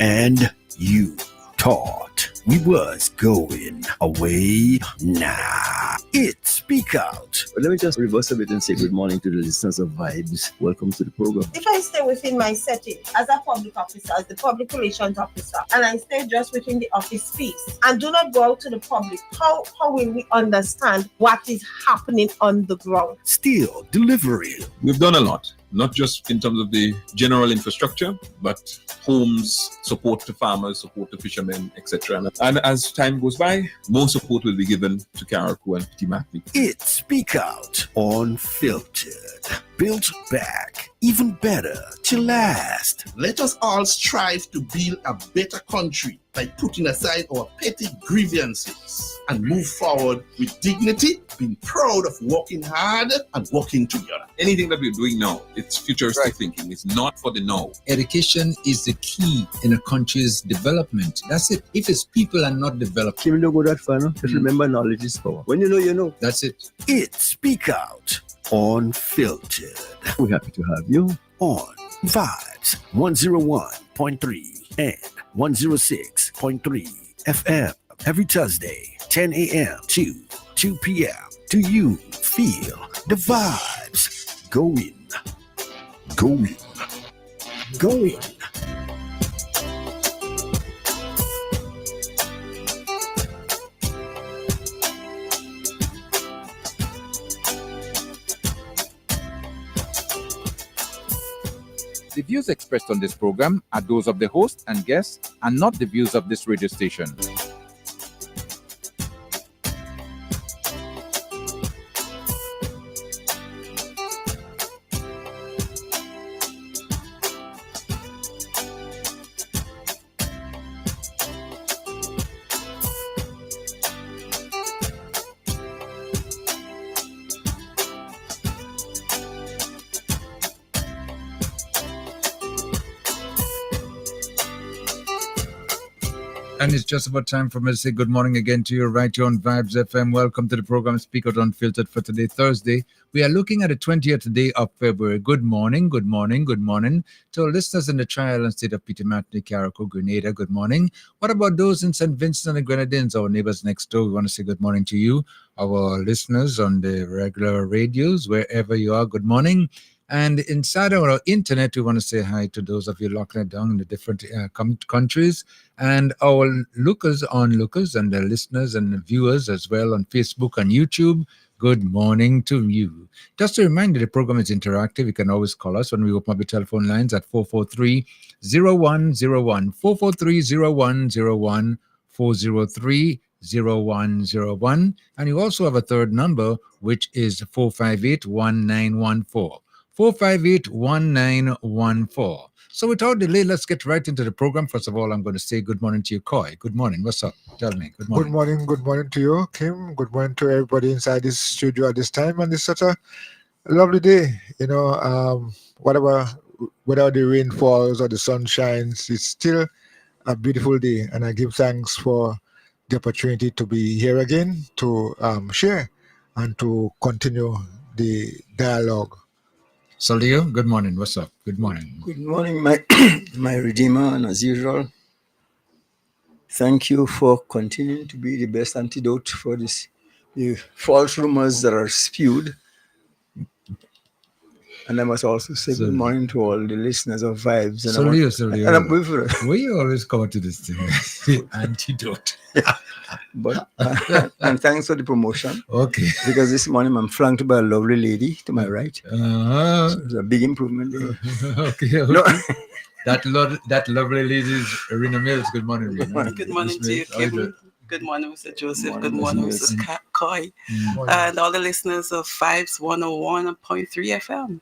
and you thought we was going away. Nah, it's Speak Out. But let me just reverse a bit and say good morning to the listeners of Vibes. Welcome to the program. If I stay within my setting as a public officer, as the public relations officer, and I stay just within the office space and do not go out to the public, how will we understand what is happening on the ground? Still delivering. We've done a lot, not just in terms of the general infrastructure, but homes, support to farmers, support to fishermen, etc. And as time goes by, more support will be given to Carriacou and Petit Matli. It's Speak Out Unfiltered. Built back, even better to last. Let us all strive to build a better country by putting aside our petty grievances and move forward with dignity, being proud of working hard and working together. Anything that we're doing now, it's futuristic thinking. It's not for the now. Education is the key in a country's development. That's it. If its people are not developed, Even don't go that far, no? Just remember knowledge is power. When you know, you know. that's it. It's Speak Out Unfiltered We're happy to have you. on Vibes 101.3 and 106.3 FM every Thursday, 10 a.m. to 2 p.m. Do you feel the vibes going? The views expressed on this program are those of the host and guests and not the views of this radio station. And it's just about time for me to say good morning again to you right here on Vibes FM. Welcome to the program Speak Out Unfiltered for today, Thursday. We are looking at the 20th day of February. Good morning to our listeners in the Tri-Island state of Petit Matli, Carriacou, Grenada. Good morning. What about those in St. Vincent and the Grenadines, our neighbors next door? We want to say good morning to you, our listeners on the regular radios, wherever you are. Good morning. And inside our internet, we want to say hi to those of you locking it down in the different countries, and our lookers and the listeners and the viewers as well on Facebook and YouTube. Good morning to you. Just a reminder, the program is interactive. You can always call us when we open up the telephone lines at 443-0101, 443-0101, 403-0101. And you also have a third number, which is 458-1914. 458-1914. So without delay, let's get right into the program. First of all, I'm going to say good morning to you, Koi. Good morning. What's up? Tell me. Good morning. Good morning to you, Kim. Good morning to everybody inside this studio at this time. And it's such a lovely day. You know, whether the rain falls or the sun shines, it's still a beautiful day. And I give thanks for the opportunity to be here again to share and to continue the dialogue. So Leo, good morning. What's up? Good morning. Good morning, my Redeemer, and as usual, thank you for continuing to be the best antidote for the false rumors that are spewed. And I must also say good morning to all the listeners of Vibes. And Leo, I'm going for it. why you always come to this thing? Antidote. But and thanks for the promotion. Okay. Because this morning I'm flanked by a lovely lady to my right. So it's a big improvement there. Okay. No. That lovely lady is Rena Mills. Good morning, Rena. Good morning to you, Kim. Good morning, Mr. Joseph. Good morning, Mrs. Coy. And all the listeners of Vibes 101.3 FM.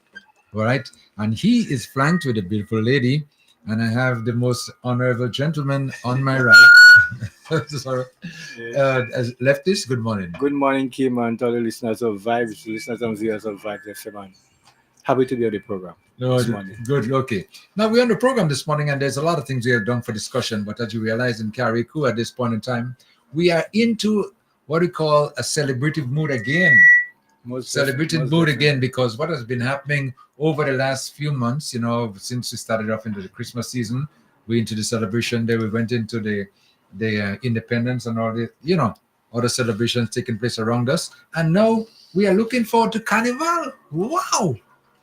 All right. And he is flanked with a beautiful lady. And I have the most honorable gentleman on my right. Sorry. As leftist, good morning. Good morning, Kim, and to all the listeners of Vibes, listeners and viewers of Vibes FM. Happy to be on the program this morning. Good, okay. Now, we're on the program this morning, and there's a lot of things we have done for discussion, but as you realize in Carriacou at this point in time, we are into what we call a celebrative mood again. celebrating mood again, because what has been happening over the last few months, since we started off into the Christmas season, we into the celebration there, we went into the independence and all the, other celebrations taking place around us. And now we are looking forward to Carnival. Wow!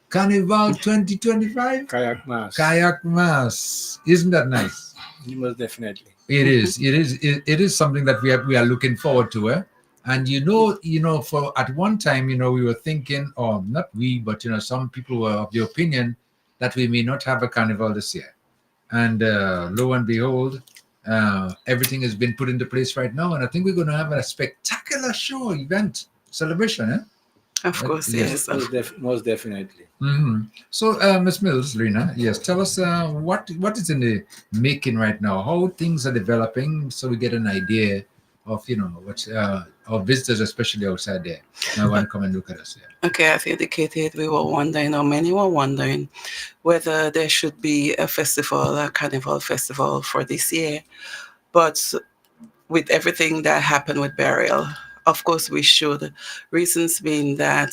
Carnival 2025. Kayak Mass. Isn't that nice? Most definitely. It is. It is something that we are looking forward to. And for at one time, we were thinking, or not we, but some people were of the opinion that we may not have a carnival this year. And lo and behold, everything has been put into place right now, and I think we're going to have a spectacular show, event, celebration. Of course, yes. Most definitely. Mm-hmm. So, Ms. Mills, Rena, yes, tell us what is in the making right now, how things are developing, so we get an idea of what our visitors, especially outside there, now want to come and look at us. Yeah. Okay, as indicated, we were wondering, or many were wondering, whether there should be a festival, a carnival festival for this year. But with everything that happened with burial, of course we should. Reasons being that,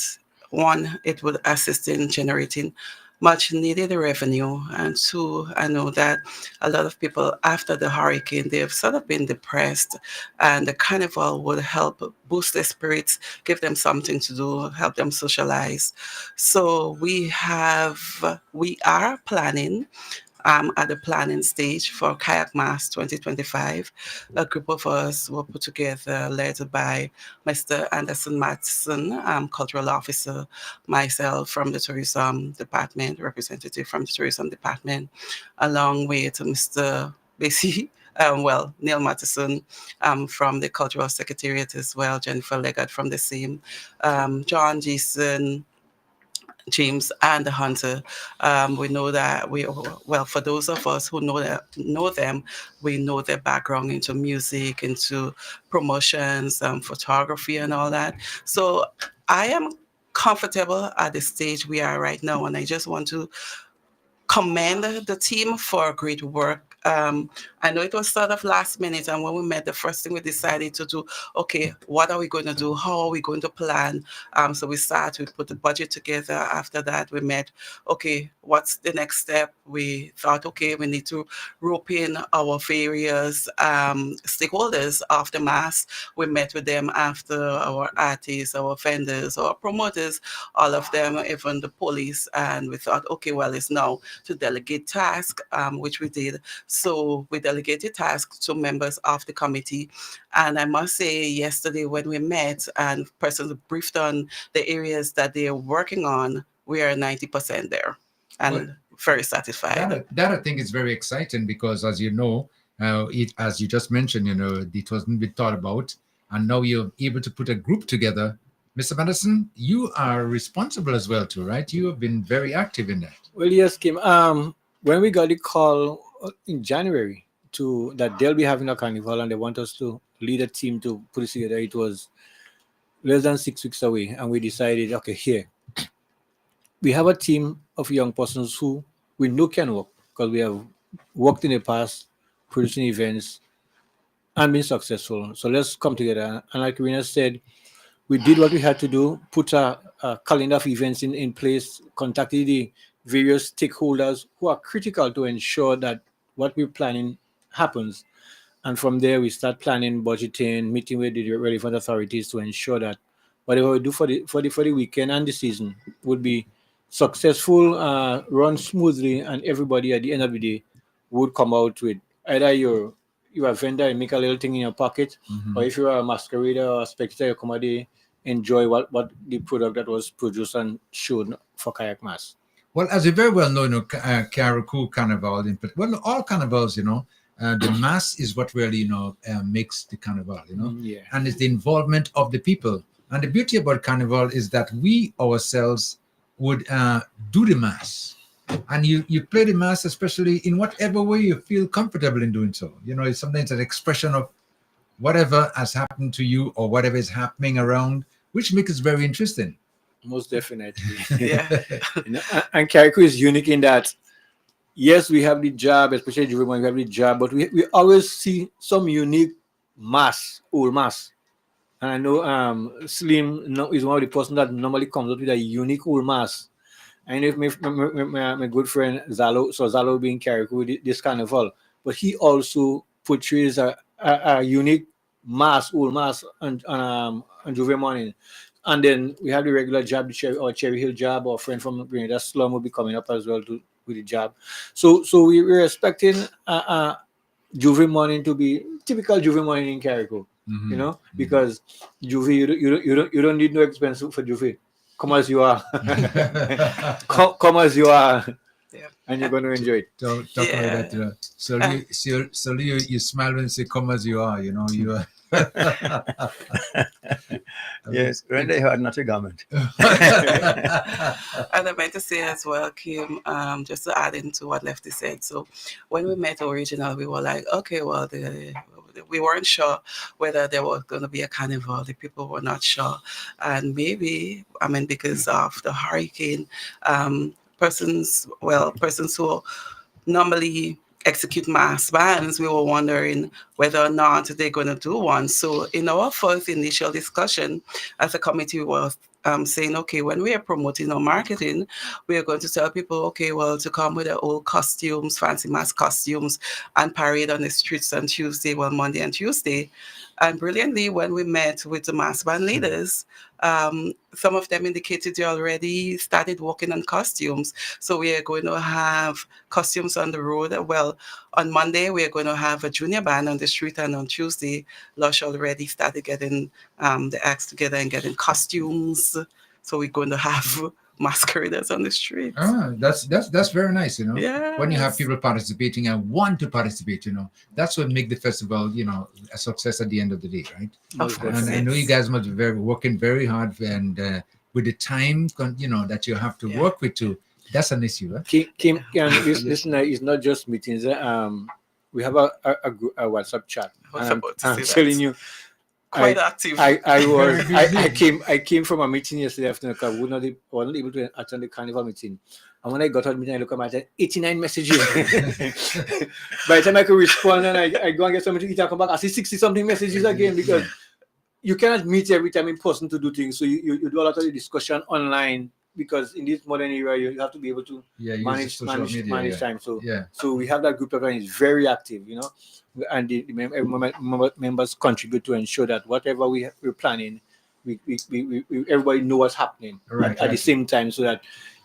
one, it would assist in generating much needed revenue, and two, I know that a lot of people after the hurricane, they've sort of been depressed, and the carnival would help boost their spirits, give them something to do, help them socialize. So we are planning at the planning stage for Kayak Mass 2025. A group of us were put together, led by Mr. Anderson Matson, Cultural Officer, myself from the Tourism Department, representative from the Tourism Department, along with Mr. Basie, Neil Matheson from the Cultural Secretariat as well, Jennifer Leggett from the same, John Jason, James and the Hunter. We know that for those of us who know them, we know their background into music, into promotions, photography and all that. So I am comfortable at the stage we are right now, and I just want to commend the team for great work. I know it was sort of last minute, and when we met, the first thing we decided to do, okay, what are we going to do? How are we going to plan? So we put the budget together. After that, we met, okay, what's the next step? We thought, okay, we need to rope in our various stakeholders of the mass. We met with them after, our artists, our vendors, our promoters, all of them, even the police. And we thought, okay, well, it's now to delegate tasks, which we did. So we delegated tasks to members of the committee. And I must say, yesterday when we met and persons briefed on the areas that they are working on, we are 90% there and very satisfied. That I think is very exciting, because as you know, as you just mentioned, it wasn't been thought about, and now you're able to put a group together. Mr. Madison, you are responsible as well too, right? You have been very active in that. Well, yes, Kim. When we got the call in January that they'll be having a carnival and they want us to lead a team to put it together, it was less than 6 weeks away, and we decided, okay, here we have a team of young persons who we know can work, because we have worked in the past producing events and been successful. So let's come together. And like Rena said, we did what we had to do, put a calendar of events in place, contacted the various stakeholders who are critical to ensure that what we're planning happens. And from there, we start planning, budgeting, meeting with the relevant authorities to ensure that whatever we do for the weekend and the season would be successful, run smoothly, and everybody at the end of the day would come out with either you're a vendor and make a little thing in your pocket, or if you're a masquerader or a spectator, you come out there, enjoy what the product that was produced and shown for Kayak Mass. Well, as you very well know, Carriacou Carnival, all carnivals, the mass is what really, makes the carnival, Yeah. and it's the involvement of the people. And the beauty about carnival is that we ourselves would do the mass. And you play the mass, especially in whatever way you feel comfortable in doing so. It's sometimes an expression of whatever has happened to you or whatever is happening around, which makes it very interesting. Most definitely. Yeah. And Carriacou is unique in that, yes, we have the job, especially during when we have the job, but we always see some unique old mass. And I know Slim is one of the person that normally comes up with a unique wool mask. I know if my good friend Zalo, so Zalo being carried with this carnival, but he also portrays a unique mask, wool mask on Juve morning. And then we have the regular job, the Cherry Hill job, or friend from Grenada Slum will be coming up as well with the job. So we're expecting Juve morning to be typical Juve morning in Carrico, you know, because Juve you don't need no expense for Juve. Come as you are, come as you are, Yeah. and you're going to enjoy it. Talk about that. You know. So you smile when you say "come as you are." You know you are. Yes, when they had not a garment. And I meant to say as well, Kim, just to add into what Lefty said. So when we met originally, we were like, okay, well, we weren't sure whether there was going to be a carnival. The people were not sure. And maybe, I mean, because of the hurricane, persons who normally execute mass bans, we were wondering whether or not they're going to do one. So in our first initial discussion as a committee, we were saying, okay, when we are promoting or marketing, we are going to tell people, okay, well, to come with their old costumes, fancy mask costumes, and parade on the streets on Tuesday, well, Monday and Tuesday. And brilliantly, when we met with the mass band leaders, some of them indicated they already started working on costumes. So we are going to have costumes on the road. Well, on Monday, we are going to have a junior band on the street, and on Tuesday, Lush already started getting the acts together and getting costumes. So we're going to have masqueraders on the street. That's very nice, you know. Yes. When you have people participating and want to participate, you know, that's what make the festival, you know, a success at the end of the day, right? Of course. And I know you guys must be working very hard, and with the time, you know, that you have to work with too. That's an issue, right? Kim, this night is not just meetings. We have a WhatsApp chat. I'm telling you, quite active. I came from a meeting yesterday afternoon because I wasn't able to attend the carnival meeting. And when I got out of the meeting, I look at my 89 messages. By the time I could respond and I go and get something to eat, I come back, I see 60 something messages again, because you cannot meet every time in person to do things. So you do a lot of the discussion online, because in this modern era, you have to be able to manage time. So we have that group that is very active, you know, and the members contribute to ensure that whatever we're planning, we everybody know what's happening at the same time, so that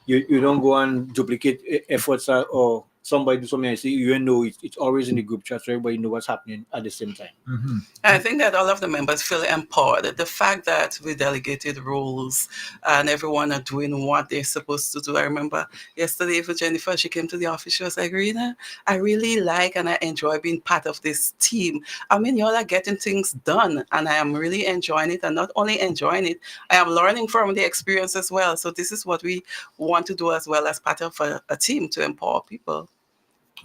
you don't go and duplicate efforts or somebody do something and say, you know, it's always in the group chat, so everybody know what's happening at the same time. Mm-hmm. I think that all of the members feel empowered. The fact that we delegated roles and everyone are doing what they're supposed to do. I remember yesterday for Jennifer, she came to the office, she was like, Rena, I really like and I enjoy being part of this team. I mean, y'all are getting things done, and I am really enjoying it. And not only enjoying it, I am learning from the experience as well. So this is what we want to do as well as part of a team, to empower people.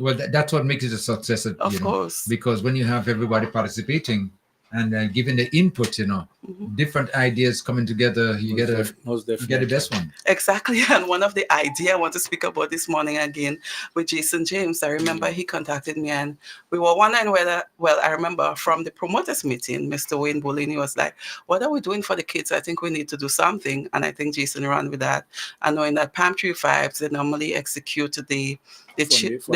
Well, that's what makes it a success, of course. Because when you have everybody participating and giving the input, you know, different ideas coming together, you get the best one. Exactly. And one of the ideas I want to speak about this morning again with Jason James, I remember he contacted me and we were wondering whether, well, I remember from the promoters meeting, Mr. Wayne Bolini was like, what are we doing for the kids? I think we need to do something. And I think Jason ran with that. And knowing that Palm Tree Vibes, they normally execute the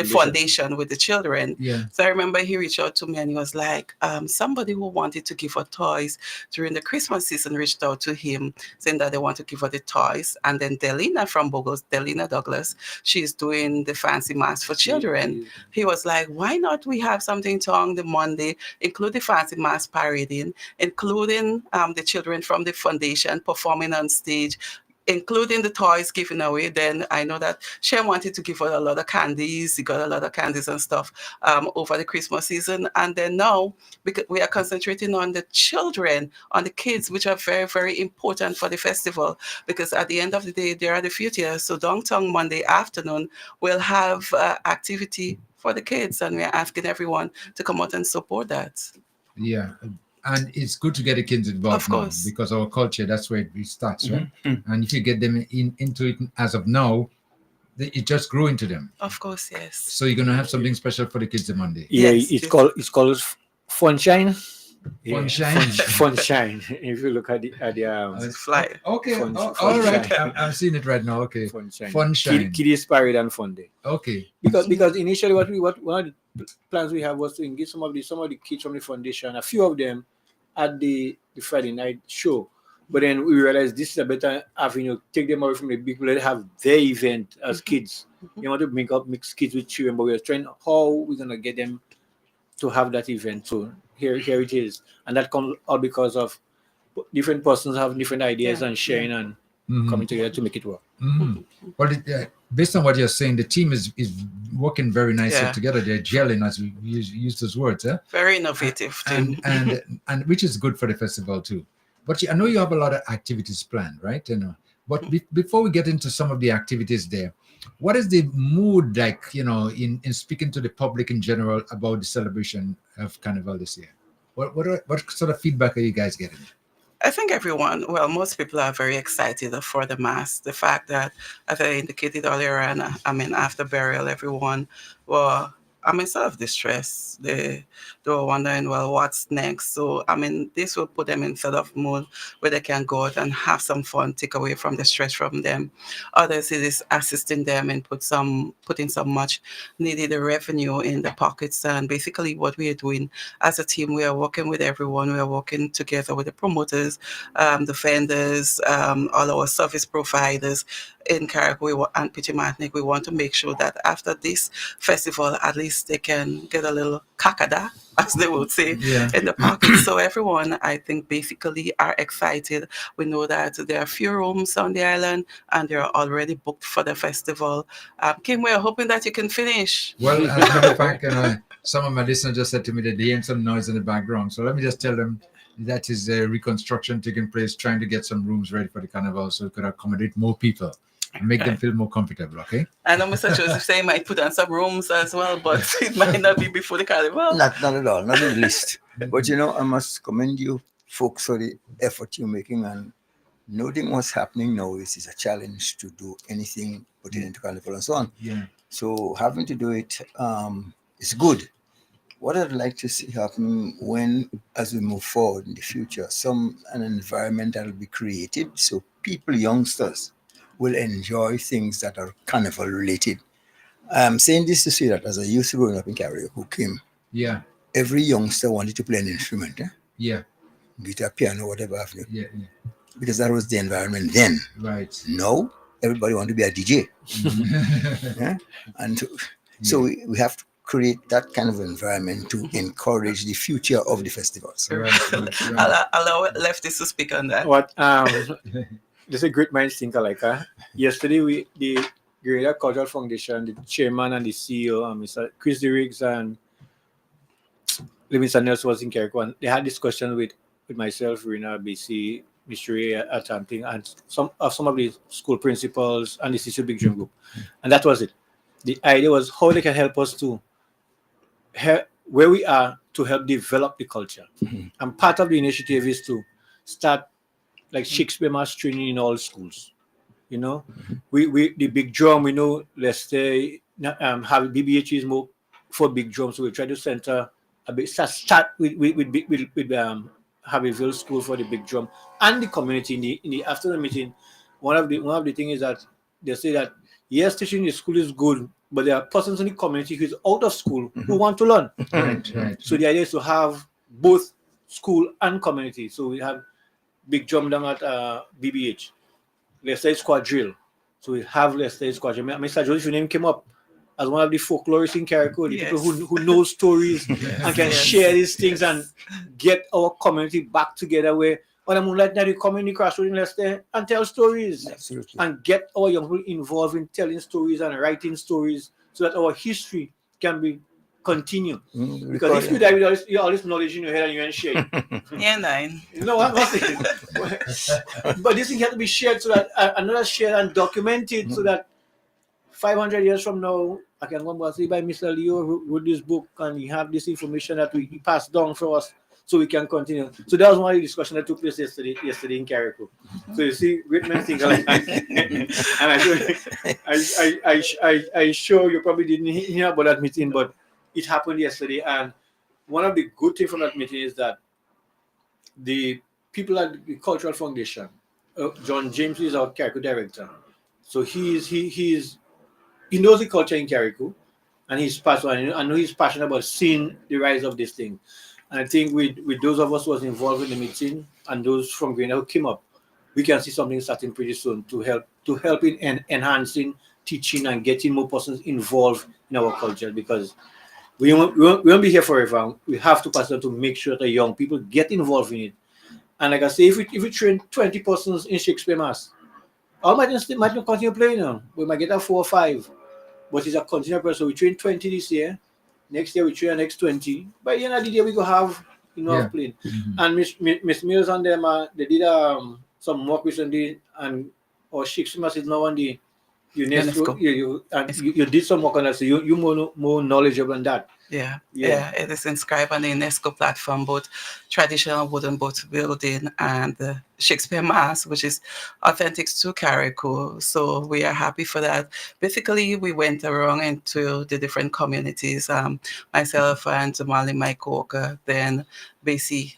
foundation with the children. Yeah. So I remember he reached out to me and he was like, somebody who wanted to give her toys during the Christmas season reached out to him saying that they want to give her the toys. And then Delina from Bogos, Delina Douglas, she's doing the fancy mask for children. He was like, why not we have something on the Monday, include the fancy mask parading, including the children from the foundation performing on stage, including the toys given away. Then I know that Shem wanted to give her a lot of candies. He got a lot of candies and stuff over the Christmas season. And then now we are concentrating on the children, on the kids, which are very, very important for the festival, because at the end of the day, they are the future. So downtown Monday afternoon, we'll have activity for the kids, and we're asking everyone to come out and support that. Yeah. And it's good to get the kids involved, of course, now, because our culture, that's where it starts, right? And if you get them into it as of now, it just grew into them. Of course, yes. So you're going to have something special for the kids on Monday. Yeah, yes, it's called Funshine. Funshine. Funshine. If you look at the Fly. Okay, Fun- all right. Funshine. I'm seeing it right now. Okay, Funshine. Funshine. Kiddies Parade and Fun Day. Okay, Because initially what one of the plans we have was to engage some of the kids from the foundation, a few of them at the Friday night show. But then we realized this is a better avenue, take them away from the big people, let them have their event as kids. You want to mix kids with children, but we're trying how we're gonna get them to have that event. So here it is. And that comes all because of different persons have different ideas and sharing and coming together to make it work. Well, based on what you're saying, the team is working very nicely Yeah. together. They're gelling, as we use those words, Very innovative team. and which is good for the festival too. But I know you have a lot of activities planned, right? But before we get into some of the activities there, what is the mood like? In speaking to the public in general about the celebration of Carnival this year. What sort of feedback are you guys getting? I think most people are very excited for the mass. The fact that, as I indicated earlier, and after burial, everyone were, sort of distressed. They were wondering, well, what's next? So, this will put them in sort of mood where they can go out and have some fun, take away from the stress from them. Others, it is assisting them and putting some much needed revenue in the pockets. And basically what we are doing as a team, we are working with everyone. We are working together with the promoters, the vendors, all our service providers in Carriacou and Petit Martinique. We want to make sure that after this festival, at least they can get a little kakada, as they would say, in the pocket. So everyone, I think, basically are excited. We know that there are few rooms on the island and they're already booked for the festival. Kim, we're hoping that you can finish. Well, as a matter of fact, some of my listeners just said to me that they hear some noise in the background. So let me just tell them that is a reconstruction taking place, trying to get some rooms ready for the Carnival so it could accommodate more people and make them feel more comfortable, okay? I know Mr. Joseph say he might put on some rooms as well, but it might not be before the Carnival. Not at all, not in the least. But I must commend you folks for the effort you're making, and noting what's happening now is a challenge to do anything putting into Carnival and so on. Yeah. So having to do it is good. What I'd like to see happen as we move forward in the future, an environment that will be created so people, youngsters, will enjoy things that are Carnival related. I'm saying this to say that as I used to growing up in Carriacou, Kim, every youngster wanted to play an instrument. Guitar, piano, whatever have you. Because that was the environment then. Right. Now, everybody wants to be a DJ. And so we have to create that kind of environment to encourage the future of the festivals. Right. Allow lefties to speak on that. What there's a great minds think alike. Yesterday, the Greater Cultural Foundation, the chairman and the CEO, Mr. Chris Derriggs and Mr. Nelson was in Carriacou, and they had discussion with myself, Rina, BC, Mr. Ray at something, and some of the school principals and the CC Big Dream Group. And that was it. The idea was how they can help us to where we are to help develop the culture. And part of the initiative is to start like Shakespeare mass training in all schools. We the big drum, we know Leicester have BBHs more for big drums, so we try to center a bit start with Harveyville School for the big drum and the community in the afternoon meeting. One of the things is that they say that yes, teaching in the school is good, but there are persons in the community who is out of school who want to learn. Right. So the idea is to have both school and community. So we have big drum down at BBH. Leicester Quadrille. So we have Leicester Quadrille. Mr. Joseph, your name came up as one of the folklorists in Carriacou, the people who know stories and can share these things and get our community back together where on a moonlight night we come in the crossroad in Leicester and tell stories. Absolutely. And get our young people involved in telling stories and writing stories so that our history can be continued. Because if you die with all this knowledge in your head and you ain't share it. You know what I'm saying? But this thing has to be shared so that another shared and documented so that 500 years from now, I can go and say by Mr. Leo who wrote this book and he have this information that he passed down for us so we can continue. So that was one of the discussion that took place yesterday in Carriacou. So you see, great men think like and I sure you probably didn't hear about that meeting, but it happened yesterday. And one of the good things from that meeting is that the people at the Cultural Foundation, John James is our Carriacou director. So he knows the culture in Carriacou, and he's passionate. I know he's passionate about seeing the rise of this thing. And I think with those of us who was involved in the meeting and those from Grenada who came up, we can see something starting pretty soon to help in enhancing teaching and getting more persons involved in our culture, because we won't be here forever. We have to pass on to make sure that young people get involved in it. And like I say, if we train 20 persons in Shakespeare Mass, all might not continue playing now. We might get a 4 or 5, but it's a continuous process. So we train 20 this year. Next year we train the next 20. By the end of the year we go have enough playing. And Miss Mills and them, they did some work recently, and our Shakespeare Mass is now on the UNESCO. You did some work on that, so you more knowledgeable on that. Yeah, it is inscribed on the UNESCO platform, both traditional wooden boat building and the Shakespeare Mass, which is authentic to Carriacou. So we are happy for that. Basically, we went around into the different communities. Myself and Zamali Mike Walker, then Basie,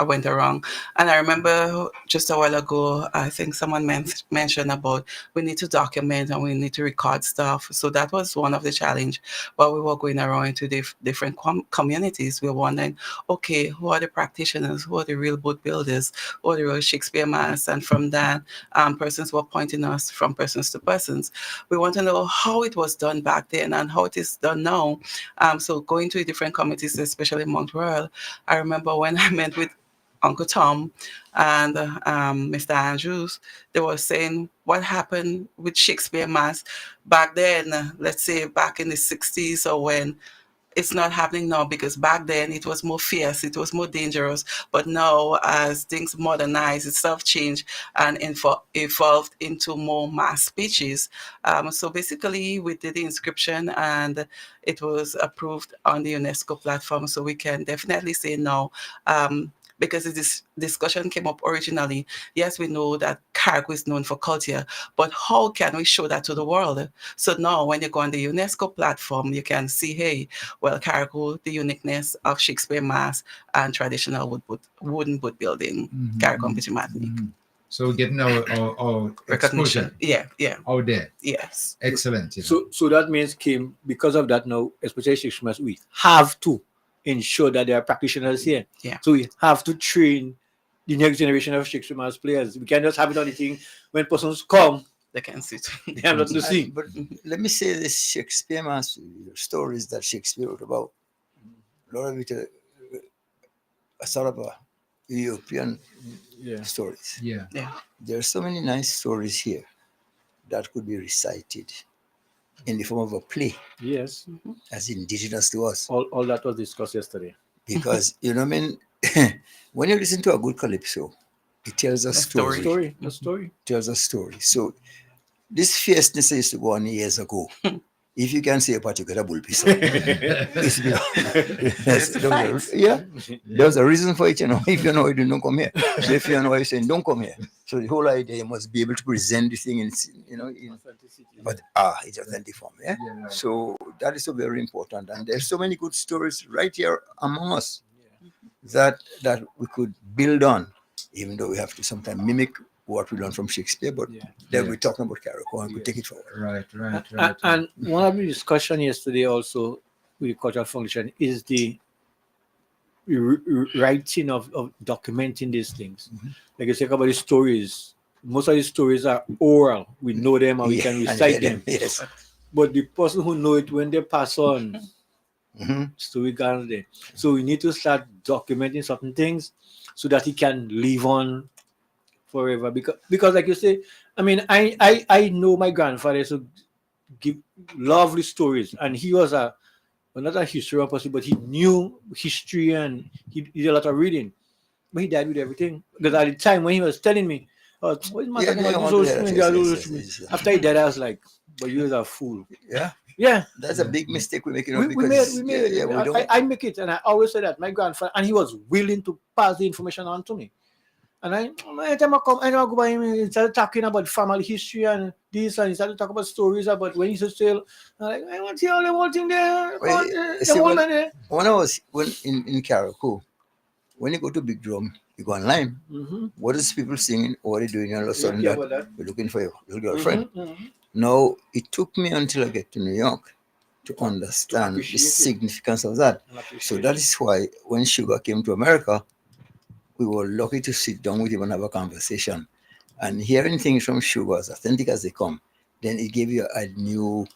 I went around. And I remember just a while ago, I think someone mentioned about we need to document and we need to record stuff. So that was one of the challenge. While we were going around into different communities, we were wondering, okay, who are the practitioners? Who are the real boat builders? Who are the real Shakespeare Mass? And from that, persons were pointing us from persons to persons. We want to know how it was done back then and how it is done now. So going to different communities, especially Mount Royal, I remember when I met with Uncle Tom and Mr. Andrews, they were saying what happened with Shakespeare Mass back then, let's say back in the 60s, or when it's not happening now, because back then it was more fierce, it was more dangerous. But now, as things modernize, itself changed and evolved into more mass speeches. So basically, we did the inscription and it was approved on the UNESCO platform. So we can definitely say now, because this discussion came up originally. Yes, we know that Carriacou is known for culture, but how can we show that to the world? So now when you go on the UNESCO platform, you can see, hey, well, Carriacou, the uniqueness of Shakespeare Mass and traditional wooden boat building, Carriacou and Pitchy Martinique. So we're getting our Recognition. exposure out there. Yes. Excellent. So that means, Kim, because of that now, especially Shakespeare Mass, we have to ensure that there are practitioners here. Yeah. So we have to train the next generation of Shakespeare Mass players. We can't just have it on the thing when persons come, they can sit. They have nothing to see. But let me say this Shakespeare Mass stories that Shakespeare wrote about, a lot of it are sort of a European stories. Yeah. There are so many nice stories here that could be recited in the form of a play. Yes. As indigenous to us. All that was discussed yesterday. Because, when you listen to a good calypso, it tells a story. A story. Tells a story. So this fierceness used to go on years ago. If you can say a particular bull piece. There's a reason for it, If you know it, don't come here. So if you know what you're saying, don't come here. So the whole idea must be able to present the thing in but it's authentic form. Yeah? So that is so very important. And there's so many good stories right here among us that we could build on, even though we have to sometimes mimic what we learned from Shakespeare, but then we're talking about Carriacou and we take it forward. Right. And one of the discussion yesterday also with the Cultural Foundation is the writing of documenting these things. Like you say about the stories, most of the stories are oral. We know them and we can recite them. Yes. But the person who know it, when they pass on, story gone there. So we need to start documenting certain things so that it can live on forever. Because like you say, I mean, I know my grandfather used to give lovely stories, and he was not a historian person, but he knew history and he did a lot of reading. But he died with everything. Because at the time when he was telling me, after he died, I was like, but you're a fool. Yeah. That's a big mistake we're making. We made it. I make it, and I always say that my grandfather, and he was willing to pass the information on to me. And every time I go by him, he started talking about family history and this, and he started talking about stories about when he used to sail. I'm like, I want to see all the whole thing there. When I was in Carriacou, When you go to Big Drum, you go online. What is people singing? What are they doing? All of a sudden, Yeah, that about that. you're looking for your little girlfriend. Now, it took me until I get to New York to understand the appreciate it. significance of that. So that is why when Sugar came to America, we were lucky to sit down with him and have a conversation. And hearing things from Sugar, as authentic as they come, then it gave you a new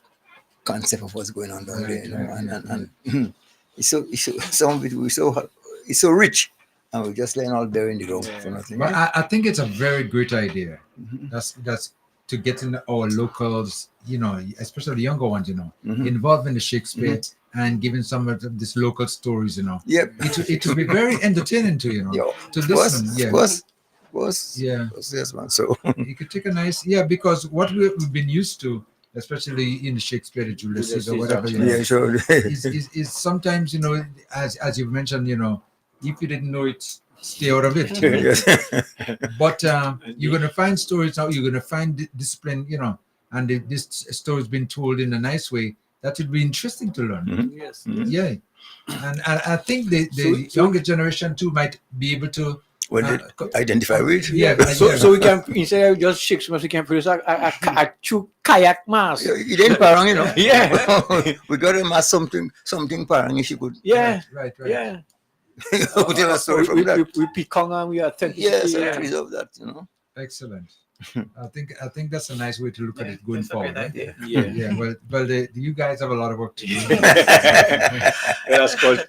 concept of what's going on down there. You know? And some of it it's so rich, and we're just laying all bare in the ground for nothing. But I think it's a very great idea. That's to get in our locals, you know, especially the younger ones, you know, involved in the Shakespeare and giving some of these local stories, you know. Yep. It will be very entertaining to, you know, to listen. Yeah. Yes, man. So you could take a nice, because what we've been used to, especially in the Shakespeare, the Julius Caesar, whatever, you know, yeah, sure. is sometimes, you know, as you mentioned, you know, if you didn't know it, stay out of it. You know? Yes. But you're going to find stories out, you're going to find discipline, you know, and this story's been told in a nice way that would be interesting to learn. Yes. Yeah. And I think the younger generation too might be able to identify with. So we can, instead of just Shakespeare, we can produce a true kayak mass. You didn't parang, you know. Yeah. We got to mass something parang if you could. Yeah. Right. Yeah. We tell a story from that. We Pekong and we authentic. Yes, I preserve that, you know. Excellent. I think that's a nice way to look at it going forward. Right? Yeah. Well, you guys have a lot of work to do.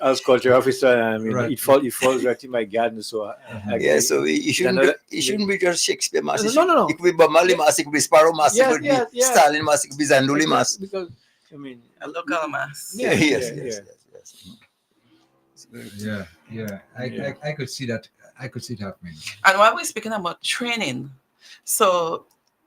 As culture officer, I mean, Right. it falls right in my garden. So So it shouldn't be just Shakespeare mass. No. It could be Bamali mass, it could be Sparrow mass, it could be Stalin mass, it could be Zanduli mass. Because I mean, A local mass. Yes. Yeah. I could see that. I could see it happening. And while we're speaking about training, so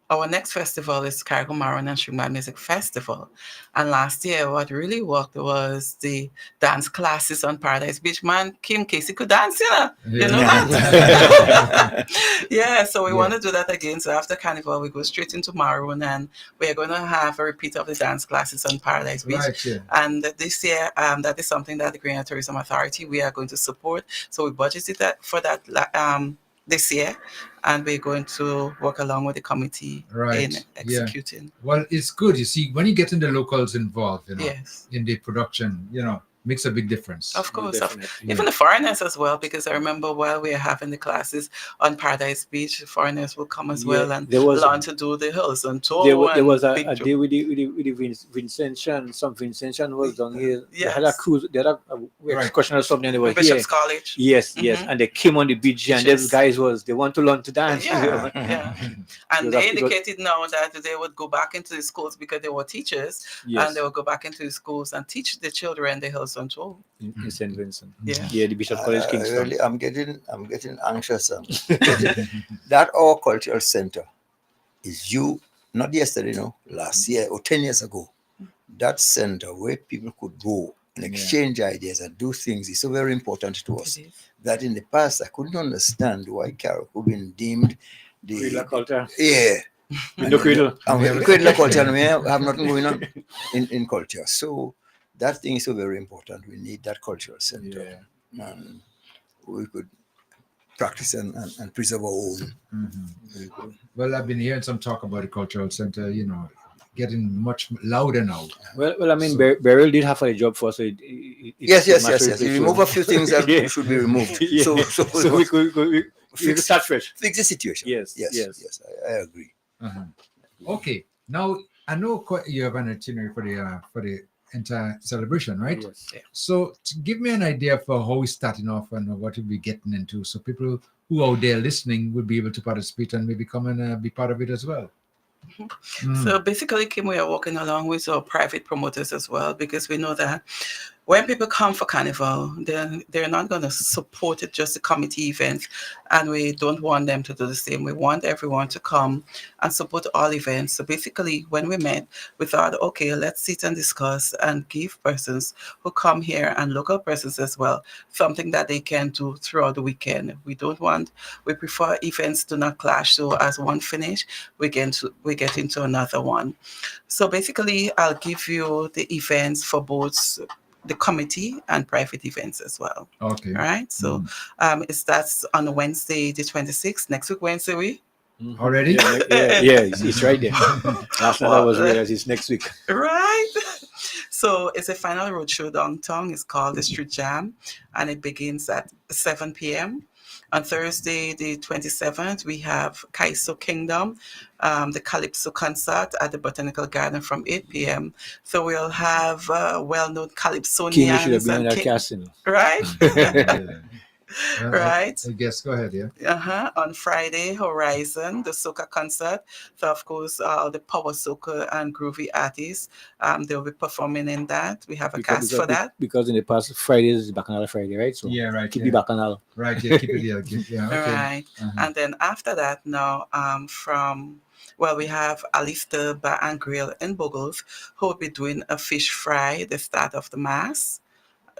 our next festival is Carnival and Restream Music Festival. And last year, what really worked was the dance classes on Paradise Beach. Man, Kim Casey could dance, you know. You know that? Yeah, so we want to do that again. So after Carnival, we go straight into Maroon, and we're going to have a repeat of the dance classes on Paradise Beach. Right, yeah. And this year, that is something that the Green Tourism Authority, we are going to support. So we budgeted that for that this year, and we're going to work along with the committee in executing. Yeah. Well, it's good. You see, when you get in the locals involved, you know, Yes. in the production, you know, makes a big difference. Of course, Definitely. even the foreigners as well, because I remember while we are having the classes on Paradise Beach, foreigners will come as well and learn to do the hills and tour. There was a day with the Vincentian. Some Vincentian was down here. Yes. They had a cruise. They had a excursion or something. They were Bishop's here. College. Yes, and they came on the beach, and those guys they want to learn to dance. Yeah. And they indicated now that they would go back into the schools because they were teachers, and they would go back into the schools and teach the children the hills and tour. In St. Vincent. Yeah. The Bishop College Kingston. Really, I'm getting anxious. That our cultural center is not yesterday, no, last year or 10 years ago. That center where people could go and exchange ideas and do things is so very important to us. That in the past I couldn't understand why Carol could be deemed the culture. Yeah. No cradle. Cradle culture, and we have nothing going on in culture. So that thing is so very important. We need that cultural center. And we could practice and preserve our own. Well, I've been hearing some talk about the cultural center, you know, getting much louder now. Well, I mean, Beryl did have a job for us. So yes. You remove a few things that should be removed. So we could start fresh. Fix the situation. Yes. I agree. Okay. Now, I know you have an itinerary for the entire celebration, right? Yes. So give me an idea for how we're starting off and what we'll be getting into, so people who out there listening will be able to participate and maybe come and be part of it as well. So basically, Kim, we are working along with our private promoters as well, because we know that when people come for Carnival, they're not going to support it, just the committee events, and we don't want them to do the same. We want everyone to come and support all events. So basically, when we met, we thought, okay, let's sit and discuss and give persons who come here and local persons as well something that they can do throughout the weekend. We prefer events to not clash. So as one finish, we get into another one. So basically, I'll give you the events for both the committee and private events as well. Okay. Right. So it starts on Wednesday, the 26th, next week, Wednesday. Already? Yeah, it's right there. Last night I was realized it's next week. Right. So it's a final roadshow downtown. It's called the Street Jam, and it begins at 7 p.m. On Thursday, the 27th, we have Kaiso Kingdom, the Calypso concert at the Botanical Garden from 8 p.m. So we'll have well-known Calypsonians. King, you should have been on that casting. Right? Right. I guess, go ahead, yeah. On Friday, Horizon, the soca concert. So, of course, all the power soca and groovy artists, they'll be performing in that. We have a cast for that. Because in the past, Fridays is Bacchanal Friday, right? So yeah, right. Keep it Bacchanal. Right, yeah, keep it here. Yeah, okay. Right. And then after that, now, we have Alistair Bar and Grill in Bogles, who will be doing a fish fry, the start of the Mass.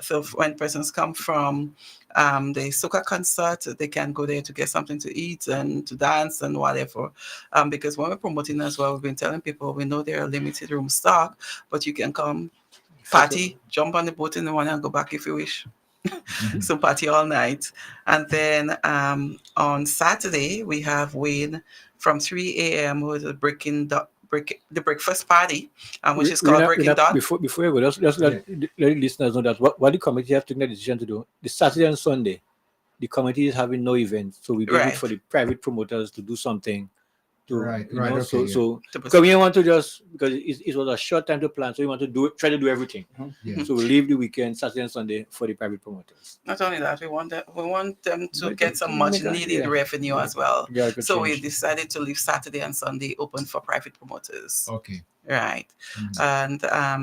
So when persons come from the soca concert, they can go there to get something to eat and to dance and whatever. Because when we're promoting as well, we've been telling people we know there are limited room stock, but you can come, party, jump on the boat in the morning and go back if you wish. So party all night. And then on Saturday, we have Wayne from 3 a.m. with the breakfast party, which is called Breaking Dawn. Before you go, just let the listeners know that what the committee have taken the decision to do. The Saturday and Sunday, the committee is having no event, so we leave it for the private promoters to do something. Okay, so because we want to just, because it was a short time to plan, so we want to try to do everything. So we leave the weekend, Saturday and Sunday, for the private promoters. Not only that, we want them to get some much needed revenue as well. Yeah, so we decided to leave Saturday and Sunday open for private promoters. Okay. Right. And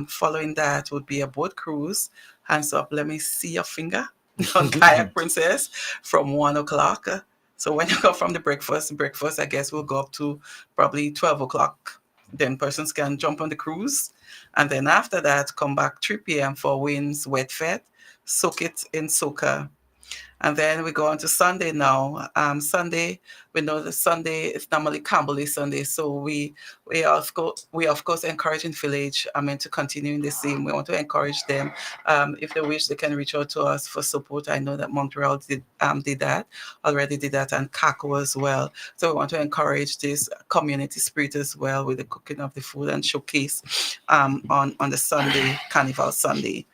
following that would be a boat cruise. Hands up, let me see your finger on Kayak Princess from 1 o'clock. So when you come from the breakfast, I guess will go up to probably 12 o'clock. Then persons can jump on the cruise. And then after that, come back 3 p.m. for Wayne's Wet Fete, Soak It in Soca. And then we go on to Sunday now. Sunday, we know that Sunday is normally Camberley Sunday. So we of course encouraging Village to continue in the same. We want to encourage them. If they wish, they can reach out to us for support. I know that Montreal did that, and Kako as well. So we want to encourage this community spirit as well with the cooking of the food and showcase on the Sunday, Carnival Sunday.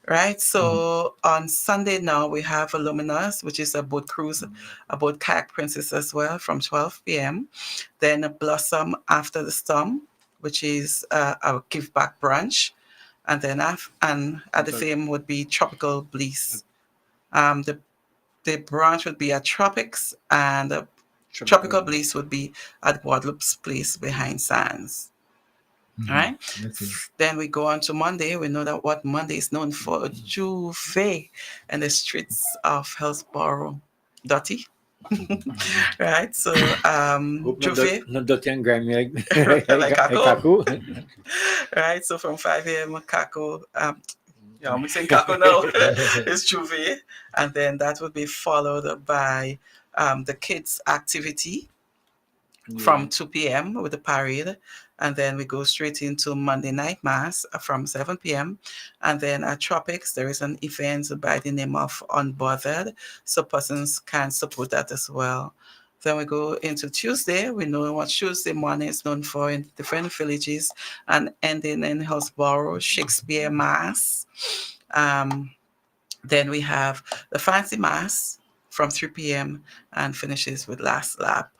Right, so on Sunday now we have Illuminous, which is a boat cruise, a boat kayak princess as well from 12 p.m. Then a Blossom After the Storm, which is our give back brunch, and then at the same would be Tropical Bliss. The brunch would be at Tropics, and Tropical Bliss would be at Guadalupe's place behind Sands. All right. Then we go on to Monday. We know that what Monday is known for, Juve and the streets of Hillsborough. Dirty. Right. So Juve. Not dirty and grimy like Kako. Right. So from 5 a.m. Kako. I'm saying Kako now. It's Juve. And then that would be followed by the kids' activity from 2 p.m. with the parade. And then we go straight into Monday Night Mass from 7 p.m. And then at Tropics, there is an event by the name of Unbothered. So persons can support that as well. Then we go into Tuesday. We know what Tuesday morning is known for in different villages, and ending in Hillsborough, Shakespeare Mass. Then we have the Fancy Mass from 3 p.m. and finishes with Last Lap.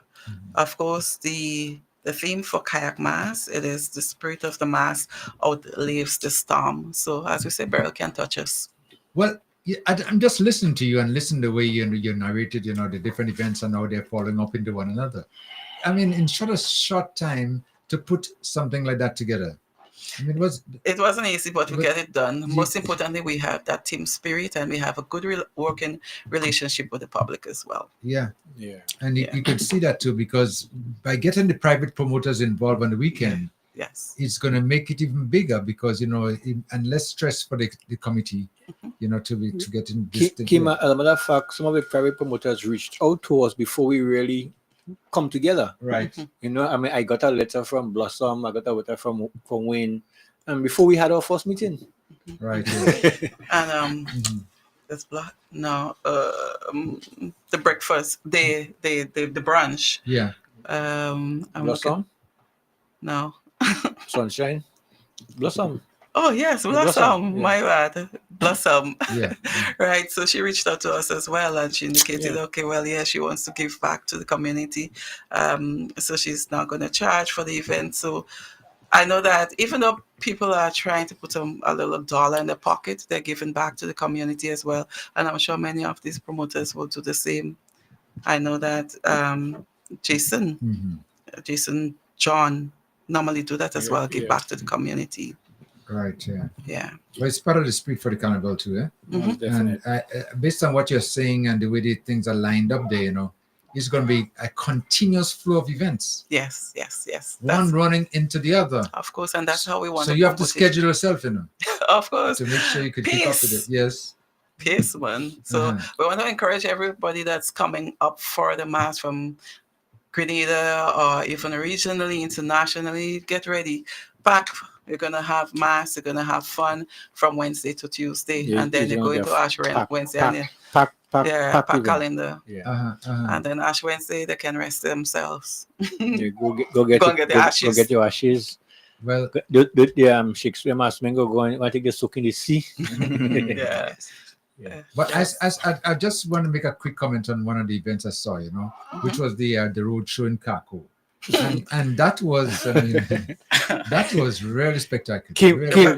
Of course, the theme for Kayak Mass, it is the spirit of the Mass outlives the storm. So as we say, Beryl can't touch us. Well, yeah, I'm just listening to you and listen to the way you narrated, the different events and how they're following up into one another. I mean, in such a short time to put something like that together. I mean, it wasn't easy, but we get it done. Most importantly, we have that team spirit, and we have a good working relationship with the public as well. Yeah. And you could see that too, because by getting the private promoters involved on the weekend, yes, it's going to make it even bigger because and less stress for the committee, to get in this. Kima, as a matter of fact, some of the private promoters reached out to us before we really come together. Right. I got a letter from Blossom, I got a letter from Wayne, and before we had our first meeting. Right. Yeah. And this block the breakfast, the brunch. Yeah. I'm Blossom, no. sunshine, blossom. Oh yes, Blossom. Yeah. My bad, Blossom. Yeah. Right. So she reached out to us as well, and she indicated, Yeah. okay, well, yeah, she wants to give back to the community. So she's not going to charge for the event. So I know that even though people are trying to put a little dollar in their pocket, they're giving back to the community as well. And I'm sure many of these promoters will do the same. I know that Jason, John normally do that as well, give back to the community. Right. Yeah. Yeah. Well, it's part of the spirit for the carnival too, eh? And based on what you're saying and the way the things are lined up there, it's going to be a continuous flow of events. Yes. One running into the other. Of course, and that's how we want. So you have to schedule yourself, Of course. to make sure you could keep up with it. Yes. Pace, man. So we want to encourage everybody that's coming up for the mass from Grenada or even regionally, internationally. Get ready. Pack. You're going to have mass. You're going to have fun from Wednesday to Tuesday. And then you're going to Ash Wednesday. Pack calendar. Yeah. And then Ash Wednesday, they can rest themselves. Yeah, go get the ashes. Go get your ashes. Well, the Shakespeare mass men go and take the soak in the sea. Yeah. But I just want to make a quick comment on one of the events I saw, which was the road show in Kako. And that was, that was really spectacular.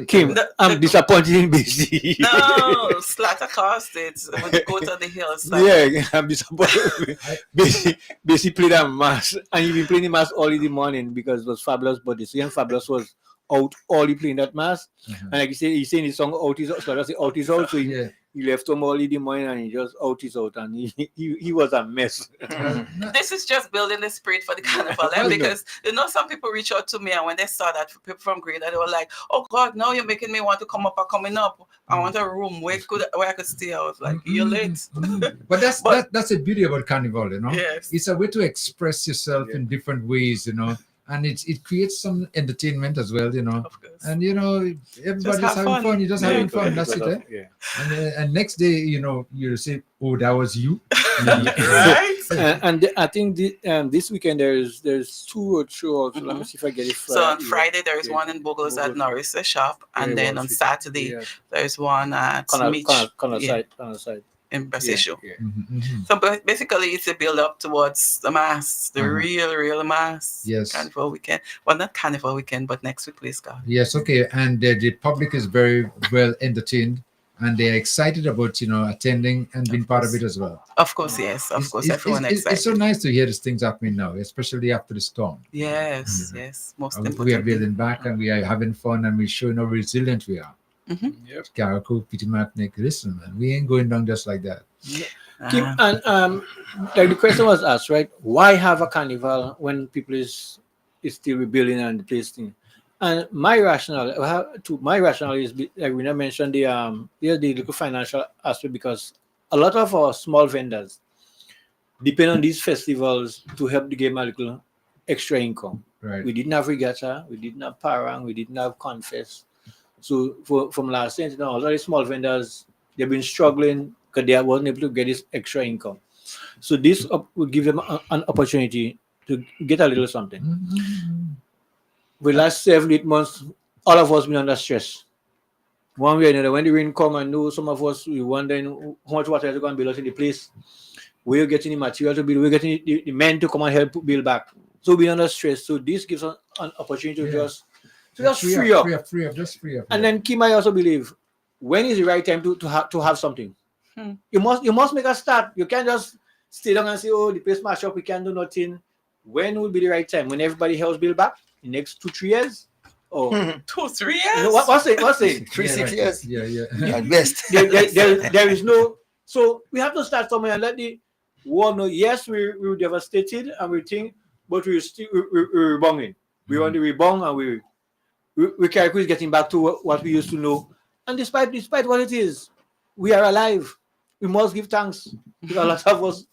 Kim, I'm disappointed in BC. No, Slatter cost it. Would go to the hillside. Yeah, I'm disappointed. BC played a mass, and you've been playing the mass all in the morning because it was Fabulous, but the young Fabulous was out all he playing that mass. And like you say, he's saying his song out is out, so out is out. So he left home all in the morning and he just out is out, and he was a mess. This is just building the spirit for the carnival, because some people reach out to me, and when they saw that people from Grenada, they were like, "Oh God, now you're making me want to come up or coming up. I want a room where I could stay." I was like, "You're late." But that's the beauty about carnival, Yes. It's a way to express yourself in different ways, and it creates some entertainment as well, Of course. And everybody's having fun. You're just having fun. That's it. Yeah. And next day, you say, "Oh, that was you." Right. And I think this weekend there's two road shows. Let me see if I get it. So on Friday there is one in Bogos at Norris shop, and then on Saturday there's one at Side. in Basisho. Yeah. So basically, it's a build up towards the mass, the real mass. Yes. Carnival weekend. Well, not Carnival weekend, but next week, please God. Yes, okay. And the public is very well entertained, and they're excited about attending and being part of it as well. Of course, yes. Of course, everyone excited. It's so nice to hear these things happening now, especially after the storm. Yes, yes. Most important. We are building back, and we are having fun, and we're showing how resilient we are. Yep. Carriacou, Peter Martinique, listen, man, we ain't going down just like that. Kim, and like the question was asked, right? Why have a carnival when people is still rebuilding and the place thing? And my rationale is, like we mentioned, the local financial aspect, because a lot of our small vendors depend on these festivals to help the game a little extra income. Right. We didn't have regatta, we didn't have parang, we didn't have confess. So from last year, a lot of small vendors, they've been struggling because they wasn't able to get this extra income. So this would give them an opportunity to get a little something. The last 7-8 months, all of us been under stress. One way or another, when the rain come, I know some of us, we wondering how much water is going to build us in the place. We're getting the material to build, we're getting the men to come and help build back. So we're under stress. So this gives us an opportunity to just free up. And then Kim, I also believe, when is the right time to have something? You must make a start. You can't just stay down and say, "Oh, the place mash up, we can't do nothing." When will be the right time? When everybody else build back? In the next 2-3 years? Or 2-3 years? What's it? 3-6 years. Yeah. At best. There is no. So we have to start somewhere and let the world know. Yes, we were devastated and we think, but we're rebounding. We want to rebound, and we Carriacou is getting back to what we used to know. And despite what it is, we are alive. We must give thanks. Because a lot of us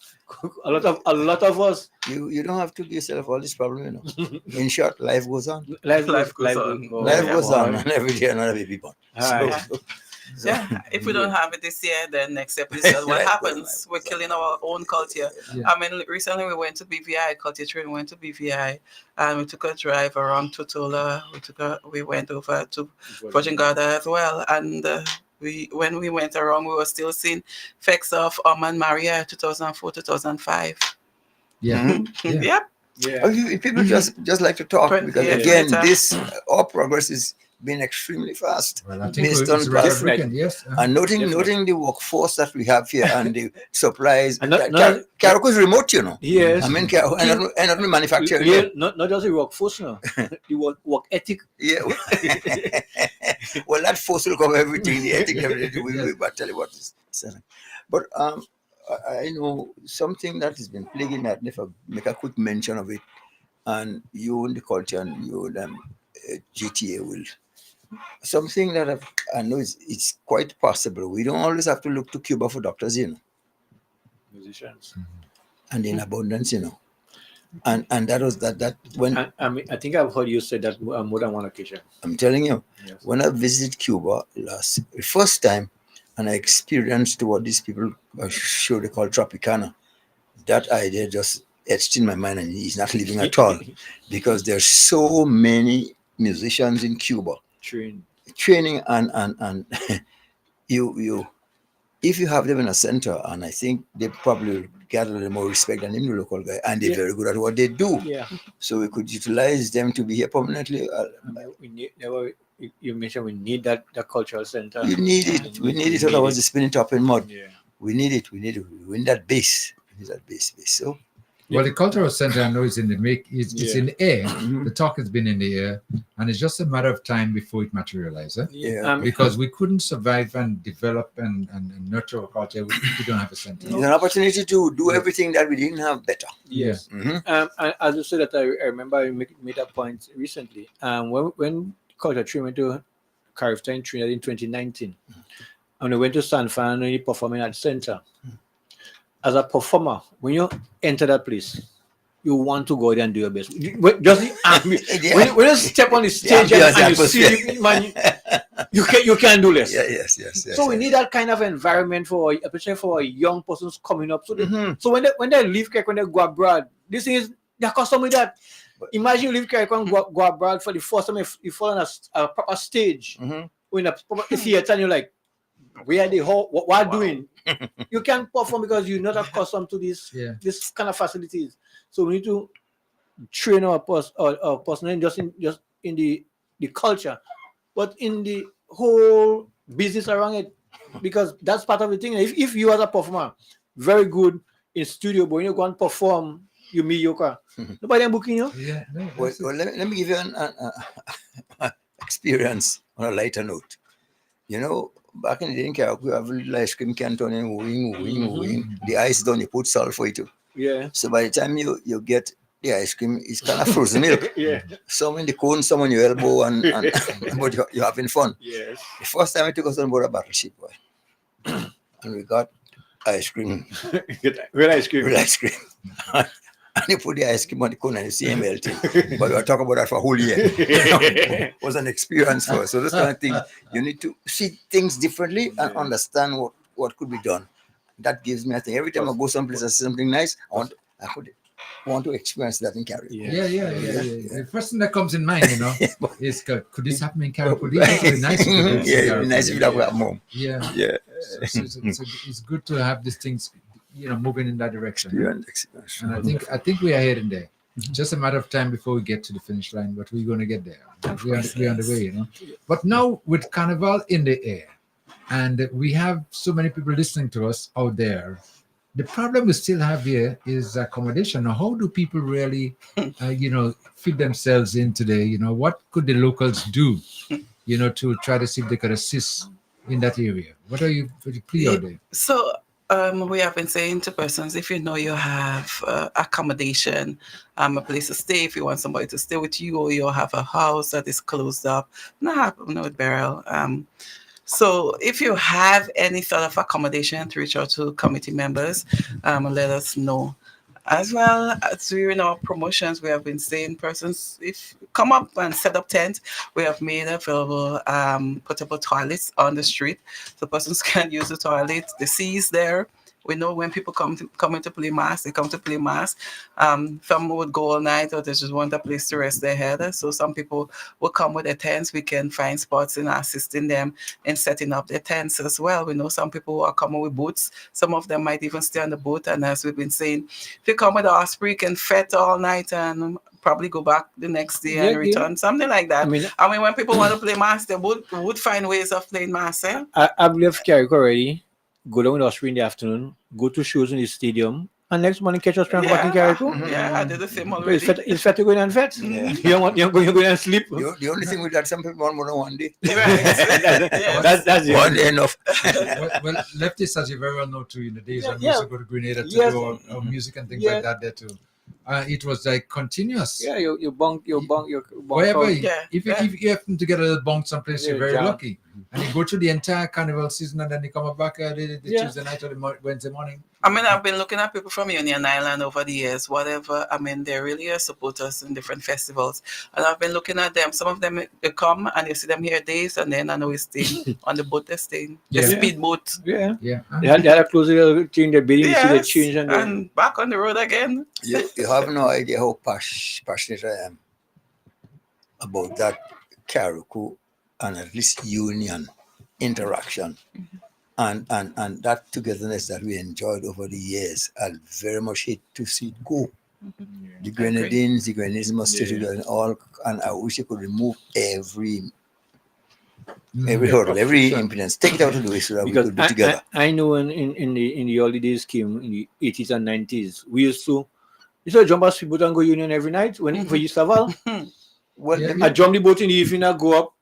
a lot of us. You don't have to give yourself all this problem, you know. In short, life goes on. Life Life goes goes on. on. Life Yeah. goes on, and every day another baby born. Aye. Yeah, if we don't have it this year, then next year, please tell what Life happens. goes on. We're killing our own culture. Yeah. I mean, recently we went to BVI, culture training, went to BVI, and we took a drive around Tutola. We went over to Fojingada as well, and when we went around, we were still seeing effects of and Maria 2004, 2005. Yeah. Mhm. Yeah. Yep. Yeah. People just like to talk because Yeah, again, later. this our progress is been extremely fast. Well, I think Based it's on rather past- African, yes. And noting Definitely. the workforce that we have here and the supplies. And not- Carrico is remote, you know. Yes. I mean, and not manufacturing. Yeah, not just the workforce now. The work ethic. Yeah. Well, that force will cover everything. The ethic, everything. We but tell you what is. But I know something that has been plaguing that. If I make a quick mention of it, and you in the culture and you in GTA will. Something that I know it's quite possible. We don't always have to look to Cuba for doctors, you know, Musicians. and in abundance, you know. And that was that when I mean, I think I've heard you say that on more than one occasion. I'm telling you, Yes. when I visited Cuba the first time, and I experienced what these people show they call Tropicana, that idea just etched in my mind, and it's not leaving at all, because there's so many musicians in Cuba training and you if you have them in a center, and I think they probably get a little more respect than any local guy, and they're very good at what they do. Yeah. So we could utilize them to be here permanently. We need, you mentioned we need that cultural center. You need it. We need it. Otherwise, it's spinning top in mud. Yeah. We need it. We need it. We need that base. We need that base. So. Well, the cultural center I know is in the make. It's in the air. The talk has been in the air, and it's just a matter of time before it materializes. Yeah. Because we couldn't survive and develop and nurture our culture if we don't have a center. It's an opportunity to do everything that we didn't have better. Yes. Mhm. And as you said that, I remember I made a point recently. When Culture Tree went to Carnival Trinidad in 2019, and we went to San Fran and performing at the center. As a performer, when you enter that place, you want to go there and do your best. Just the ambience. When you step on the stage and you see the man, you can't do less. Yeah, yes. So we need that kind of environment especially for young persons coming up. So so when they leave Carrick, when they go abroad, this thing is they're accustomed with that. Imagine you leave Carrick and go abroad for the first time. If you fall on a proper stage, in a proper theater, and you're like, where are they? What are doing? You can't perform because you're not accustomed to this kind of facilities. So we need to train our personnel just in the culture, but in the whole business around it, because that's part of the thing. If you as a performer, very good in studio, but when you go and perform, you're mediocre. Nobody booking you. Yeah. No, Well, let me give you an experience on a lighter note. You know, back in the day in Carrick, we have a little ice cream can turn in wing. The ice done, you put salt for it too. Yeah. So by the time you get the ice cream, it's kind of frozen milk. Yeah. Some in the cone, some on your elbow, and but you're having fun. Yes. The first time I took us on board a battleship, boy, and we got ice cream. Real ice cream. Real ice cream. And you put the ice cream on the cone and you see it melting. But we'll talk about that for a whole year. It was an experience for us. So this kind of thing, you need to see things differently and understand what could be done. That gives me, I think, every time I go someplace and see something nice, I want to experience that in Carrick. Yeah. The first thing that comes in mind, is could this happen in Carrick? Could this be nice? Yeah, it'd be nice if you have at home. Yeah. So it's good to have these things, moving in that direction. And I think we are heading there. Just a matter of time before we get to the finish line, but we're going to get there. We're on the way, But now with Carnival in the air, and we have so many people listening to us out there, the problem we still have here is accommodation. Now, how do people really, fit themselves in today? What could the locals do, to try to see if they could assist in that area? What are you plea out there? So we have been saying to persons, if you know you have accommodation, a place to stay, if you want somebody to stay with you, or you have a house that is closed up, not happening with Beryl. So if you have any sort of accommodation, to reach out to committee members, let us know. As well as during our promotions, we have been saying persons, if come up and set up tent, we have made available portable toilets on the street, so persons can use the toilet. The sea is there. We know when people come in to play mass, they come to play mass. Some would go all night, or they just want a place to rest their head. So some people will come with their tents. We can find spots in assisting them in setting up their tents as well. We know some people who are coming with boats. Some of them might even stay on the boat. And as we've been saying, if you come with a osprey, you can fet all night and probably go back the next day and return, something like that. I mean, when people want to play mass, they would find ways of playing mass. I've left Carrick already. Go down with Osprey in the afternoon, go to shows in the stadium, and next morning catch us back in Carrick. Yeah, I did the same already. It's fat to go in and fet. Yeah. You're going and sleep. The only thing with that, some people want more than one day. That's it. One day enough. well, leftists, as you very well know, too, in the days when we used to go to Grenada to do our music and things like that there too. It was like continuous. Yeah, you bunk. Wherever, if you happen to get a little bunk someplace, you're very lucky. And you go through the entire carnival season, and then you come back the Tuesday night or the Wednesday morning. I mean, I've been looking at people from Union Island over the years, whatever. I mean, they really are supporters in different festivals. And I've been looking at them. Some of them, they come and you see them here days, and then I know it's staying on the boat, they're staying. The speedboat. Yeah. They had to close the change their bidding, see the change. And back on the road again. You have no idea how passionate I am about that Carrico and at least union interaction. And that togetherness that we enjoyed over the years, I very much hate to see it go. The Grenadines must stay together and I wish you could remove every hurdle, every impedance, take it out of the way so that we could be together. I know in the holidays came in the 80s and 90s, we used to jump our speedboat and go union every night when for Saval. I jump the boat in the evening, I go up,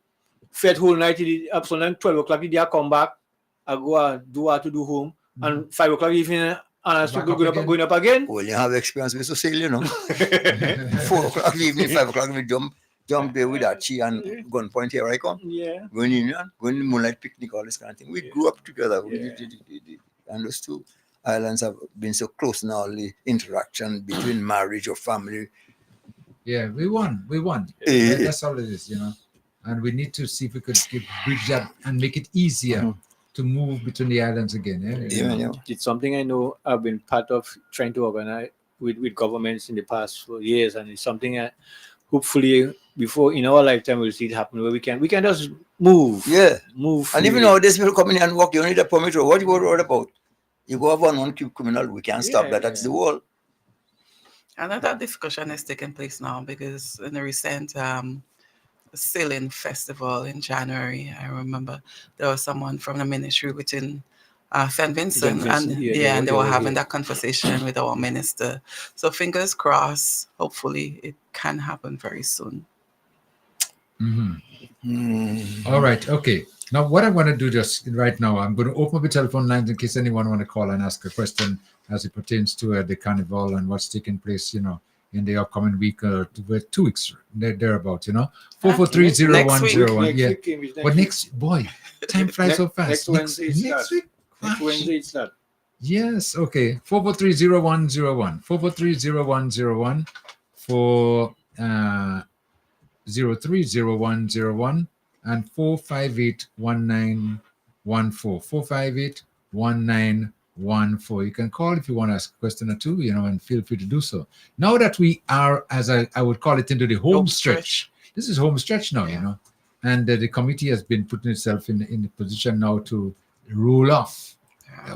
fed whole night up so then 12 o'clock the day I come back. I go do what to do home, and 5 o'clock evening, and I start going up again. Well, you have experience with sail, you know. 4 o'clock evening, 5 o'clock, we jump there with that chi and gun point here I come. Yeah. Going in, going moonlight picnic, all this kind of thing. We grew up together. And those two islands have been so close now, the interaction between marriage or family. Yeah, we won. That's all it is, you know. And we need to see if we could bridge that and make it easier to move between the islands again. It's something I know I've been part of trying to organize with governments in the past 4 years, and it's something I hopefully before in our lifetime we'll see it happen where we can just move. Yeah. Move. And even nowadays people come in and walk, you don't need a permit. What you worried about? You go have one criminal, we can't stop that. That's the wall. And that discussion is taking place now because in the recent sailing festival in January, I remember there was someone from the ministry within St. Vincent, and they were having that conversation with our minister. So fingers crossed, hopefully it can happen very soon. All right, okay. Now what I want to do just right now, I'm going to open up the telephone lines in case anyone want to call and ask a question as it pertains to the carnival and what's taking place, you know, in the upcoming week or 2 weeks thereabout, you know. 4430101. Yeah. But next, boy, time flies so fast. Next week. Next Wednesday it's that. Yes, okay. 4430101. 4430101 for 030101 and 4581914. 4581914. You can call if you want to ask a question or two, you know, and feel free to do so. Now that we are, as I would call it, into the home stretch. This is home stretch now, you know, and the committee has been putting itself in the position now to roll off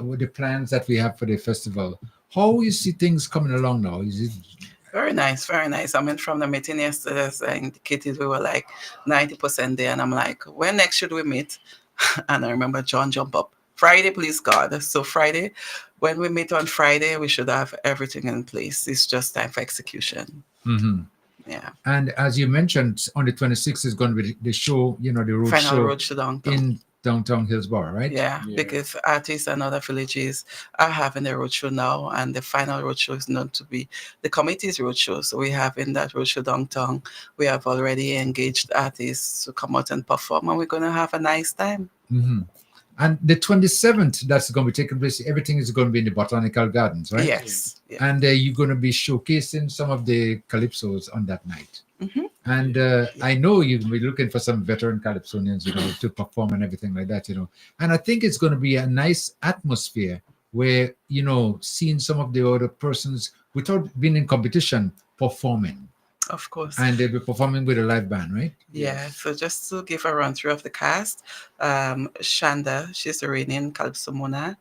with the plans that we have for the festival. How you see things coming along now? Is it very nice, very nice? I mean, from the meeting yesterday, as I indicated, we were like 90% there, and I'm like, when next should we meet? And I remember John jump up. Friday, please God. So Friday, when we meet on Friday, we should have everything in place. It's just time for execution. Yeah. And as you mentioned, on the 26th is going to be the show, you know, the road Final show road show downtown. in downtown Hillsborough, right? Yeah, Yeah. because artists and other villages are having a roadshow now, and the final roadshow is known to be the committee's roadshow. So we have in that roadshow downtown, we have already engaged artists to come out and perform, and we're going to have a nice time. Mm-hmm. And the 27th, that's going to be taking place. Everything is going to be in the Botanical Gardens, right? Yes. Yeah. And you're going to be showcasing some of the calypsos on that night. Mhm. And I know you'll be looking for some veteran Calypsonians, to perform and everything like that, And I think it's going to be a nice atmosphere where, seeing some of the other persons without being in competition performing. Of course. And they'll be performing with a live band, right? Yeah, so just to give a run through of the cast, Shanda, she's the reigning Calypsomona,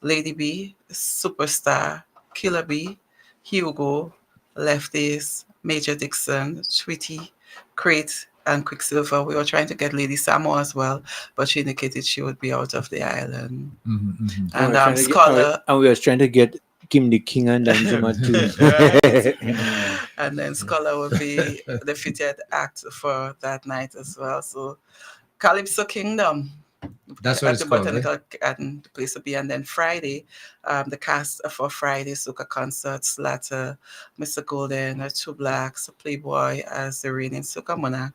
Lady B, Superstar, Killer B, Hugo, Lefties, Major Dixon, Sweetie, Crate, and Quicksilver. We were trying to get Lady Samo as well, but she indicated she would be out of the island. Mm-hmm, mm-hmm. And Scholar. And we were trying to get Kim the King and Danjuma too. And then Scholar will be the fitted act for that night as well. So Calypso Kingdom. That's what at it's the called, Botanical Garden, the place to be. And then Friday, the cast for Friday Soca concerts, Latter, Mr. Golden, Two Blacks, Playboy as the reigning Soca monarch,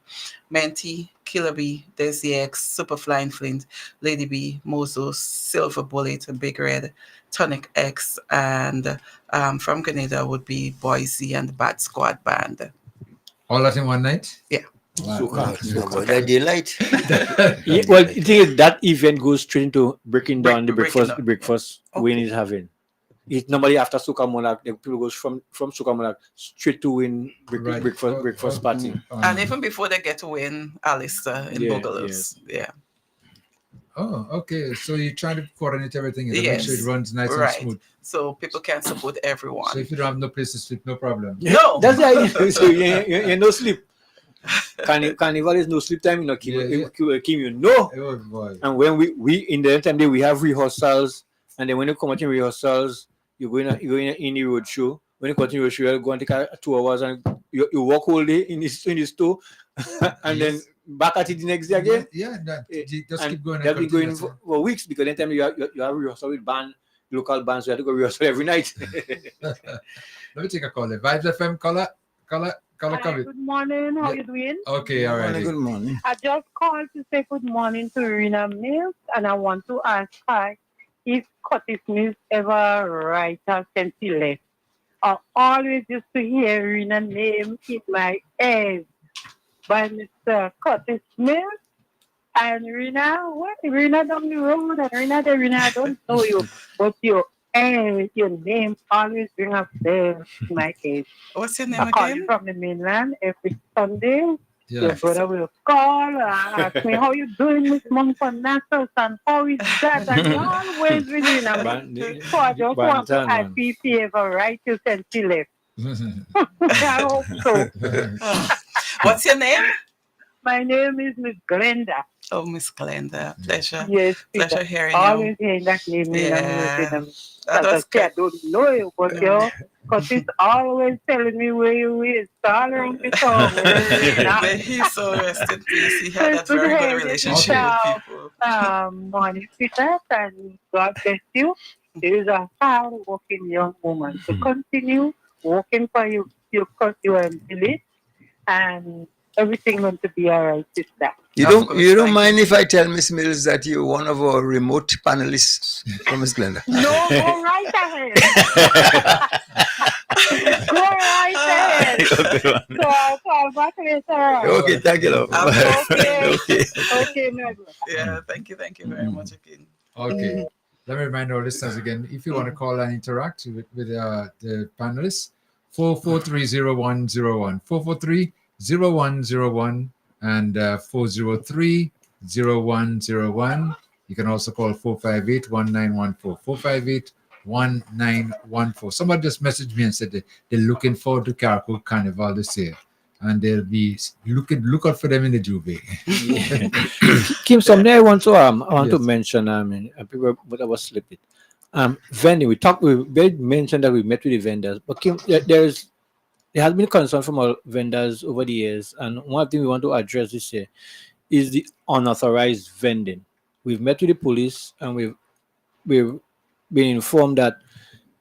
Menti, Killer B, Desi X, Super Flying Flint, Lady B, Mozo, Silver Bullet, Big Red, Tonic X, and from Grenada would be Boise and the Bad Squad Band. All that in one night? Yeah. Wow. That daylight. Yeah, well, the thing is, that event goes straight into breaking down the breaking breakfast Okay. Wayne is having. It's normally after Soca Monarch, the people goes from Soca Monarch straight to win Right. breakfast party. And even before they get to win Alistair in Yeah, Boogaloo's. Yeah. Oh, okay. So you're trying to coordinate everything, make sure it Yes. runs nice Right. and smooth. So people can support everyone. So if you don't have no place to sleep, no problem. No. That's the idea. So you no sleep. Carnival is no sleep time, Kim, Yeah. Kim, no. Oh boy. And when we in the time day we have rehearsals, and then when you come out in rehearsals, you go in the road show. When you continue road show, you go and take 2 hours and you walk whole day in the store, and then back at it the next day again. Yeah, just And keep going. They'll be going continue. for weeks because then time you have rehearsal with local bands, so you have to go rehearsal every night. Let me take a call. Vibes FM, caller. Hi, good morning. How Yeah. you doing? Okay, all right. Good morning. I just called to say good morning to Rena Mills, and I want to ask her if Curtis Mills ever write her since he left. I always used to hear Rena name in my ears by Mr. Curtis Mills. And Rena, Rena down the road, and Rena, I don't know you, but your name always bring up there in my ears. What's your name I call you again? from the mainland every Sunday. Yeah. Your brother will call and ask me how you doing this month for Nassau and how is that, and you always with me now. So I just want to ask if he ever write you since he left. I hope so. What's your name? My name is Miss Glenda. Oh, Miss Glenda. Pleasure. Yes, Pleasure hearing always you. hearing that name. Yeah. That I was don't know you, but because it's always telling me where you is. All around the town. May he so rest in peace. He had that very good relationship with people. Morning, sweetheart, and God bless you. There is a hard-working young woman to continue working for you. You village, and everything going to be all right, sister. You don't mind if I tell Miss Mills that you're one of our remote panelists from Miss Glenda? No, go right ahead. Go right ahead. So I'll call back later. Okay, thank you, love. Okay, my brother. Yeah, thank you very much again. Okay. Let me remind our listeners again, if you want to call and interact with the panelists, 443-0101, 443-0101 and 403-0101. You can also call 458-1914, 458-1914. Somebody just messaged me and said they're looking forward to Carnival Carnival this year. And they'll be look out for them in the Juve. Kim, something I want to Yes. mention. People, but I was slipping. Vending. We mentioned that we met with the vendors, but Kim, there has been concern from our vendors over the years, and one thing we want to address this year is the unauthorized vending. we've met with the police and we've been informed that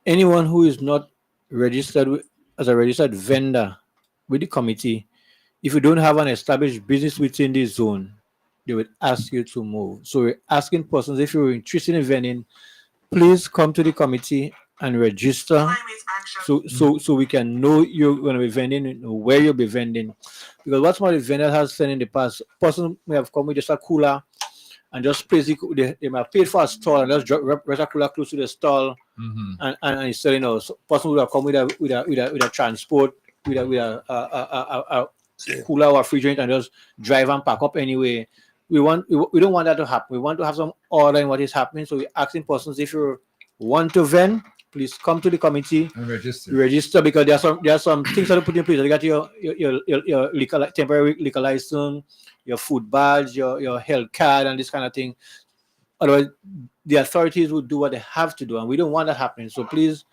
anyone who is not registered as a registered vendor with the committee, if you don't have an established business within the zone, they would ask you to move. So we're asking persons, if you're interested in vending, please come to the committee and register so we can know you're going to be vending, where you'll be vending. Because what's more, the vendor has said in the past, person may have come with just a cooler and just place they might have paid for a stall and just rest a cooler close to the stall, and he's selling us. Person would have come with a transport, with a cooler or refrigerant and just drive and pack up anyway. We don't want that to happen. We want to have some order in what is happening. So we're asking persons, if you want to vend, please come to the committee and register, because there are some things that are put in place. You got your liquor, temporary liquor license, your food badge, your health card, and this kind of thing. Otherwise, the authorities will do what they have to do, and we don't want that happening. So please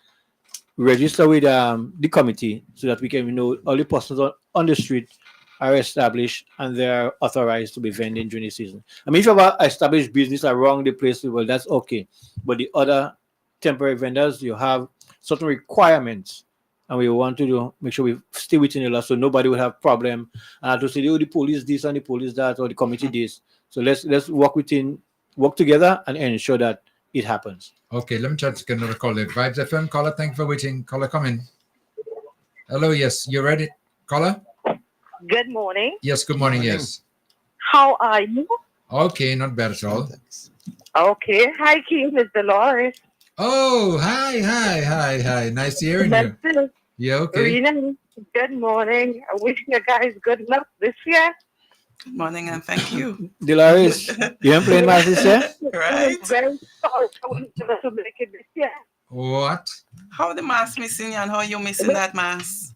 register with the committee so that we can know all the persons on the street are established and they are authorized to be vending during the season. I mean, if you have an established business around the place, well, that's okay. But the other temporary vendors, you have certain requirements, and we want to make sure we stay within the law so nobody will have problem to say, oh, the police this and the police that, or the committee this. So let's work together and ensure that it happens. Okay, let me try to get another caller. Vibes FM caller, thank you for waiting. Caller, come in. Hello, yes, you ready, caller? Good morning. Yes, good morning. Yes. How are you? Okay, not bad at all. Okay. Hi, King, Miss Dolores. Oh, hi. Nice hearing you. Yeah, okay. Rena, good morning. I wish you guys good luck this year. Good morning and thank you. Dolores, you haven't played Mass this year? Right. I'm very sorry I wasn't able to make it this year. What? How the mass missing you and how you missing that mass?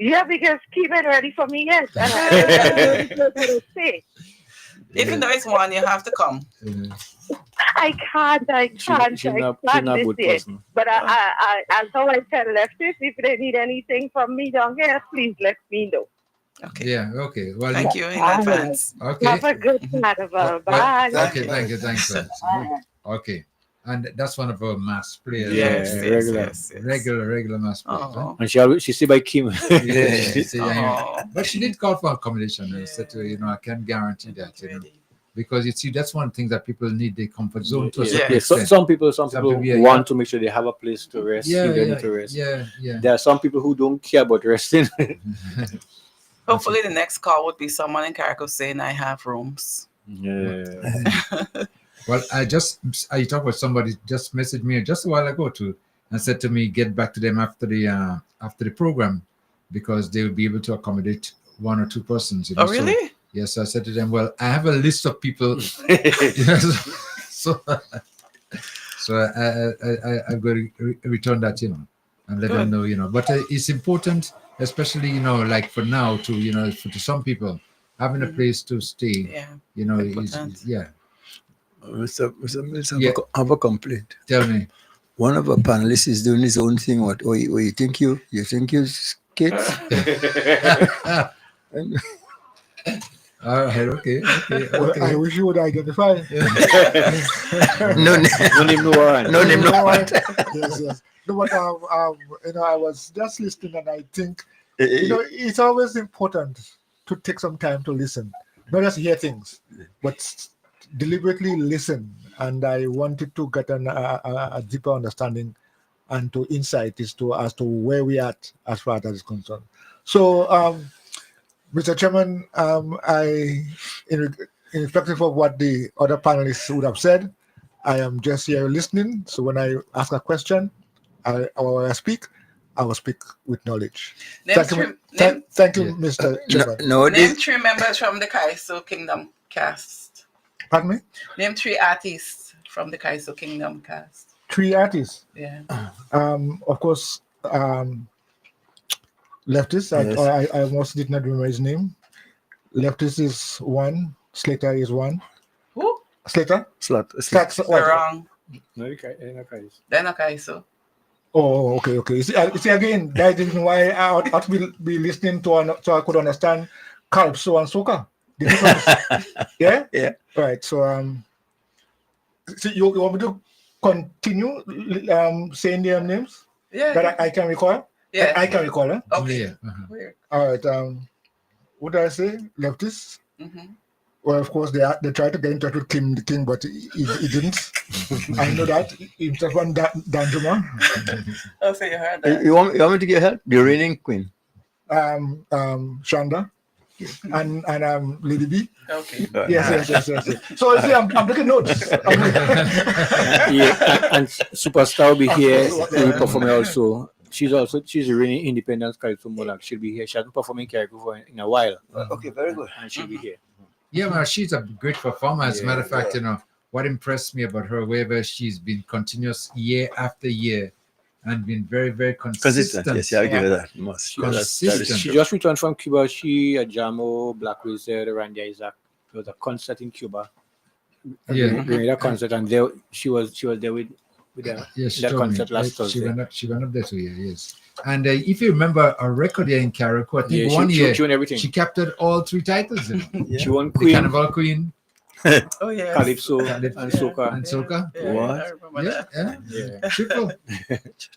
Yeah, because keep it ready for me, yes. And I don't know to say. Even though it's one, you have to come. I can't this year. But I as how I tell leftists, if they need anything from me down here, please let me know. Okay. Yeah, okay. Well, thank you in advance. Okay. Have a good Carnival. Bye. Okay, thank you. Thanks. Okay. And that's one of our mass players. Regular mass players. Huh? And she said by Kim. But she did call for accommodation and said, I can't guarantee that, because you see, that's one thing that people need the comfort zone to a certain extent. Some people want to make sure they have a place to rest. Yeah. There are some people who don't care about resting. Hopefully, the next call would be someone in Caracas saying, I have rooms. Yeah. Well, I talked with somebody just messaged me just a while ago and said to me, get back to them after the program, because they will be able to accommodate one or two persons. Oh, really? So, yes, I said to them, well, I have a list of people. so I'm going to return that, and let them know, But it's important, especially, like for now, to, for some people, having a place to stay, Mr. I have a complaint. Tell me. One of our panelists is doing his own thing. What you think you kids? All right, okay. Well, I wish you would identify. No name, no warrant. Yes. No, but I was just listening, and I think it's always important to take some time to listen, not just hear things, but deliberately listen. And I wanted to get a deeper understanding and to insight as to where we are at as far as that is concerned. So, Mr. Chairman, in respect of what the other panelists would have said, I am just here listening. So when I ask a question, or I speak, I will speak with knowledge. Thank you, Mr. Chairman. Name 3 members from the Kaiso Kingdom cast. Pardon me? Name 3 artists from the Kaiso Kingdom cast. 3 artists? Yeah. Of course, Leftist. Yes. I almost did not remember his name. Leftist is 1. Slater is 1. Who? Slater? You're wrong. No, They're not Kaiso. Oh, okay. You see, again, that is why I ought to be listening to so I could understand Calypso and soca. Yeah. Yeah. Right. So So you want me to continue saying their names Yeah. that I can recall? Yeah. I can recall, huh? Okay. Yeah. Weird. All right. What did I say? Leftists? Mm-hmm. Well, of course, they tried to get in touch with Kim the King, but he didn't. I know that. He just one Danjuma. Oh, so you heard that. You want me to get help? The reigning queen. Shonda and Lady B. Okay. Yes. So see, I'm taking notes. Yeah, and Superstar will be here. She will perform also. She's a really independent Calypso Monarch. She'll be here. She hasn't performed in Carriacou in a while. Okay, very good. And she'll be here. Yeah, well, she's a great performer. As a matter of fact, what impressed me about her, wherever she's been continuous year after year and been very, very consistent. Yes, I give her that. Consistent. She just returned from Cuba. She, Jamo, Black Wizard, Randy Isaac. There was a concert in Cuba. Yeah. We made a concert, and there she was there with them. Yes, she that told me. concert last Thursday. She went up there too, yes. And if you remember a record here in Carriacou, I think one she year won everything. she captured all 3 titles. She won The Queen, Carnival Queen, Oh, yeah. Calypso, and Soca. and Soca. Yeah, What? I remember that. Yeah. Triple.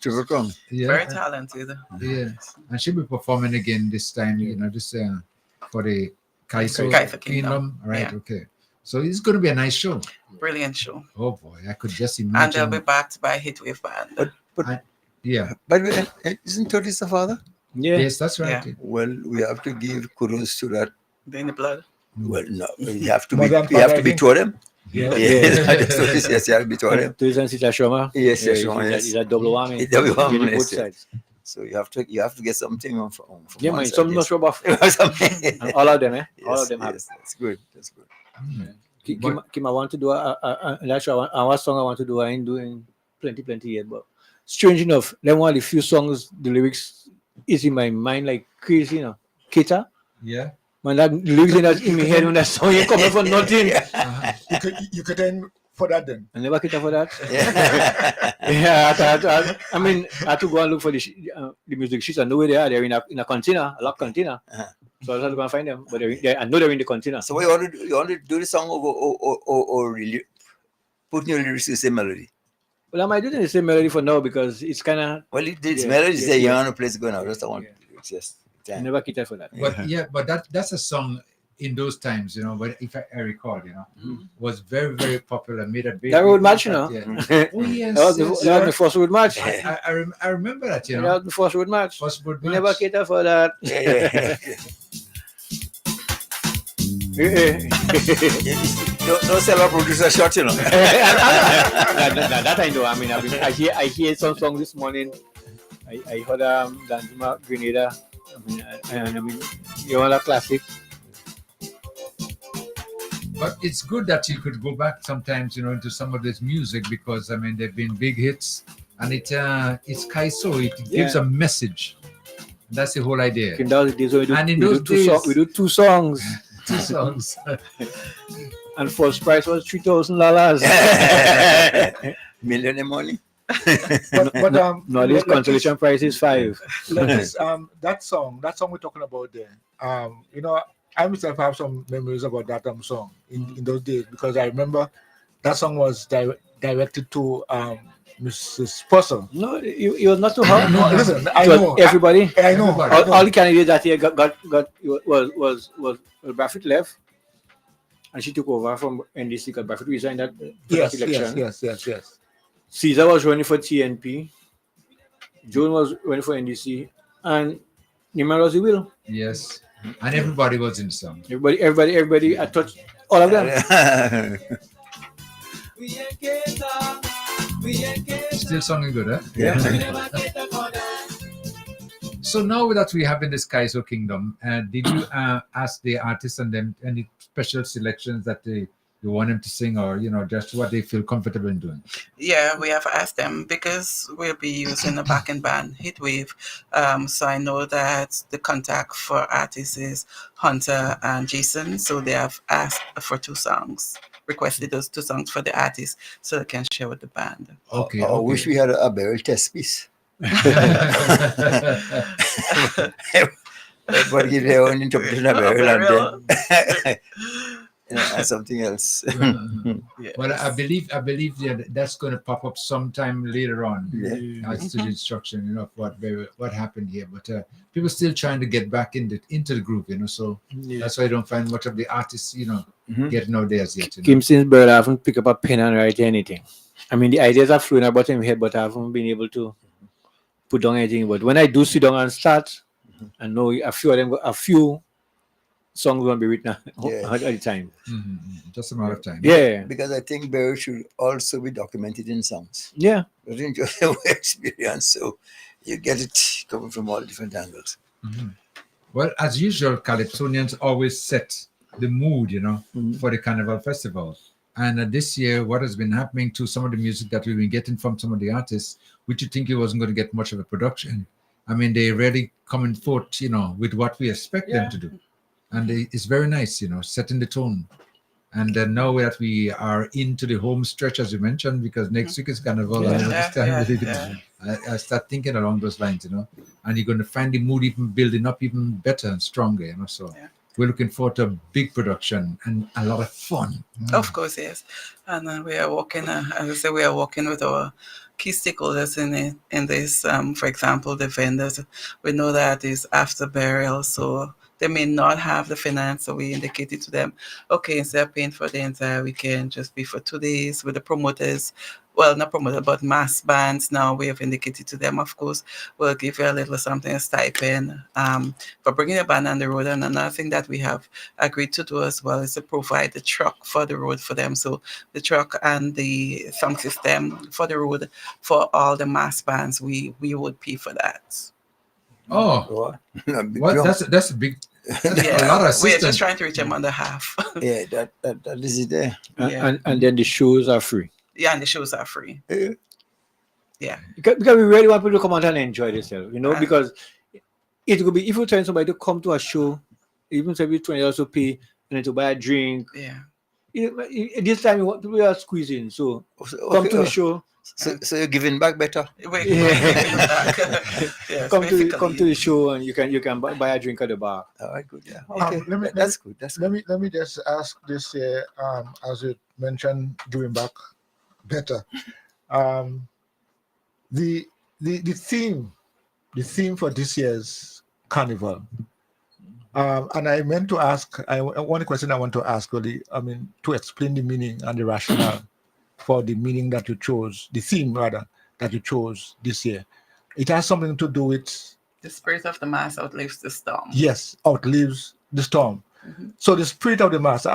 Triple Crown. Yeah. Very talented. Yeah. And she'll be performing again this time, just for the Kaiso Kaiso Kingdom. Kingdom. Right, Yeah. okay. So it's going to be a nice show. Brilliant show. Oh boy, I could just And imagine. they'll be backed by Hitwave Band. Yeah. By the way, isn't Curtis the father? Yeah. Yes, that's right. Yeah. Well, we have to give kudos to that. They're in the blood. Well, no, you have to Madam be. You have Father, to be I think. toward him. Yeah. Yes, you have to be toward him. Tuiz and Sita Shoma. Yes, Shoma, yes. It's a double whammy. It's double whammy, You get yes, both sides. So you have to get something from Yeah, one man. side, Some yes. must rub off. Something. And all of them, eh? All Yes, of them have. yes, that's good. That's good. Kim, I want to do our song I want to do. I ain't doing plenty yet, but strange enough, then one of the few songs, the lyrics is in my mind like crazy, Kita. Yeah. Man, that lyrics in my head when that song ain't coming for nothing. You could end for that then. I never Kita for that. Yeah, I mean, I had to go and look for the music sheets. I know where they are. They're in a container, a locked container. So I had to go and find them. But I know they're in the container. So what you want to do? You want to do the song or really put your lyrics to the same melody? Well, I might do the same melody for now because it's kind of. Well, it's Yeah, melody yeah, there. You yeah. want to place going out. That's the one. It's just I time. never Kita for that. But that's a song in those times, but if I recall, was very, very popular, made a big. That road match, Yeah. Oh yes. That was my first road match. I remember that, That was my first road match. First word We match. never cater for that. Don't sell our producer short, That I know. I mean, I hear some songs this morning. I heard Danjuma Grenada. I mean, you want a classic? But it's good that you could go back sometimes, into some of this music because they've been big hits, and it's Kaiso. It gives a message. That's the whole idea. In those days, we do do 2 songs. 2 songs. And first price was $3,000. Millionaire money. But No, this consolation price is 5. that song we're talking about there. I myself have some memories about that song in those days because I remember that song was directed to Mrs. Purcell. No, it was not too hard. No, listen, I know everybody. I know. All the candidates that year was Bradford left, and she took over from NDC because Bradford resigned that election. Yes. Caesar was running for TNP. Joan was running for NDC, and Nima was the will. Yes. And everybody was in the song. Everybody. I touched all of them. Still sounding good, huh? Yeah. So now that we have in this Kaiso Kingdom, did you ask the artists and them any special selections that you want them to sing, or just what they feel comfortable in doing? Yeah, we have asked them because we'll be using the backing band Hitwave. So I know that the contact for artists is Hunter and Jason. So they have asked for 2 songs, requested those 2 songs for the artists so they can share with the band. Okay. I wish we had a barrel test piece. Everybody give their own interpretation of barrel. and something else. Yes. Well, I believe that's going to pop up sometime later on. Yeah. As to the instruction, of what happened here. But people still trying to get back into the group, So that's why I don't find much of the artists, getting out there as yet. Kim since birth, I haven't picked up a pen and write anything. I mean, the ideas are flowing about in my head, but I haven't been able to put down anything. But when I do sit down and start, I know a few songs will be written at the time. Just a matter of time. Yeah. Because I think burial should also be documented in songs. Yeah. Not in just our experience, so you get it coming from all different angles. Well, as usual, Calypsonians always set the mood, for the Carnival Festival. And this year, what has been happening to some of the music that we've been getting from some of the artists, which you think it wasn't going to get much of a production. I mean, they really coming forth, with what we expect them to do. And it's very nice, setting the tone. And now that we are into the home stretch, as you mentioned, because next week is Carnival, I start thinking along those lines, and you're going to find the mood even building up even better and stronger, So we're looking forward to a big production and a lot of fun. Of course, yes. And we are working, as I say, we are working with our key stakeholders in this. For example, the vendors. We know that is after burial, so they may not have the finance, so we indicated to them, okay, instead of paying for the entire weekend, just be for 2 days. With the promoters, well, not promoter, but mass bands, now we have indicated to them, of course, we'll give you a little something, a stipend for bringing a band on the road. And another thing that we have agreed to do as well is to provide the truck for the road for them. So the truck and the sound system for the road for all the mass bands, we would pay for that. Oh, that's a big. A lot of we're just trying to reach them on the half. Yeah, that is it there. And then the shows are free. Yeah, and the shows are free. Yeah. Because we really want people to come out and enjoy themselves, because it could be, if you tell somebody to come to a show, even if it's $20 to pay and then to buy a drink. Yeah. This time people are squeezing, so come to the show. So you're giving back better. Yes, come to the show and you can buy a drink at the bar. All right, good. Yeah. Okay. That's good. Let me just ask this here, as you mentioned, giving back better. The theme for this year's Carnival. And I meant to ask, one question I want to ask really, to explain the meaning and the rationale for the meaning that you chose, the theme rather, that you chose this year. It has something to do with... The spirit of the mass outlives the storm. Yes, outlives the storm. So the spirit of the mass,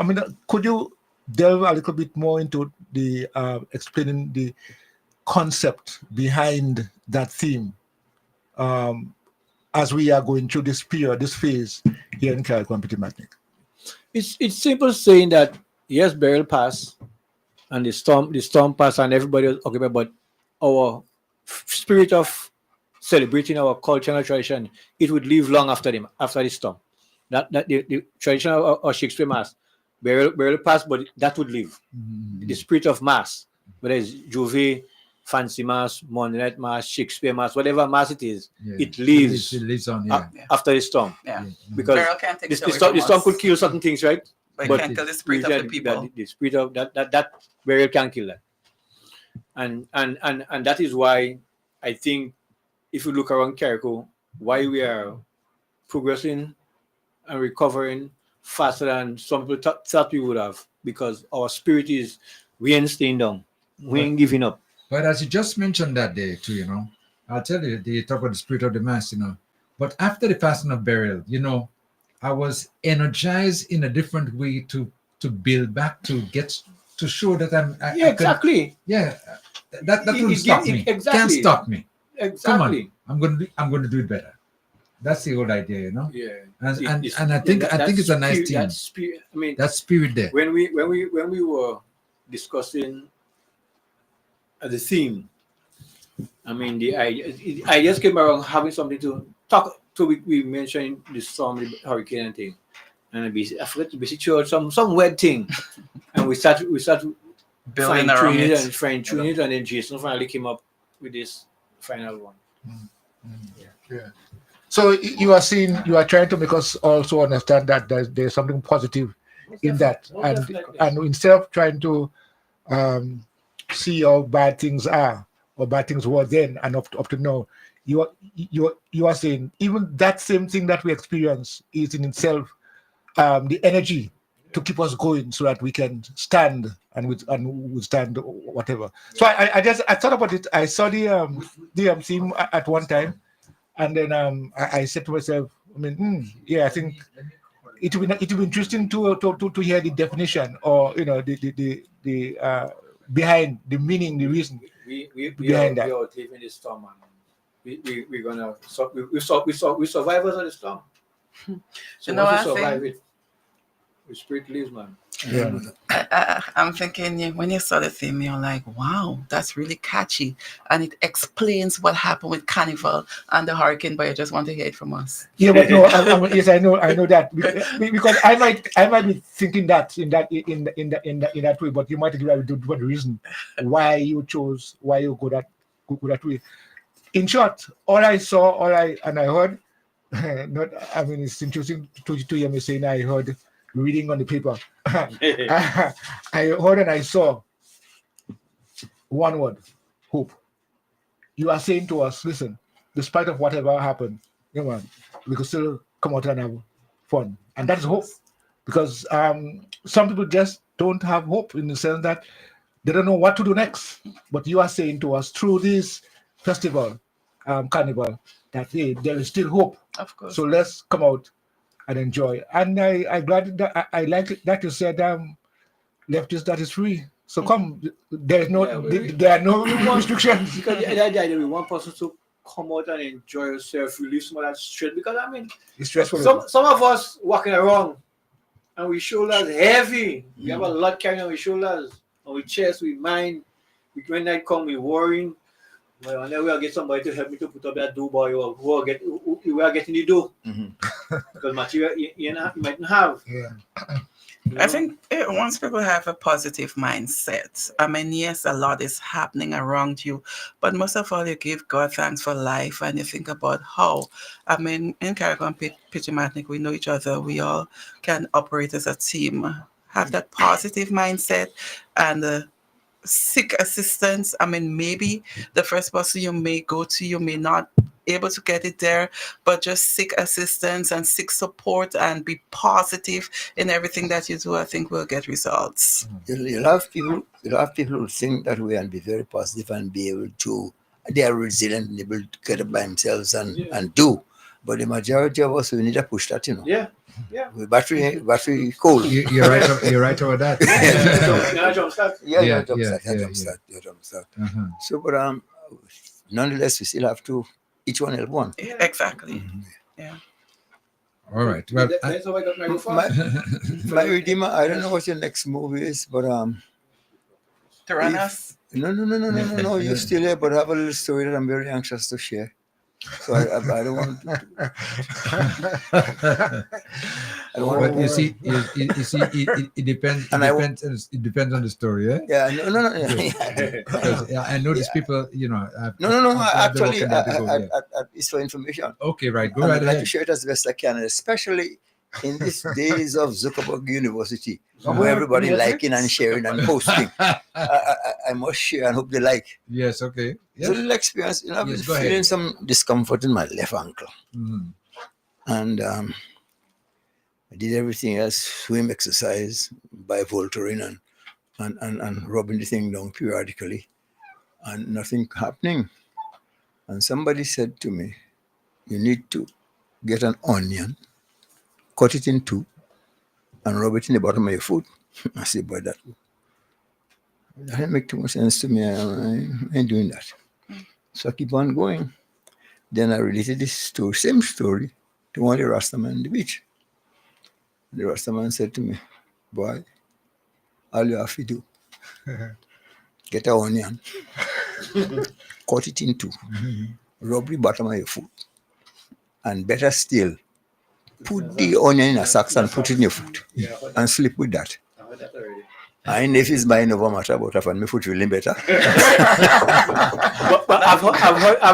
could you delve a little bit more into the explaining the concept behind that theme as we are going through this period, this phase here in Carriacou Matnik? It's simple saying that, yes, burial passed, and the storm passed, and everybody was occupied, but our spirit of celebrating our culture and tradition, it would live long after the storm. That the tradition of Shakespeare mass, burial passed, but that would live. The spirit of mass, whether it's Juve, Fancy Mass, Monday Mass, Shakespeare Mass, whatever mass it is, it lives. It lives on after the storm. Yeah. Because the storm could kill certain things, right? But it can't kill the spirit of the people. The spirit of that burial can kill that. And that is why I think if you look around Carriacou, why we are progressing and recovering faster than some people thought we would have, because our spirit is, we ain't staying down. We ain't giving up. But as you just mentioned that day too, I'll tell you, they talk about the spirit of the mass, But after the passing of burial, I was energized in a different way to build back, to get to show that exactly. That won't stop me. Exactly. Can't stop me. Exactly. Come on, I'm going to do it better. That's the whole idea, Yeah. And I think it's a nice thing. That spirit there. When we were discussing the theme, the ideas came around having something to talk to. We mentioned the storm, the hurricane and thing, and I forgot to basically some weird thing, and we start building around it and fine-tune it, and then Jason finally came up with this final one. Yeah. So you are trying to make us also understand that there's something positive in that, and instead of trying to see how bad things are or bad things were then and up to now, you are saying even that same thing that we experience is in itself the energy to keep us going so that we can stand and withstand whatever. So I thought about it. I saw the theme at one time, and then I said to myself, I mean, yeah, I think it will be interesting to hear the definition, or the behind the meaning, the reason behind that. We are living the storm, man. We're gonna we survivors of the storm. So once we survive it, we spirit lives, man. Yeah. I'm thinking when you saw the theme, you're like, wow, that's really catchy. And it explains what happened with Carnival and the hurricane, but you just want to hear it from us. Yeah, but no, yes, I know that because I might be thinking that in that way, but you might give a different reason why you go that way. In short, all I heard, it's interesting to hear me saying I heard reading on the paper. I heard and I saw one word: hope. You are saying to us, listen, despite of whatever happened, we could still come out and have fun. And that is hope. Because some people just don't have hope in the sense that they don't know what to do next. But you are saying to us through this festival, Carnival, that hey, there is still hope. Of course. So let's come out and enjoy. And I glad that I like it that you said leftists that is free. So come, there are no restrictions. Because the idea we want person to come out and enjoy yourself, release some of that stress. Because it's stressful. Some of us walking around and we shoulders heavy. We have a lot carrying on our shoulders, on our chest, we mind. When night come, we worrying. Well, and then we'll get somebody to help me to put up that dough boy, or we are getting the dough. Because material you might not have. Yeah. I think once people have a positive mindset, yes, a lot is happening around you, but most of all, you give God thanks for life, and you think about how, in Carriacou and Pitchimatnik, we know each other, we all can operate as a team, have that positive mindset, and seek assistance. Maybe the first person you may go to, you may not able to get it there, but just seek assistance and seek support and be positive in everything that you do. I think we'll get results. You'll have people who think that way and be very positive and be able to, they are resilient and able to get up by themselves and do. But the majority of us, we need to push that, Yeah. With battery cold. You're right about that. Jumpstart. So, but nonetheless, we still have to each one help one. Yeah, exactly. Yeah. All right. Well, that's how I got married for. My Redeemer, I don't know what your next movie is, but Tyrannos? No. You're still here, but I have a little story that I'm very anxious to share. So I don't want to. I don't want but you see, it depends. It depends on the story, eh? Yeah, no. Because I know these people, Actually, it's for information. Okay, right. Go and right I'd ahead. like to share it as best I can, especially in these days of Zuckerberg University, where everybody liking and sharing and posting. I must share and hope they like. Yes, okay. Yes. So little experience, I've been feeling some discomfort in my left ankle. And I did everything else, swim, exercise, by Voltaren and rubbing the thing down periodically, and nothing happening. And somebody said to me, you need to get an onion, cut it in two, and rub it in the bottom of your foot. I said, boy, that didn't make too much sense to me. I ain't doing that. So I keep on going. Then I related this story, same story, to one of the Rastaman on the beach. The Rastaman said to me, boy, all you have to do, get an onion, cut it in two, rub the bottom of your foot, and better still, put the onion in a sack and put it in your foot, and sleep with that. I know if it's mine over matter, but I find my foot feeling better. but I've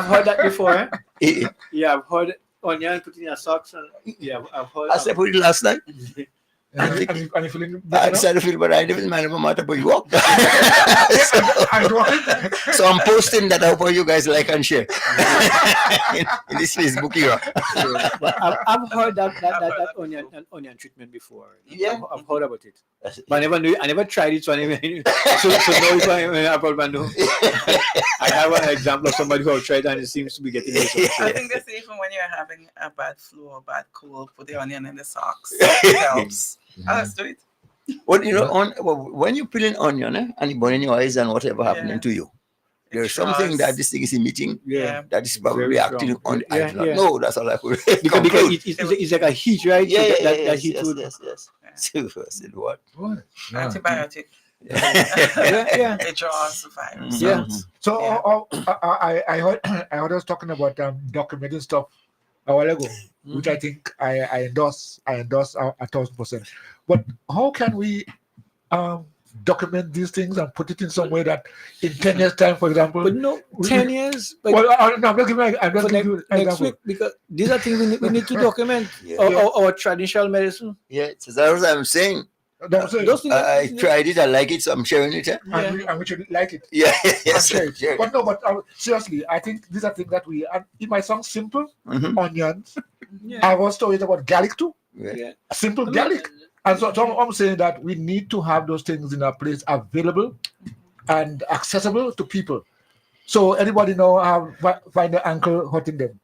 heard that before. Eh? Yeah, I've heard onion put in your socks. And I've heard. I slept with it last night. And you feeling I better? started to feel, but I didn't mind no matter but you walk. I don't. So I'm posting that out for you guys like and share in this Facebook era. But I've heard that onion treatment before. Yeah. I've heard about it. But I never tried it, so I never so know if I probably know. I have an example of somebody who have tried and it seems to be getting results. I think they say even when you're having a bad flu or bad cold, put the onion in the socks. It helps. Let's do it. Well, when you peel an onion and you burn in your eyes and whatever happening to you, there's something that this thing is emitting that is probably Very reacting strong. on. I do not know. That's all I could Because it's like a heat, right? That heat would. Yes. So I said, what? Antibiotic. Yeah. It draws the virus. Yeah. So I heard us talking about documenting stuff a while ago, which I think I endorse 1,000%. But how can we document these things and put it in some way that in 10 years' time, for example? But no, 10 years. But well, no, I'm not giving you an next example. week, because these are things we need to document. Our traditional medicine. Yeah, so that's what I'm saying. Those things, I tried it, I like it, so I'm sharing it. and we should like it. Yeah, yes. Share it. But no, seriously, I think these are things that it might sound simple, onions. I was stories about garlic too. Simple garlic. And so I'm saying that we need to have those things in our place available and accessible to people. So anybody know find the ankle hurting them.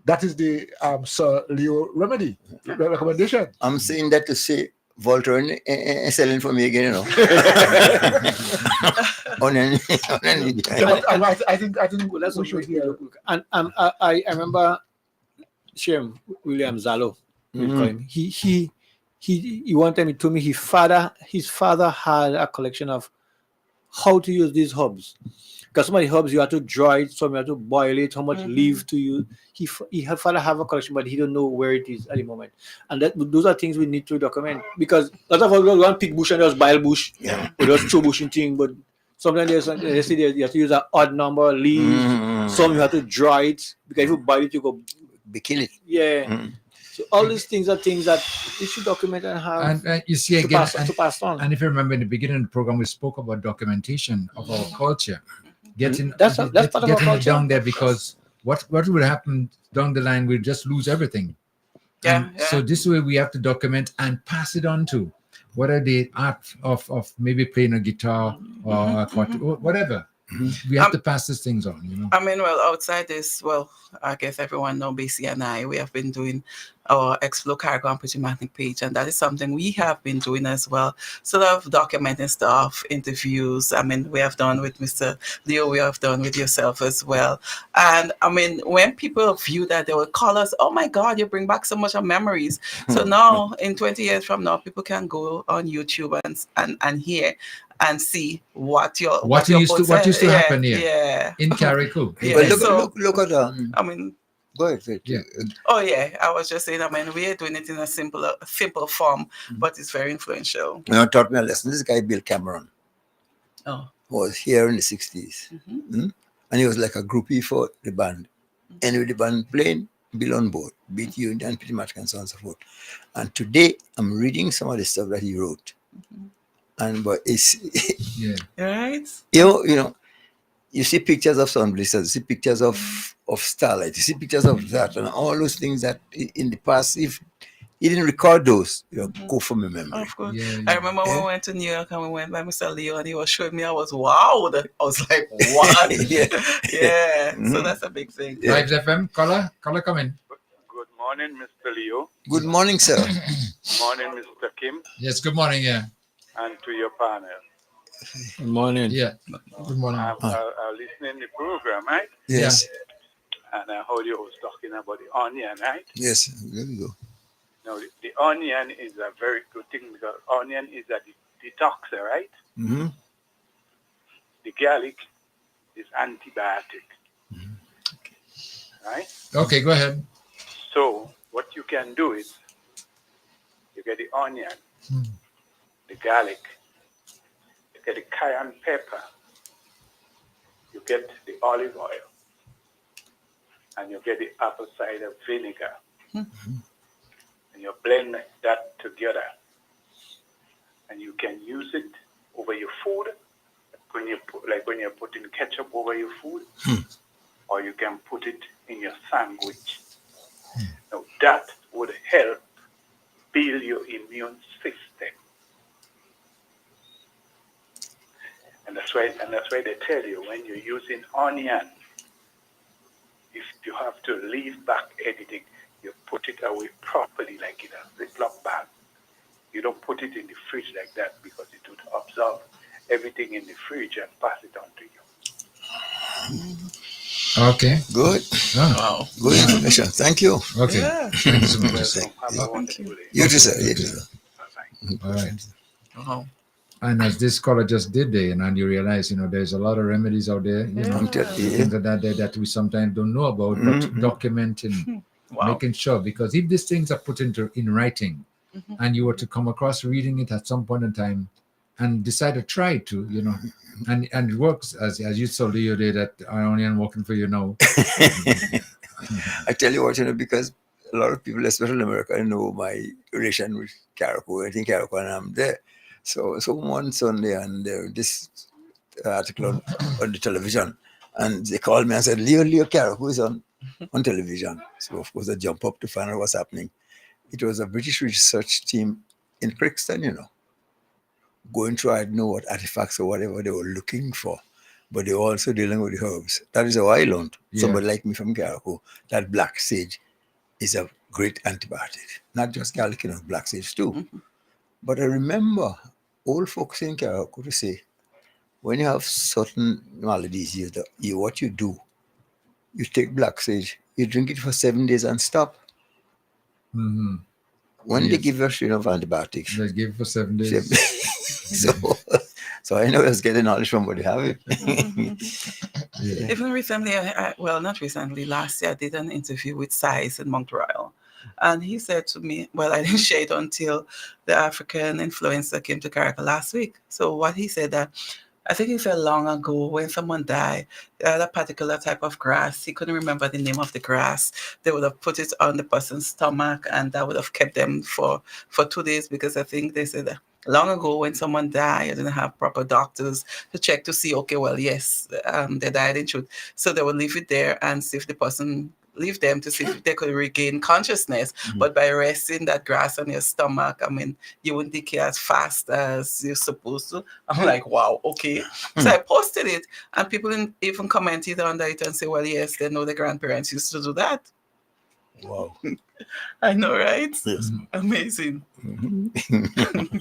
That is the Sir Leo remedy recommendation. I'm saying that to say Voltron is selling for me again, I think that's we should hear. And I remember Shem William Zalo. We call him. He one time he told me his father had a collection of how to use these herbs. Because some of the herbs you have to dry it, some you have to boil it, how much leaf to use. Her father have a collection, but he don't know where it is at the moment. And those are things we need to document. Because a lot of us want pick bush and just bile bush, or just chew bush and thing. But sometimes they say you have to use an odd number of leaves. Some you have to dry it, because if you boil it, you go kill it. Yeah. So all these things are things that we should document and have. And you see again, to pass on. And if you remember in the beginning of the program, we spoke about documentation of our culture. Getting that's part of our culture. Down there, because what will happen down the line, we'll just lose everything. So this way we have to document and pass it on to whether the art of maybe playing a guitar or whatever. We have to pass these things on, I mean, outside this, I guess everyone knows BC and I, we have been doing our Explore Cargo and Prismatic page, and that is something we have been doing as well. Sort of documenting stuff, interviews. I mean, we have done with Mr. Leo, we have done with yourself as well. And I mean, when people view that, they will call us, oh my God, you bring back so much of memories. So now, in 20 years from now, people can go on YouTube and hear and see what used to happen here in Carriacou. Look at I mean, go ahead. Oh yeah, I was just saying. I mean, we are doing it in a simple form, but it's very influential. Taught me a lesson. This guy Bill Cameron was here in the 60s, and he was like a groupie for the band. And with the band playing, Bill on board, beat you and pretty much and so on and so forth. And today I'm reading some of the stuff that he wrote. But it's right. You see pictures of sun blisters, you see pictures of starlight, you see pictures of that, and all those things that in the past, if you didn't record those, go from your memory. Of course. I remember when we went to New York and we went by Mr. Leo and he was showing me, I was wowed. I was like, what? So that's a big thing. Vibes FM, caller come in. Good morning, Mr. Leo. Good morning, sir. Morning, Mr. Kim. Yes, good morning, and to your panel. Good morning. Yeah. Good morning. I'm listening to the program, right? Yes. And I heard you was talking about the onion, right? Yes. There we go. Now, the onion is a very good thing because onion is a detoxer, right? Mm-hmm. The garlic is antibiotic. Right? Okay, go ahead. So, what you can do is you get the onion, the garlic, you get the cayenne pepper, you get the olive oil, and you get the apple cider vinegar. And you blend that together. and you can use it over your food, when you're putting ketchup over your food, or you can put it in your sandwich. Now that would help build your immune system. And that's why they tell you when you're using onion, if you have to leave back anything, you put it away properly, like in a Ziploc bag. You don't put it in the fridge like that because it would absorb everything in the fridge and pass it on to you. Okay. Good. Wow. Good information. Thank you. Okay. Yeah. Thank you so much. Thank you. You too, sir. You too, sir. All right. Wow. And as this caller just did there, and you realize, there's a lot of remedies out there, things like that we sometimes don't know about, but documenting, making sure, because if these things are put in writing, and you were to come across reading it at some point in time, and decide to try it to, and it works as you saw the other day that onion working for you now. I tell you what, because a lot of people, especially in America, know my relation with Carriacou. I think Carriacou and I'm there. So one Sunday, and this article on the television, and they called me and said, Leo Carriacou is on television. So of course I jump up to find out what's happening. It was a British research team in Crixton, going through, I don't know what artifacts or whatever they were looking for, but they were also dealing with the herbs. That is how I learned, somebody like me from Carriacou, that black sage is a great antibiotic. Not just garlic, black sage too. But I remember old folks in Carriacou to say, when you have certain maladies, what you do, you take black sage, you drink it for 7 days and stop. When they give you a strain of antibiotics, they give for 7 days. So I know I was getting knowledge from what they have it. Even recently, not recently, last year, I did an interview with Size in Mount Royal. And he said to me, well, I didn't share it until the African influencer came to Carriacou last week. So what he said that, I think he said long ago when someone died, they had a particular type of grass. He couldn't remember the name of the grass. They would have put it on the person's stomach, and that would have kept them for 2 days, because I think they said that long ago when someone died, you didn't have proper doctors to check to see, okay, well, yes, they died in truth. So they would leave it there and see if the person leave them to see if they could regain consciousness. But by resting that grass on your stomach, you wouldn't decay as fast as you're supposed to. I'm like, wow, okay. So I posted it, and people even commented under it and say, well, yes, they know the grandparents used to do that. Wow. I know, right? Yes. Amazing.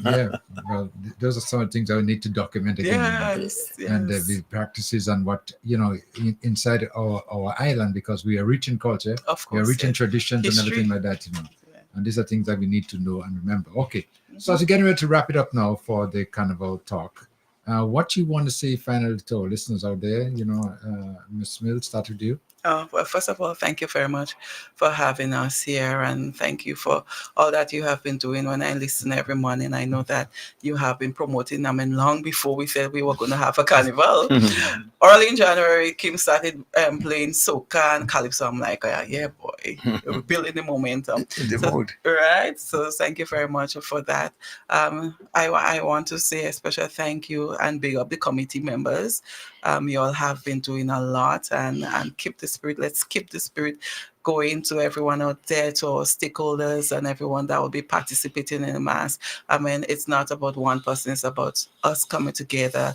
Yeah, well, those are some of the things that we need to document again. Yes. And the practices and what, inside our island, because we are rich in culture, of course, we are rich in traditions history, and everything like that, And these are things that we need to know and remember. Okay, so as we're getting ready to wrap it up now for the Carnival talk, what you want to say finally to our listeners out there, Ms. Mills, start with you. Well, first of all, thank you very much for having us here, and thank you for all that you have been doing. When I listen every morning, I know that you have been promoting them, long before we said we were going to have a carnival. Early in January, Kim started playing soca and calypso. I'm like, yeah, boy, we're building the momentum. Mood. Right? So thank you very much for that. I want to say a special thank you and big up the committee members. You all have been doing a lot, and keep the spirit. Let's keep the spirit going to everyone out there, to our stakeholders and everyone that will be participating in the mass. It's not about one person, it's about us coming together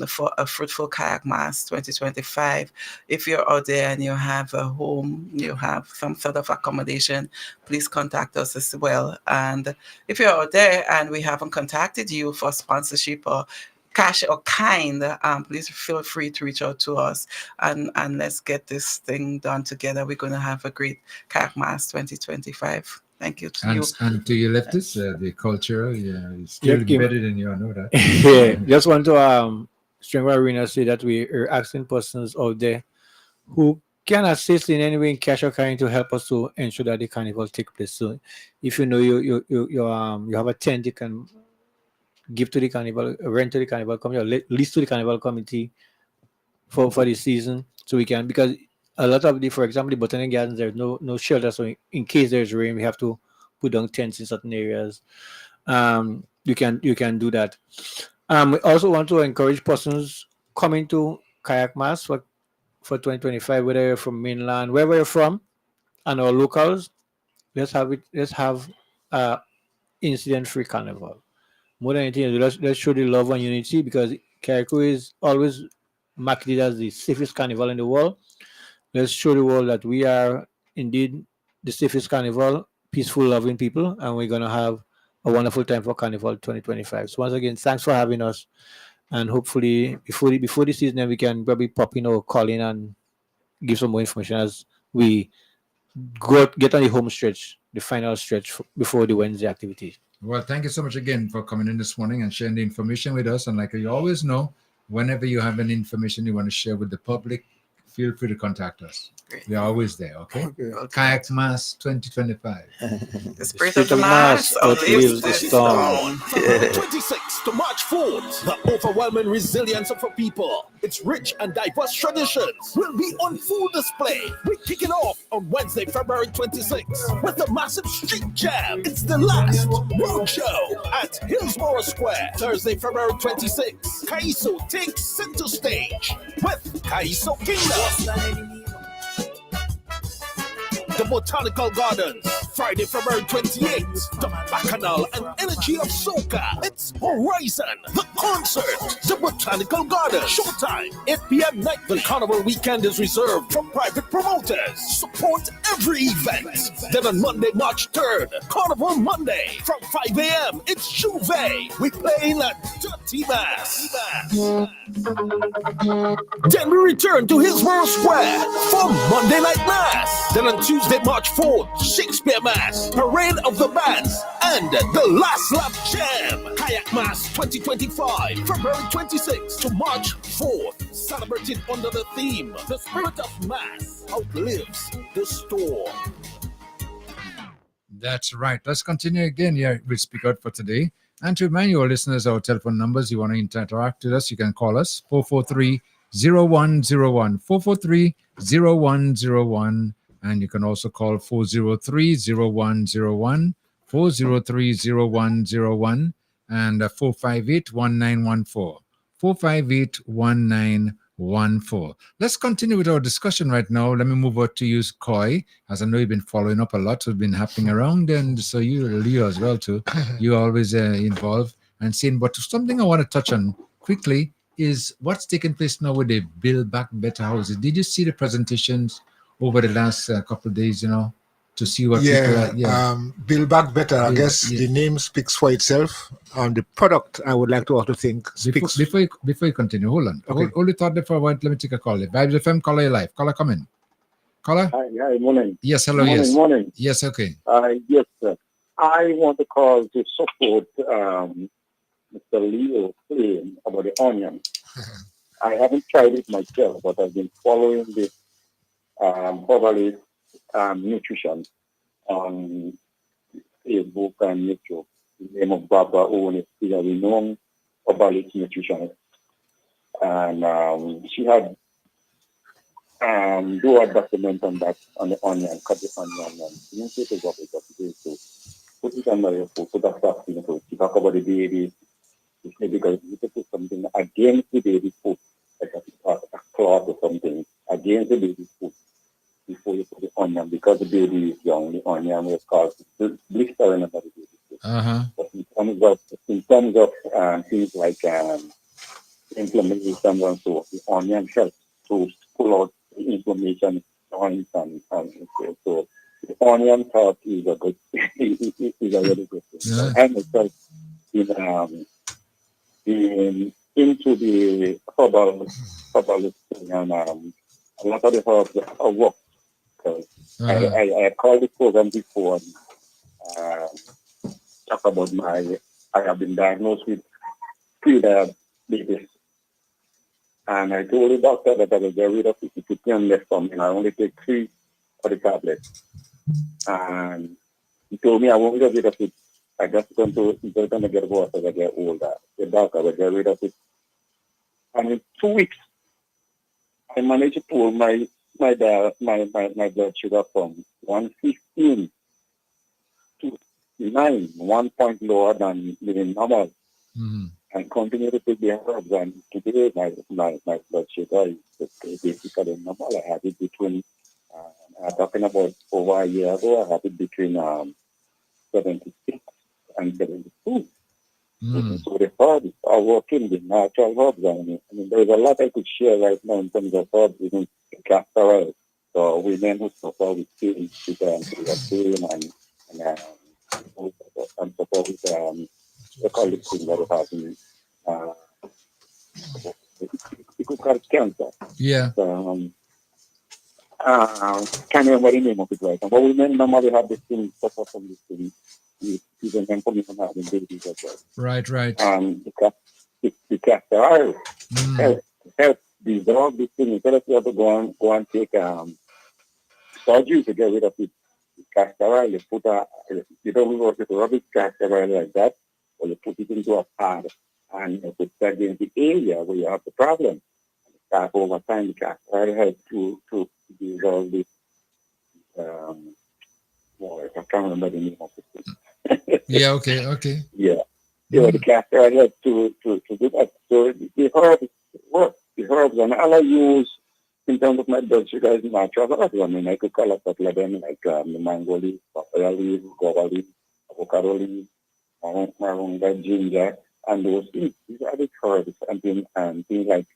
for a fruitful kayak mass 2025. If you're out there and you have a home, you have some sort of accommodation, please contact us as well. And if you're out there and we haven't contacted you for sponsorship or cash or kind, please feel free to reach out to us, and let's get this thing done together. We're going to have a great Kayak Mass 2025. Thank you to you. And to your leftists, the culture, is still embedded in you. I know that. Yeah, just want to Strength Arena say that we are asking persons out there who can assist in any way in cash or kind to help us to ensure that the carnival take place. So, if you know you have a tent, you can give to the carnival, rent to the carnival committee, or lease to the carnival committee for the season, so we can, because a lot of for example, the botanic gardens, there's no shelter, so in case there's rain, we have to put down tents in certain areas. you can do that. We also want to encourage persons coming to Kayak Mass for 2025, whether you're from mainland, wherever you're from, and our locals. Let's have incident-free carnival. More than anything, let's show the love and unity, because Carriacou is always marketed as the safest carnival in the world. Let's show the world that we are indeed the safest carnival, peaceful, loving people, and we're going to have a wonderful time for Carnival 2025. So once again, thanks for having us, and hopefully before the season, we can probably pop in or call in and give some more information as we get on the home stretch, the final stretch before the Wednesday activity. Well, thank you so much again for coming in this morning and sharing the information with us. And like you always know, whenever you have any information you want to share with the public, feel free to contact us. Great. We are always there, okay? Kayak Mass 2025. The spirit of the mass outlives the storm. From March 26th to March 4th, the overwhelming resilience of our people, its rich and diverse traditions, will be on full display. We're kicking off on Wednesday, February 26th, with a massive street jam. It's the last road show at Hillsborough Square. Thursday, February 26th, Kaiso takes center stage with Kaiso Kingdom. The Botanical Gardens, Friday, February 28th, the Bacchanal and Energy of Soca. It's Horizon, the concert, the Botanical Gardens, showtime, 8 p.m. night. The Carnival weekend is reserved for private promoters. Support every event. Then on Monday, March 3rd, Carnival Monday, from 5 a.m., it's Juve. We playing at Dirty Mass. Then we return to Hillsborough Square for Monday Night Mass. Then on Tuesday, March 4th, Shakespeare Mass, Parade of the Bands, and the Last Lap Jam. Kayak Mass 2025, February 26th to March 4th, celebrated under the theme, The Spirit of Mass Outlives the Storm. That's right. Let's continue again here with Speak Out for today. And to remind you, our listeners, our telephone numbers, you want to interact with us, you can call us 443-0101, 443-0101. And you can also call 403-0101, 403-0101, and 458-1914, 458-1914. Let's continue with our discussion right now. Let me move over to you, Koi, as I know you've been following up a lot what's been happening around, and so you, Leo, as well, too. You're always involved and seeing. But something I want to touch on quickly is what's taking place now with the Build Back Better houses. Did you see the presentations over the last couple of days, to see what people are, Build Back Better, I guess the name speaks for itself. The product, I would like to also think, speaks. Before you continue, hold on. Okay. Hold the thought there for a while. Let me take a call. Vibes FM, caller, your life. Caller, come in. Caller? Hi, morning. Yes, hello, morning, yes. Morning. Yes, okay. Yes, sir. I want to call to support Mr. Leo claim about the onion. I haven't tried it myself, but I've been following this Herbalife nutrition on Facebook and YouTube. The name of Barbara Owen is a renowned Herbalife nutritionist. And she had do a document on that, on the onion, cut the onion, and you take it off to put it under your food, put a vaccine to talk about the baby. Because you can put something against the baby's food, like a cloth or something, against the baby's food before you put the onion, because the baby is young, the onion will cause blistering under the baby's food. But in terms of things like inflammation and so, the onion helps to pull out the inflammation joints and so the onion part is a good is a really good thing. Yeah. And myself into the herbal thing, and a lot of the herbs are work. I called the program before and talk about I have been diagnosed with pre-diabetes. And I told the doctor that I will get rid of it if it can left from me. I only take 3 of the tablets. And he told me I won't get rid of it. I just going to get worse as I get older. The doctor will get rid of it. And in 2 weeks, I managed to pull my blood sugar from 115 to benign, 1 point lower than living normal, Mm-hmm. and continue to take the herbs. And today, my blood sugar is basically normal. I had it between, I'm talking about over a year ago, I had it between 76 and 72. So the herbs are working, the natural herbs. I mean, there's a lot I could share right now in terms of herbs, even castor oil. So women who suffer with pain, with pain and suffer with they call it thing that they have in, it could cause cancer. Yeah. Can't remember the name of it right now. But women normally have this thing, suffer from this thing. Even them coming from having babies as well. Right. The castor oil help dissolve this thing. Instead of you have to go and take surgery to get rid of it. The castor oil, you don't work with rubbish castor oil like that, or you put it into a pad and you put that in the area where you have the problem. And over time, the castor oil helps to dissolve this. I can't remember the name of it. Yeah, okay. Yeah. The castor oil helps to do that. So the herbs work. The herbs, and all I use in terms of my blood sugar is natural herbs. I mean, I could call a couple of them like the mango leaf, papaya leaf, guava leaf, avocado leaf, moringa, ginger, and those things. These are the herbs and things like,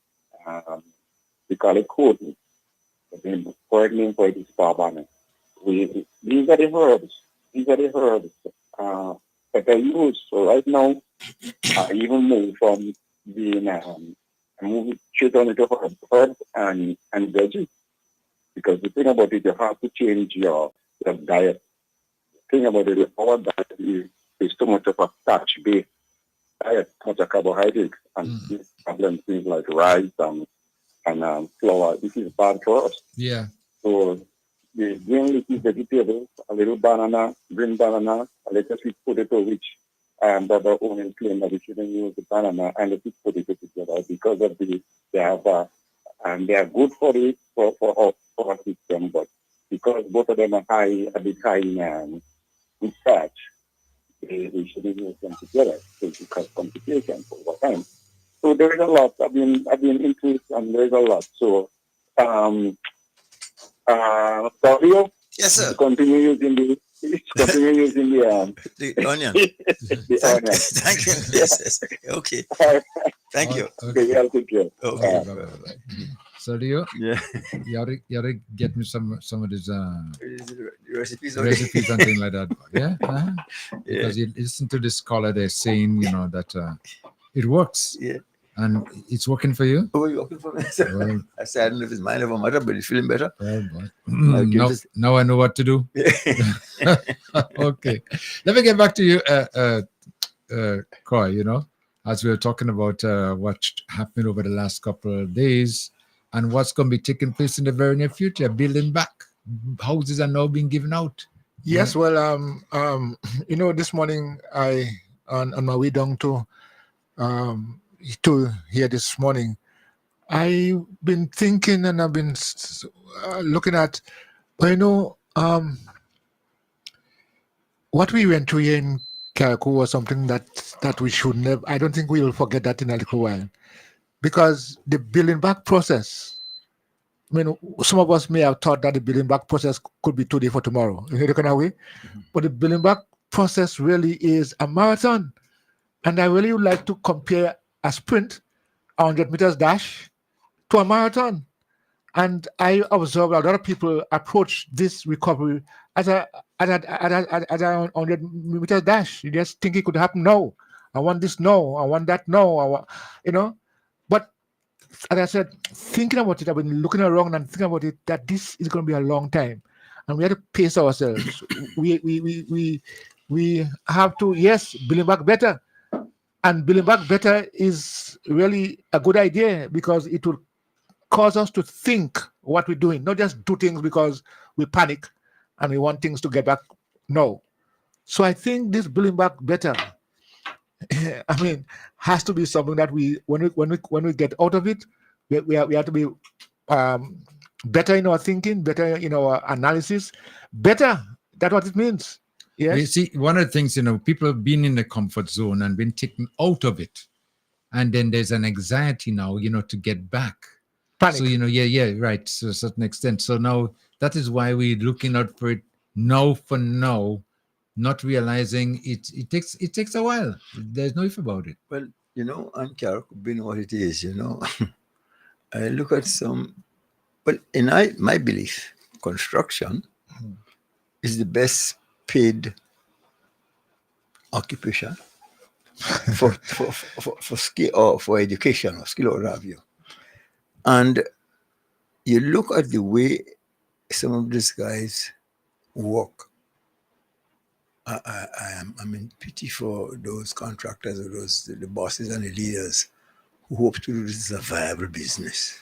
we call it coating. The correct name for it is parbana. These are the herbs that I use. So right now, I even move from being I move straight on into herbs and veggies. Because the thing about it, you have to change your diet. The thing about it, our diet is too much of a starch-based diet, too much of carbohydrates, and these problems, things like rice and flour. This is bad for us. Yeah. So the green leafy vegetables, a little banana, green banana, a little sweet potato, which Baba Owen claimed that we shouldn't use the banana and the sweet potato together because of they are good for it for our system, but because both of them are a bit high in starch, we shouldn't use them together because it causes complications over time. So there is a lot. I've been into it, and there is a lot. So Savio, yes, sir. Continue using the onion. The onion. Thank you. Yes. Okay. Thank you. Okay, I'll take care. Okay. Bye. So do you? Yeah. You gotta get me some of these recipes and things like that. Yeah. Because you listen to this caller, they're saying, that it works. Yeah. And it's working for you? Oh, it's working for me. Well, I said, I don't know if it's mind over matter, but it's feeling better. Well, now I know what to do. Okay. Let me get back to you, Coy, as we were talking about what happened over the last couple of days and what's going to be taking place in the very near future, building back. Houses are now being given out. Yes, well, this morning on my way down to here this morning, I've been thinking and I've been looking at, what we went through here in Carriacou was something that we should never, I don't think we will forget that in a little while. Because the building back process, some of us may have thought that the building back process could be today for tomorrow, in the kind of way. But the building back process really is a marathon. And I really would like to compare a sprint, 100 meters dash, to a marathon. And I observed a lot of people approach this recovery as a 100 meters dash. You just think it could happen. No, I want this. No, I want that. No, But as I said, thinking about it, I've been looking around and thinking about it, that this is going to be a long time. And we have to pace ourselves. we have to, building back better. And building back better is really a good idea because it will cause us to think what we're doing, not just do things because we panic and we want things to get back. No. So I think this building back better, has to be something that when we get out of it, we have to be better in our thinking, better in our analysis, better. That's what it means. Yes. You see, one of the things, people have been in the comfort zone and been taken out of it. And then there's an anxiety now, to get back. Panic. So, right, to a certain extent. So now that is why we're looking out for it now for now, not realizing it takes a while. There's no if about it. Well, and Carol, being what it is, I look at in my belief, construction is the best paid occupation for skill or for education or skill or what have you. And you look at the way some of these guys work. I'm in pity for those contractors or the bosses and the leaders who hope to do this as a viable business.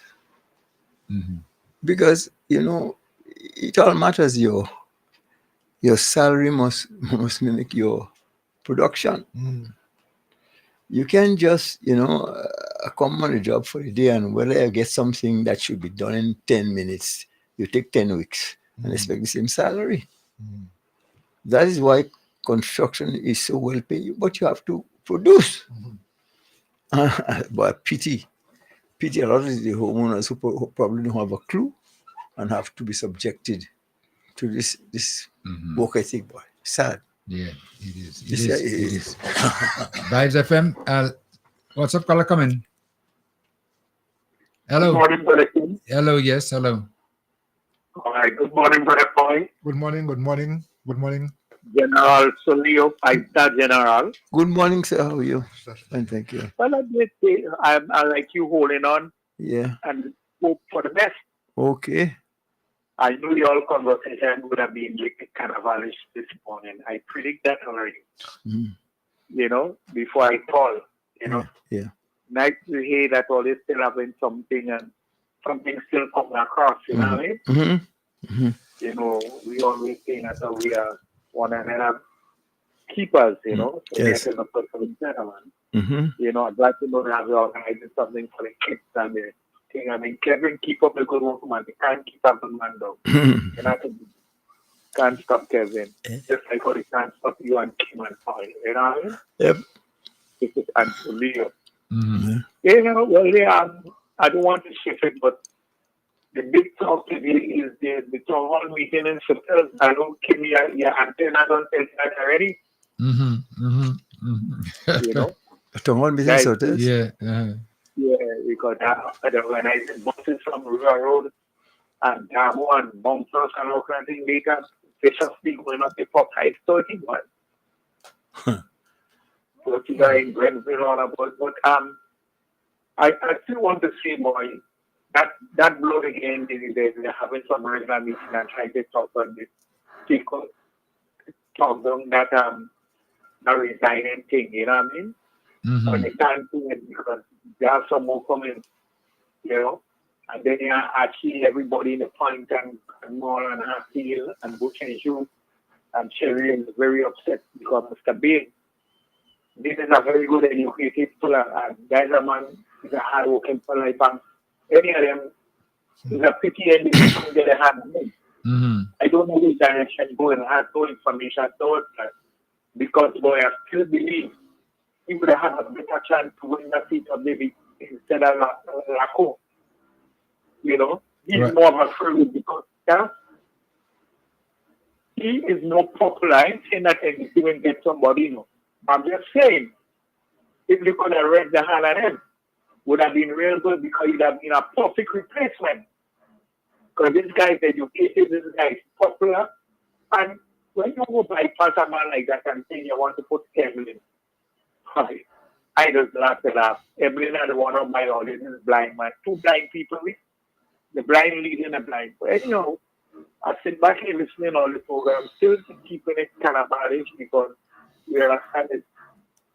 Mm-hmm. Because, it all matters. Your salary must mimic your production. You can't just, come on a job for a day and whether you get something that should be done in 10 minutes, you take 10 weeks and expect the same salary. That is why construction is so well paid, but you have to produce. But pity a lot of the homeowners who probably don't have a clue and have to be subjected to this work ethic, boy. Sad. Yeah, it is. It is. Vibes FM. What's up, caller? Come in. Hello. Good morning, Brother King. Hello. Yes. Hello. All right. Good morning, Brother Point. Good morning. General Solio, 5-star General. Good morning, sir. How are you? Fine, thank you. Well, I like you holding on. Yeah. And hope for the best. Okay. I knew your conversation would have been like carnivalish this morning. I predict that already. Before I call. Yeah. Nice to hear that all is still having something and something still coming across. You know what I mean? Mm-hmm. We always think that we are one another keepers. So yes. getting a person gentleman. Mm-hmm. I'd like to know that we're organizing something for the kids and the thing. I mean, Kevin, keep up the good work, man. You can't keep up the man, though. Can't stop Kevin. Just like how they can't stop you and Kim and Paul. You know what I mean? Yep. This is Antonio. Mm-hmm. Well, yeah, I don't want to shift it, but the big talk today is the town hall meeting in September. I know, Kim, your antenna don't tell that already. Town hall meeting in September? Yeah. Yeah, because I organized buses from River Road and Damo and bumpers and all kinds of things later. They just be going up the pop 531. But you guys in Grenville all about. But I still want to see, boy, that blood again, they're having some regular meeting and trying to talk on this. Because talk them that resigning thing, you know what I mean? But they can't do it because there are some more coming, and then I see everybody in the point and more and Hatfield and Bush and Shoe and Cherry is very upset because Mr. Bean. This is a very good educated fellow and guys a man is a hard working fellow. And any of them is a pity and they don't get a hand. I don't know which direction going. I have no information towards that because boy, I still believe he would have a better chance to win the seat of maybe instead of Laco. He's more of a friend because he is not popular. I'm saying that and even get somebody, I'm just saying, if you could have read the hand of him, would have been real good because he'd have been a perfect replacement. Because this guy is educated, this guy is popular. And when you go bypass a man like that and say you want to put Evelyn, I just laugh. Evelyn and one of my audience is blind man. Two blind people, the blind leading the blind. But I sit back and listening all the program, still keeping it kind of badish because we are at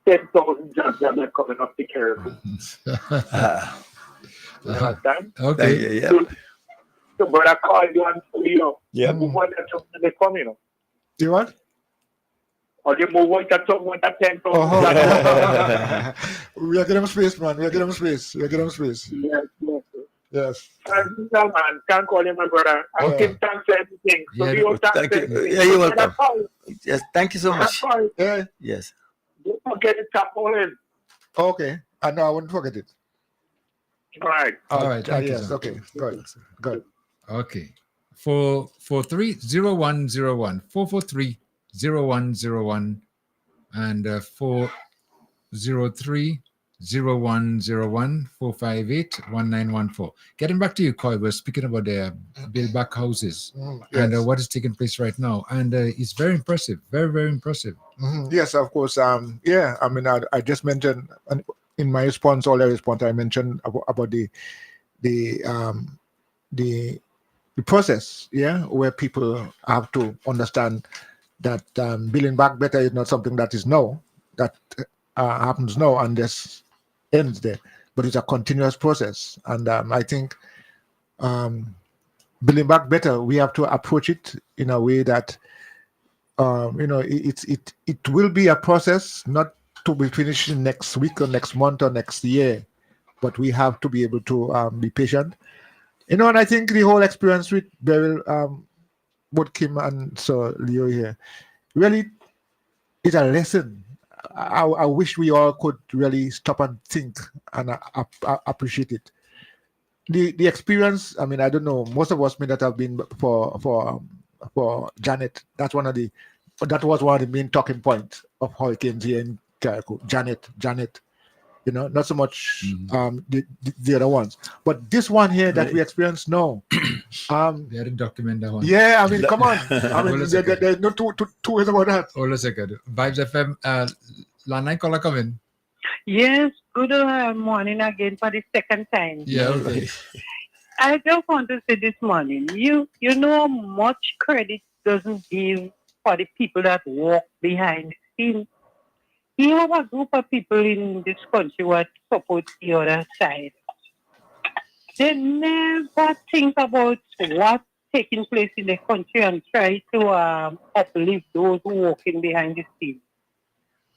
10,000 jobs that are coming up the curve. You understand? Okay. So, but I call you and move on that something they come, You what? Or you move on that something with that 10,000 We are getting space, man. We are getting space. Yes. Yes. Man, can't call him my brother. I give thanks for everything. So Yeah, we all thanks Thank for you. everything. Yeah, you're Brother welcome. Paul, Yes, thank you so Brother much. Paul, Yeah. Yes. don't forget to tap all in. Okay. I know I wouldn't forget it. All right. All right, thank you, Yes. sir. Okay. Good. Good. Okay. 443-0101, 443-0101, and 403-0101-458-1914. Getting back to you, Coy, we're speaking about the build back houses and Yes. what is taking place right now. And it's very impressive, very, very impressive. Yes, of course. Yeah, I mean, I just mentioned in my response, all the response, I mentioned about the um, the the process, yeah, where people have to understand that building back better is not something that is now, that happens now and just ends there, but it's a continuous process. And I think building back better, we have to approach it in a way that it will be a process, not to be finished next week or next month or next year, but we have to be able to be patient. And I think the whole experience with Beryl, both Kim and Sir Leo here, really is a lesson. I wish we all could really stop and think and appreciate it. The experience, I mean, I don't know, most of us may not have been for Janet. That was one of the main talking points of hurricanes here in Carriacou. Janet, not so much the other ones, but this one here that we experience now. They had to document that one. Yeah, I mean, come on. I mean, there's no two ways about that. Hold a second. Vibes FM, Lana caller coming. Yes, good morning again for the second time. Yeah, okay. I just want to say this morning, you know much credit doesn't give for the people that walk behind the scenes. You have a group of people in this country who support the other side. They never think about what's taking place in the country and try to uplift those who are walking behind the scenes.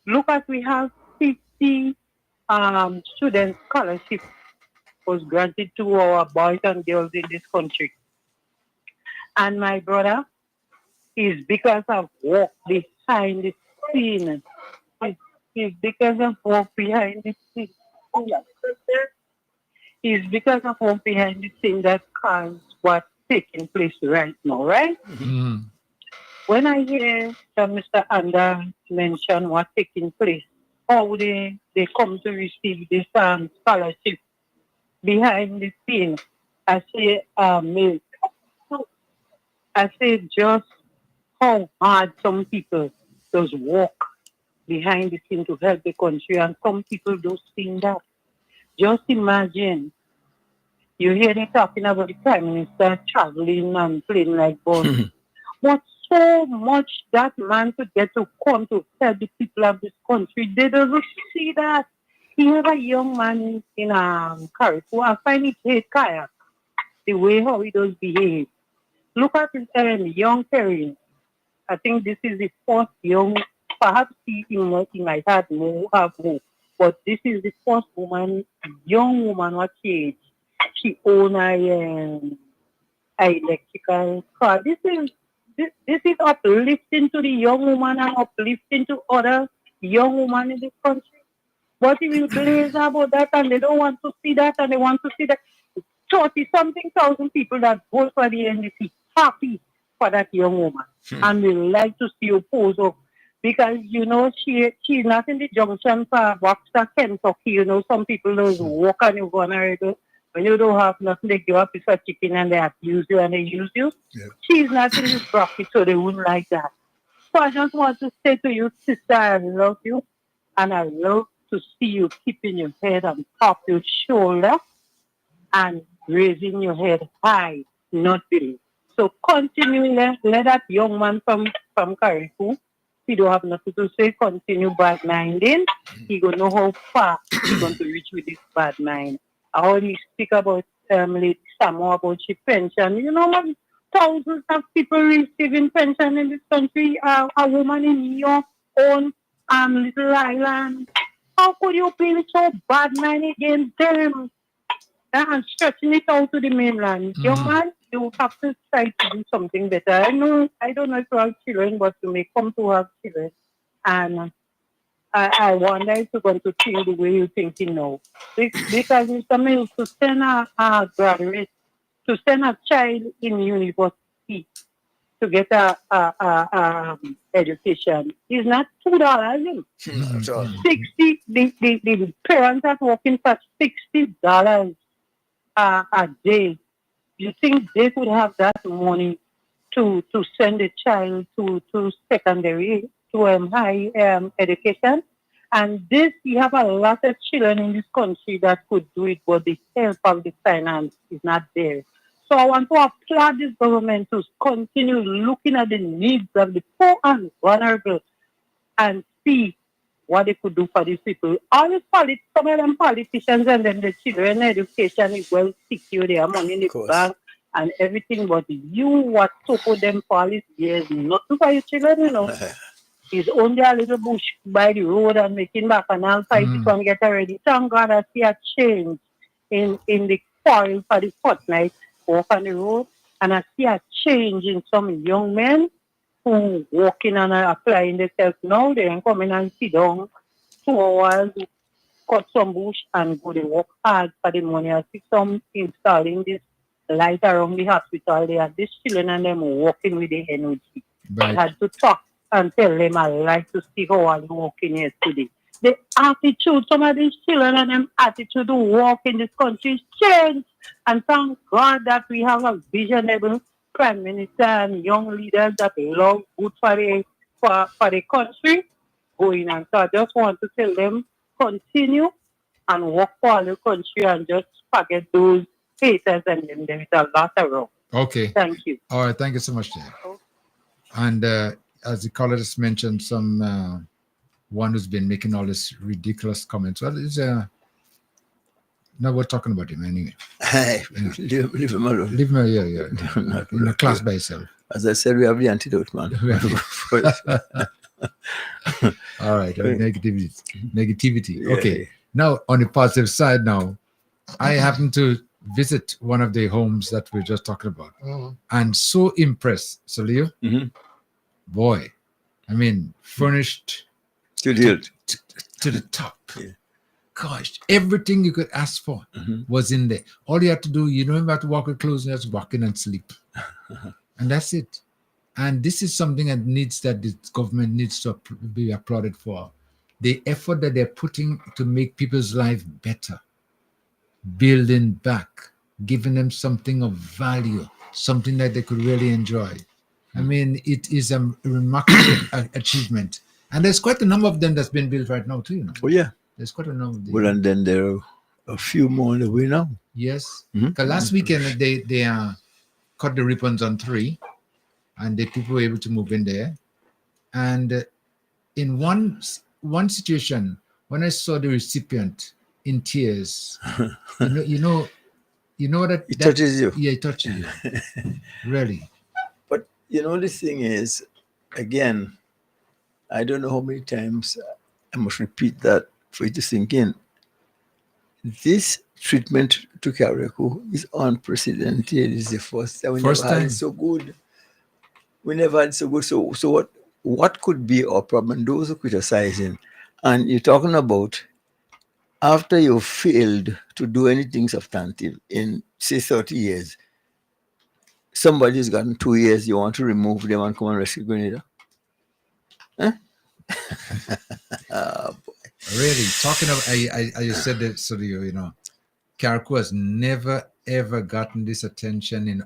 Look at, we have 50 student scholarship was granted to our boys and girls in this country. And my brother is because of walk behind the scene. It's because of walk behind the scene. It's because of walk behind the scene that caused what's taking place right now, right? When I hear Mr. Ander mention what's taking place, how they come to receive this scholarship behind the scene, I say, just how hard some people just walk behind the scene to help the country, and some people don't see that. Just imagine, you hear them talking about the Prime Minister traveling and playing like ball. But so much that man to get to come to help the people of this country, they don't see that. He have a young man in Carriacou. I find it hate kayak, the way how he does behave. Look at his young Perry. I think this is the first young, perhaps he might have more, but this is the first young woman what age. She own a electrical car. This is uplifting to the young woman and uplifting to other young women in this country. But if you blaze about that and they don't want to see that and they want to see that 30-something thousand people that vote for the NDC happy for that young woman. And we like to see you pose up. Because, she's not in the junction for Boxer, Kentucky. Some people just walk and you go on a when you don't have nothing, they give up a piece of chicken and they abuse you and they use you. Yeah. She's not in this bracket, so they wouldn't like that. So I just want to say to you, sister, I love you. And I love to see you keeping your head on top of your shoulder and raising your head high, not below. So continue, let that young man from Carriacou, he don't have nothing to say, continue bad minding. He gonna know how far he's going to reach with this bad mind. I only speak about Lady Samoa about she pension. Man, thousands of people receiving pension in this country. A woman in your own little island. How could you be so bad mind against them? and stretching it out to the mainland. Young man, you have to try to do something better. I don't know if you have children, but you may come to have children. And I wonder if you're going to think the way you're thinking now. Because Mr. Mills, to send a graduate, to send a child in university to get a education is not $2. Not at all. 60, the parents are working for $60 a day. You think they could have that money to send a child to secondary, to high education? And this, we have a lot of children in this country that could do it, but the help of the finance is not there. So I want to applaud this government to continue looking at the needs of the poor and vulnerable and see what they could do for these people. All the some of them politicians and then the children education is well secure, they have money in the bank and everything, but you what support them for all these years, nothing for your children, you know. It's only a little bush by the road and making back and all fight it and get ready. Thank God I see a change in the quarrel for the fortnight walk on the road, and I see a change in some young men who walking and applying themselves now. They ain't coming and sit down 2 hours, cut some bush and go to work hard for the money. I see some installing this light around the hospital. They have these children and them walking with the energy. Right. I had to talk and tell them I like to see how I'm walking here today. The attitude, some of these children and them attitude to walk in this country is changed. And thank God that we have a visionable prime minister and young leaders that love good for the country going on. So I just want to tell them, continue and work for the country and just forget those haters and them. There is a lot around. Okay. Thank you. All right. Thank you so much, Jay. And as the caller just mentioned, some one who's been making all this ridiculous comments. Well, it's no, we're talking about him anyway. Hey, leave him alone. Leave him alone, yeah. In a class by itself. As I said, we have the antidote, man. All right. Negativity. Okay. Now, on the positive side now, I happen to visit one of the homes that we are just talking about. And so impressed, Salio. Boy, I mean, furnished to the top. Yeah. Gosh, everything you could ask for was in there. All you had to do, you don't even have to walk with clothes, you just walk in and sleep. And that's it. And this is something that the government needs to be applauded for. The effort that they're putting to make people's life better, building back, giving them something of value, something that they could really enjoy. I mean, it is a remarkable achievement. And there's quite a number of them that's been built right now, too. You know? Oh, yeah. There's quite a number. Well, and then there are a few more on the way now. Yes. Because last weekend, they cut the ribbons on 3, and the people were able to move in there. And in one situation, when I saw the recipient in tears, you know that it touches you. Yeah, it touches you. Really. But you know, the thing is, again, I don't know how many times I must repeat that for you to sink in. This treatment to Carriacou is unprecedented. It's the first time we never had it so good. We never had it so good. So what could be our problem? Those who criticizing, and you're talking about after you've failed to do anything substantive in say 30 years, somebody's gotten 2 years, you want to remove them and come and rescue Grenada? Huh? Oh, boy. Really, talking of, I just said that, so you know, Carriacou has never ever gotten this attention in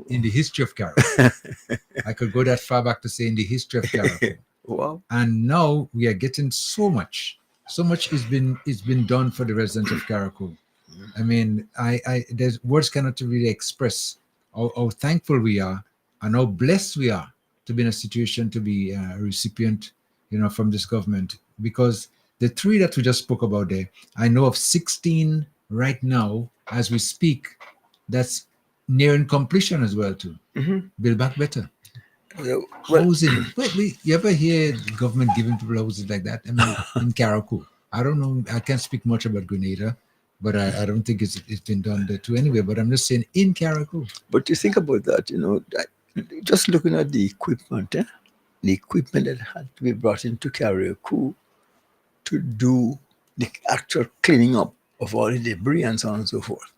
in the history of Carriacou. I could go that far back to say in the history of Carriacou. Wow. And now we are getting so much is been done for the residents of Carriacou. I mean, there's words cannot really express how thankful we are and how blessed we are to be in a situation to be a recipient, you know, from this government. Because the 3 that we just spoke about there, I know of 16 right now as we speak that's nearing completion as well too. Build Back Better. Well, housing. Wait, you ever hear the government giving people houses like that? I mean, in Carriacou. I don't know. I can't speak much about Grenada, But I don't think it's been done there too anyway. But I'm just saying in Carriacou. But you think about that, just looking at the equipment, the equipment that had to be brought into Carriacou to do the actual cleaning up of all the debris and so on and so forth.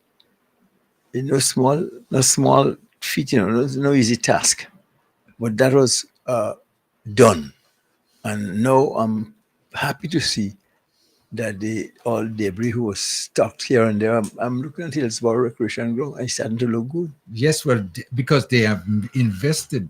No small feat, no easy task. But that was done. And now I'm happy to see that all debris who was stocked here and there, I'm looking at Hillsborough Recreation Ground, and it's starting to look good. Yes, well, because they have invested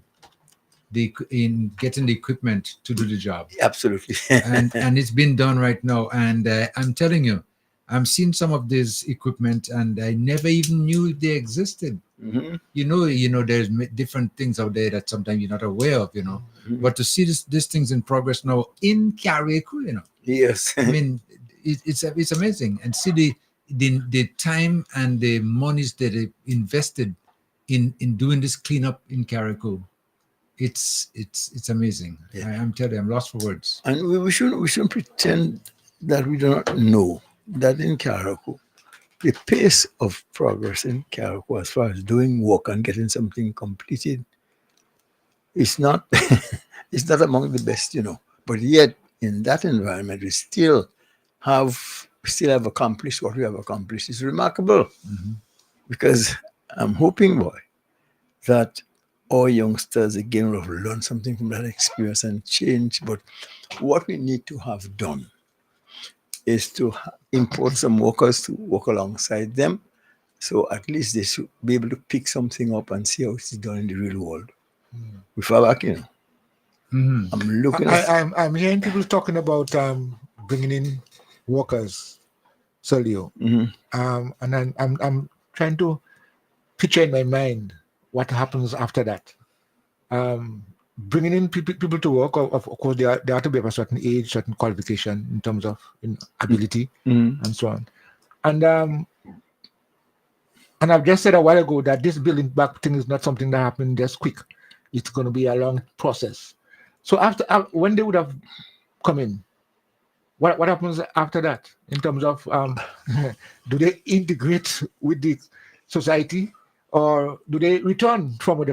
in getting the equipment to do the job. Absolutely. and it's been done right now. And I'm telling you, I'm seeing some of this equipment, and I never even knew they existed. Mm-hmm. There's different things out there that sometimes you're not aware of, Mm-hmm. But to see these things in progress now in Carriacou, Yes. I mean, it's amazing, and see the time and the monies that they invested in doing this cleanup in Carriacou. It's amazing. Yeah. I'm telling you, I'm lost for words. And we shouldn't pretend that we do not know that in Carriacou, the pace of progress in Carriacou as far as doing work and getting something completed is not it's not among the best, But yet in that environment we still have accomplished what we have accomplished. It's remarkable. Mm-hmm. Because I'm hoping, boy, that our youngsters again will have learned something from that experience and change. But what we need to have done is to import some workers to work alongside them, so at least they should be able to pick something up and see how it's done in the real world. With our back, Mm-hmm. I'm looking at. I'm hearing people talking about bringing in workers, Solio. Mm-hmm. And I'm trying to picture in my mind what happens after that. Bringing in people to work, of course, they have to be of a certain age, certain qualification in terms of ability and so on. And I've just said a while ago that this building back thing is not something that happened just quick. It's going to be a long process. So after when they would have come in, what happens after that in terms of do they integrate with the society, or do they return from?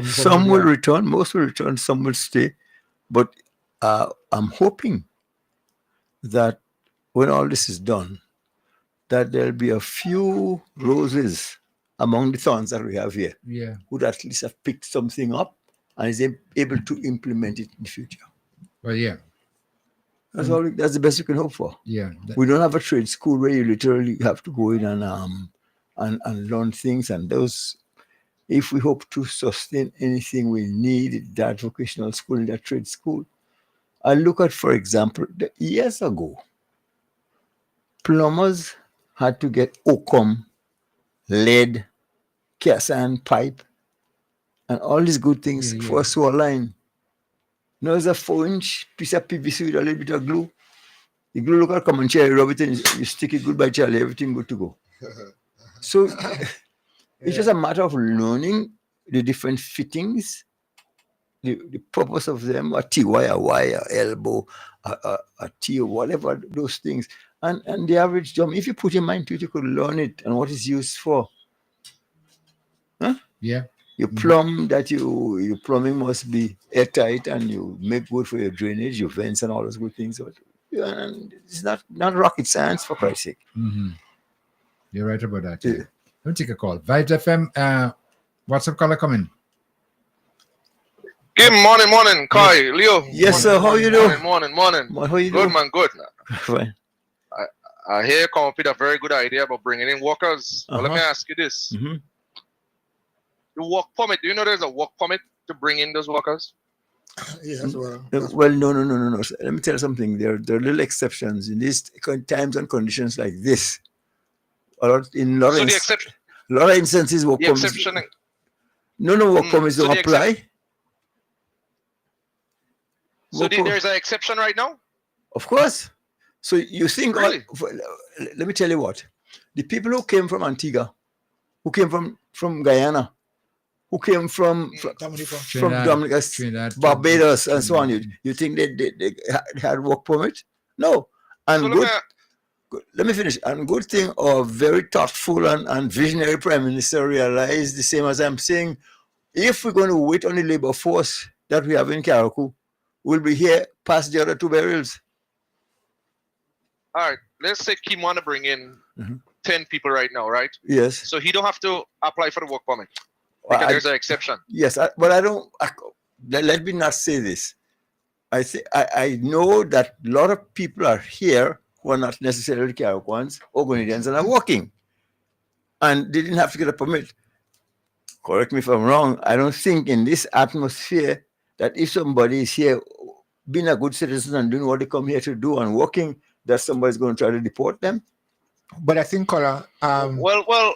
Some will return, most will return, some will stay. But I'm hoping that when all this is done, that there'll be a few roses among the thorns that we have here. Yeah. Who'd at least have picked something up and is able to implement it in the future. Well, yeah. That's the best you can hope for. Yeah. We don't have a trade school where you literally have to go in and learn things, and those. If we hope to sustain anything, we need that vocational school, that trade school. I look at, for example, years ago, plumbers had to get oakum, lead, cast iron pipe, and all these good things for a sewer line. Now it's a 4-inch piece of PVC with a little bit of glue. The glue look like common chair, you rub it in, you stick it goodbye, Charlie, everything good to go. So it's just a matter of learning the different fittings, the purpose of them, a T-wire, wire, elbow, a T, or whatever, those things. And the average job, if you put your mind to it, you could learn it and what it's used for. Huh? Yeah. You plumb that your plumbing must be airtight, and you make good for your drainage, your vents, and all those good things. But it's not rocket science, for Christ's sake. Mm-hmm. You're right about that. Yeah. Let me take a call. Vibes FM, WhatsApp caller coming. Good morning, Kai, Leo. Yes, sir. How you doing? Morning. How you Good, doing? man, good. Fine. I hear you come up with a very good idea about bringing in workers. Well, let me ask you this. Mm-hmm. The work permit, do you know there's a work permit to bring in those workers? Yes, well. Well, no. Let me tell you something. There are little exceptions in these times and conditions like this. A lot of instances, work permits. Exception. No, work permits don't apply. So there's an exception right now? Of course. So you think, really? Let me tell you what. The people who came from Antigua, who came from Guyana, who came from Dominica, Barbados, and so on, you think they had work permit? No. And let me finish. And good thing, our very thoughtful and visionary Prime Minister realized the same as I'm saying. If we're going to wait on the labor force that we have in Karaku, we'll be here past the other 2 barrels. All right, let's say Kim want to bring in 10 people right now, right? Yes. So he don't have to apply for the work permit because there's an exception. Yes, but I don't. Let me not say this. I know that a lot of people are here who are not necessarily Karakuans or Grenadians and are working, and they didn't have to get a permit. Correct me if I'm wrong. I don't think in this atmosphere that if somebody is here being a good citizen and doing what they come here to do and working, that somebody's going to try to deport them. But I think, Kola, well,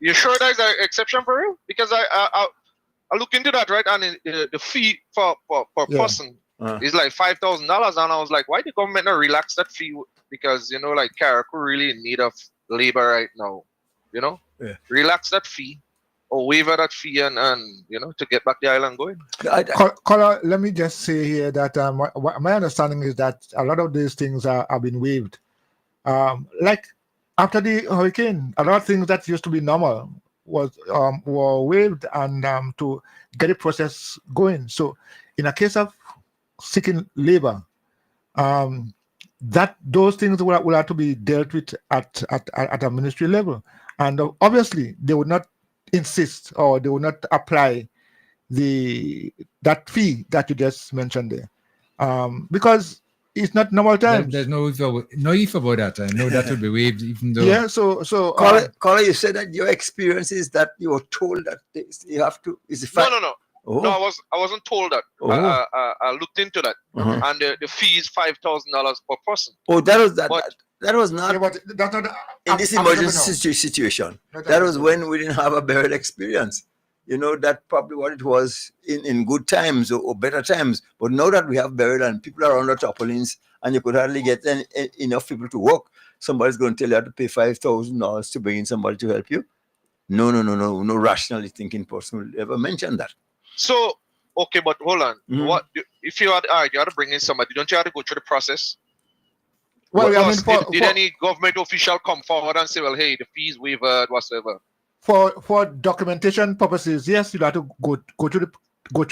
you sure there's an exception for real? Because I look into that, right? And the fee per person is like $5,000, and I was like, why the government not relax that fee? Because like Karaku really in need of labor right now. Relax that fee or waiver that fee and to get back the island going. Kola, let me just say here that my understanding is that a lot of these things have been waived. Like after the hurricane, a lot of things that used to be normal were waived and to get the process going. So in a case of seeking labor, that those things will have to be dealt with at a ministry level. And obviously they would not insist or they would not apply that fee that you just mentioned there. Because it's not normal times. There's no if about that. I know that will be waived, even though. Yeah. So. Carla, you said that your experience is that you were told that you have to. Is it fact? No. Oh. No, I wasn't told that. Oh. I looked into that, and the fee is $5,000 per person. Oh, that was that. That was not. Yeah, but that's not in this emergency situation. That was when we didn't have a burial experience. That probably what it was in good times or better times. But now that we have burial and people are under tarpaulins and you could hardly get enough people to work, somebody's going to tell you how to pay $5,000 to bring in somebody to help you. No rationally thinking person will ever mention that. So, okay, but hold on. What if you had to bring in somebody? Don't you have to go through the process? Well, did any government official come forward and say, well, hey, the fees waived, whatsoever? For documentation purposes, yes, you have to go through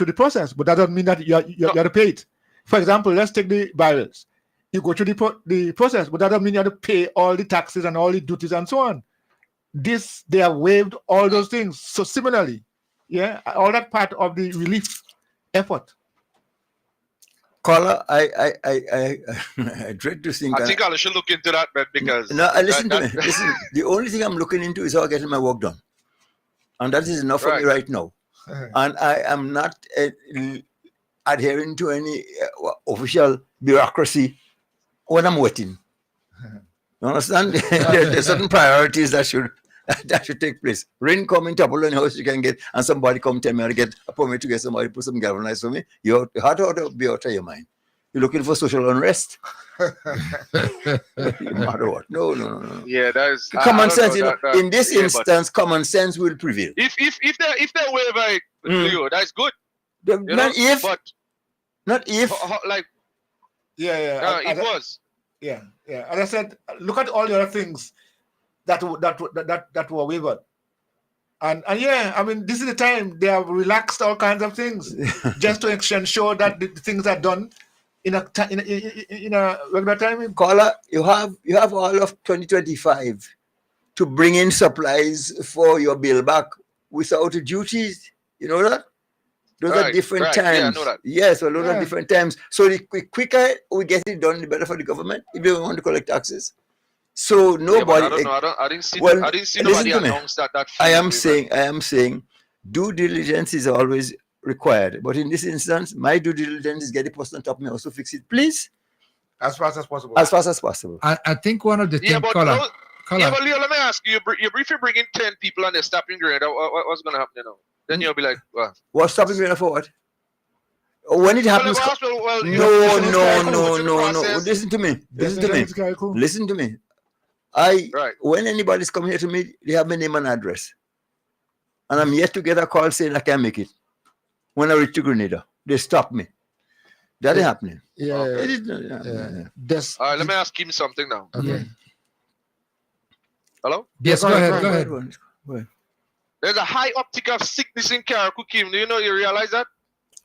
the process, but that doesn't mean that you have to pay it. For example, let's take the barrels. You go through the process, but that doesn't mean you have to pay all the taxes and all the duties and so on. They have waived all those things. So similarly, all that part of the relief effort. Caller, I dread to think. I think I should look into that, but because listen to me. Listen, the only thing I'm looking into is how getting my work done, and that is enough for me right now. And I am not adhering to any official bureaucracy when I'm waiting. You understand? There's certain priorities that should take place. Rain coming, topple on the house you can get, and somebody come tell me to get a permit to get somebody to put some galvanized for me. You have to be out of your mind. You're looking for social unrest. No matter what. No. Yeah, that is common sense. In this instance, common sense will prevail. If they waiver it, Leo, that's good. Not if. It was. Yeah. As I said, look at all the other things that were waived. And I mean, this is the time they have relaxed all kinds of things just to ensure that the things are done in a regular time. Caller, you have all of 2025 to bring in supplies for your bill back without duties. You know that? Those are different times. Yeah, I know that. Yes, those are different times. So the quicker we get it done, the better for the government if they want to collect taxes. So nobody. I didn't see nobody announce that. I am saying, due diligence is always required. But in this instance, my due diligence is get the person on top of me also fix it, please. As fast as possible. As fast as possible. I think one of the things. But Leo, let me ask you. If you bring in 10 people and they're stopping grade, what's going to happen? Then you'll be like, what? What's stopping grade for what? When it happens. No. Listen to me. When anybody's coming here to me, they have my name and address. And I'm yet to get a call saying I can't make it. When I reach to Grenada, they stop me. That is happening. Yeah. All right, let me ask him something now. Okay. Hello? Yes, go ahead. Go ahead. There's a high uptick of sickness in Karaku, Kim. Do you realize that?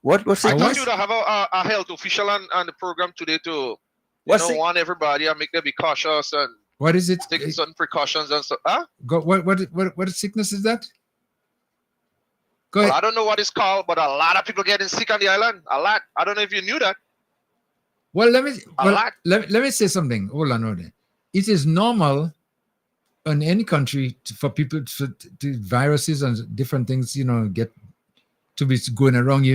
What I sickness? thought you'd have a health official on the program today to warn everybody and make them be cautious and what is it? Taking certain precautions and stuff. Huh? What sickness is that? Go ahead. Well, I don't know what it's called, but a lot of people getting sick on the island. A lot. I don't know if you knew that. Well, let me say something. Hold on. It is normal in any country for people to viruses and different things, get to be going around.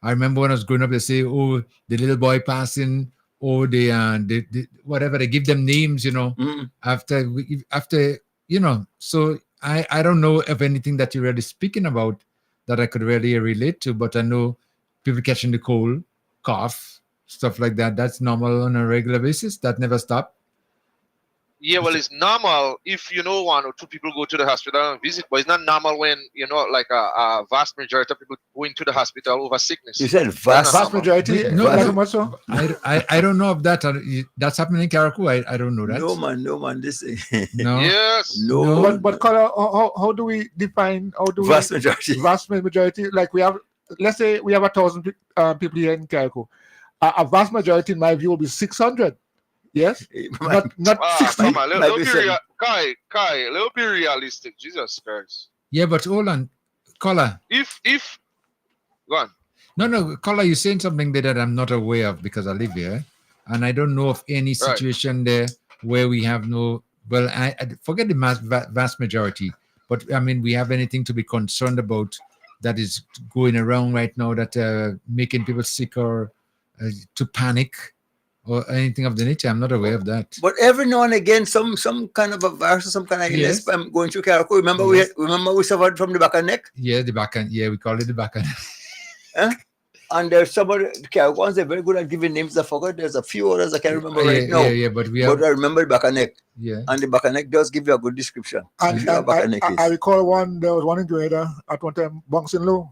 I remember when I was growing up, they say, "Oh, the little boy passing," or the whatever. They give them names, after. So I don't know of anything that you're really speaking about that I could really relate to, but I know people catching the cold, cough, stuff like that. That's normal on a regular basis. That never stopped. Yeah, well, it's normal if one or two people go to the hospital and visit, but it's not normal when like a vast majority of people go into the hospital over sickness. You said vast majority? No, I don't know of that. That's happening in Karaku. I don't know that. No man. This no. Yes. No. But Carla, how do we define? Vast majority? Vast majority. Like let's say we have 1,000 people here in Karaku. A vast majority, in my view, will be 600. Yes, not 60. Come on, little be realistic. Jesus Christ. Yeah, but hold on, Kola. If go on. No, Kola, you're saying something there that I'm not aware of because I live here, and I don't know of any situation there where we have no. Well, I forget the vast majority, but I mean we have anything to be concerned about that is going around right now that making people sick or to panic. Or anything of the nature, I'm not aware of that. But every now and again, some kind of a virus, some kind of illness. I'm going through Karaku. Remember, we suffered from the back and neck. Yeah, the back and we call it the back and. And there's somebody Karakuans. They're very good at giving names. I forgot. There's a few others I can't remember right now. Yeah, but I remember the back and neck. Yeah, and the back and neck does give you a good description. And I recall there was one in Grenada at one time, Bouncing Low.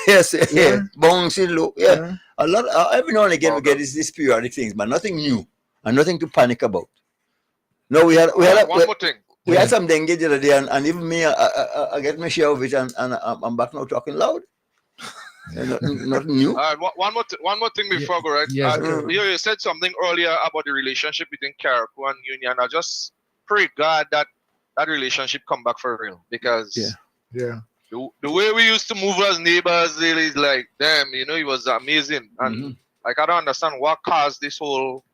Yes, bouncing low. Yeah. A lot. Every now and again we get these periodic things, but nothing new and nothing to panic about. No, we had one more thing. We had some dengue the other day, and even me, I get my share of it, and I'm back now talking loud. Nothing new. One more thing before I go, right? Yes, you said something earlier about the relationship between Karaku and Union. I just pray God that relationship come back for real, because yeah. The way we used to move as neighbors really is like, damn, it was amazing. And like, I don't understand what caused this whole,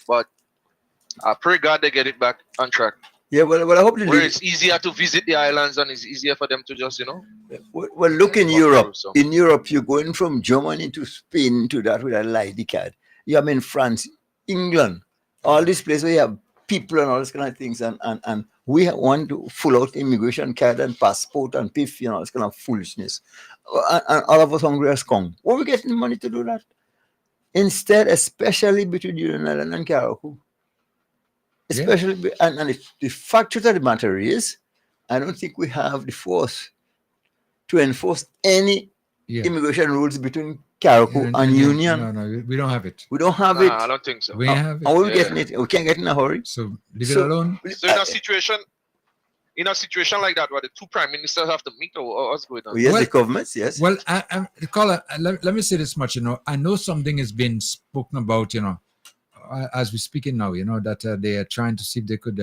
but I pray God they get it back on track. Yeah, well, I hope where it's easier to visit the islands and it's easier for them to just, Well, look in Europe. In Europe, you're going from Germany to Spain to that with a ID card. I'm in France, England, all these places where you have people and all these kind of things, and we want to full out immigration card and passport and PIF, all this kind of foolishness. And all of us hungry as kong. Where are we getting the money to do that? Instead, especially between Union Island and Karaku. Especially, and the fact of the matter is, I don't think we have the force to enforce any immigration rules between Karaku and Union. No, we don't have it. We don't have it. I don't think so. We have it. And we're getting it. We can't get in a hurry. So leave it alone. So in a situation like that, where the two prime ministers have to meet, or what's going on? Yes, the governments, yes. Well, let me say this much. I know something has been spoken about. As we're speaking now, that they are trying to see if they could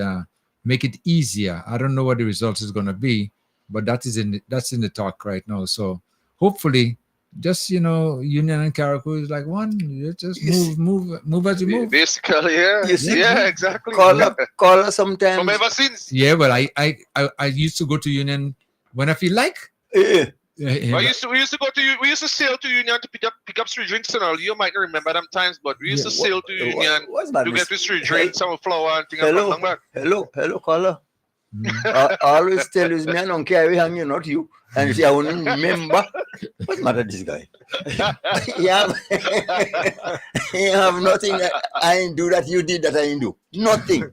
make it easier. I don't know what the result is going to be, but that's in the talk right now. So hopefully, just Union and Karaku is like one. You just move as you move. Basically, exactly. Call us sometimes. From ever since. Yeah, but I used to go to Union when I feel like. We used to sail to Union to pick up street drinks and all. You might not remember them times, but we used to sail to Union to get the street drinks, some flour and things. Hello, caller. I always tell you, me, I don't care how you not you. And you say, I won't remember. What's the matter with this guy? You have nothing that I ain't do that you did that I ain't do. Nothing.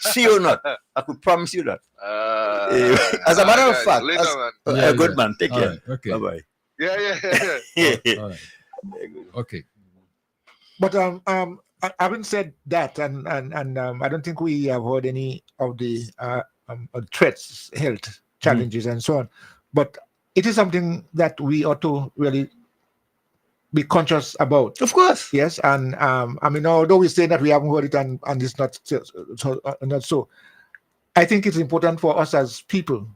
See or not. I could promise you that. As a matter of fact, good man. Take care. Right, okay. Bye-bye. Yeah. All right. Okay. But having said that, and I don't think we have heard any of the threats, health challenges, and so on. But it is something that we ought to really be conscious about. Of course. Yes, and I mean, although we say that we haven't heard it and it's not so, I think it's important for us as people,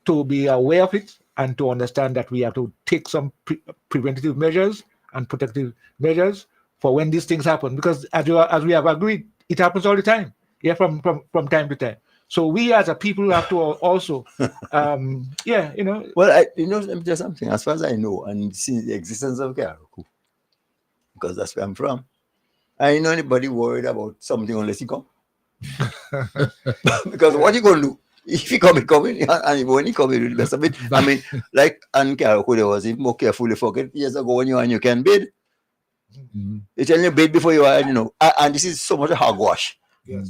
to be aware of it and to understand that we have to take some preventative measures and protective measures for when these things happen. Because as we have agreed, it happens all the time, from time to time. So we as a people have to also, Well, let me tell you something. As far as I know, and since the existence of Karaku, because that's where I'm from, I ain't know anybody worried about something unless he come. Because what you gonna do? If he come, and when he come, he do the best of it. I mean, like and Karaku, there was even more carefully forget years ago when you can bid. You tell you bid before you are, and this is so much a hogwash. Yes.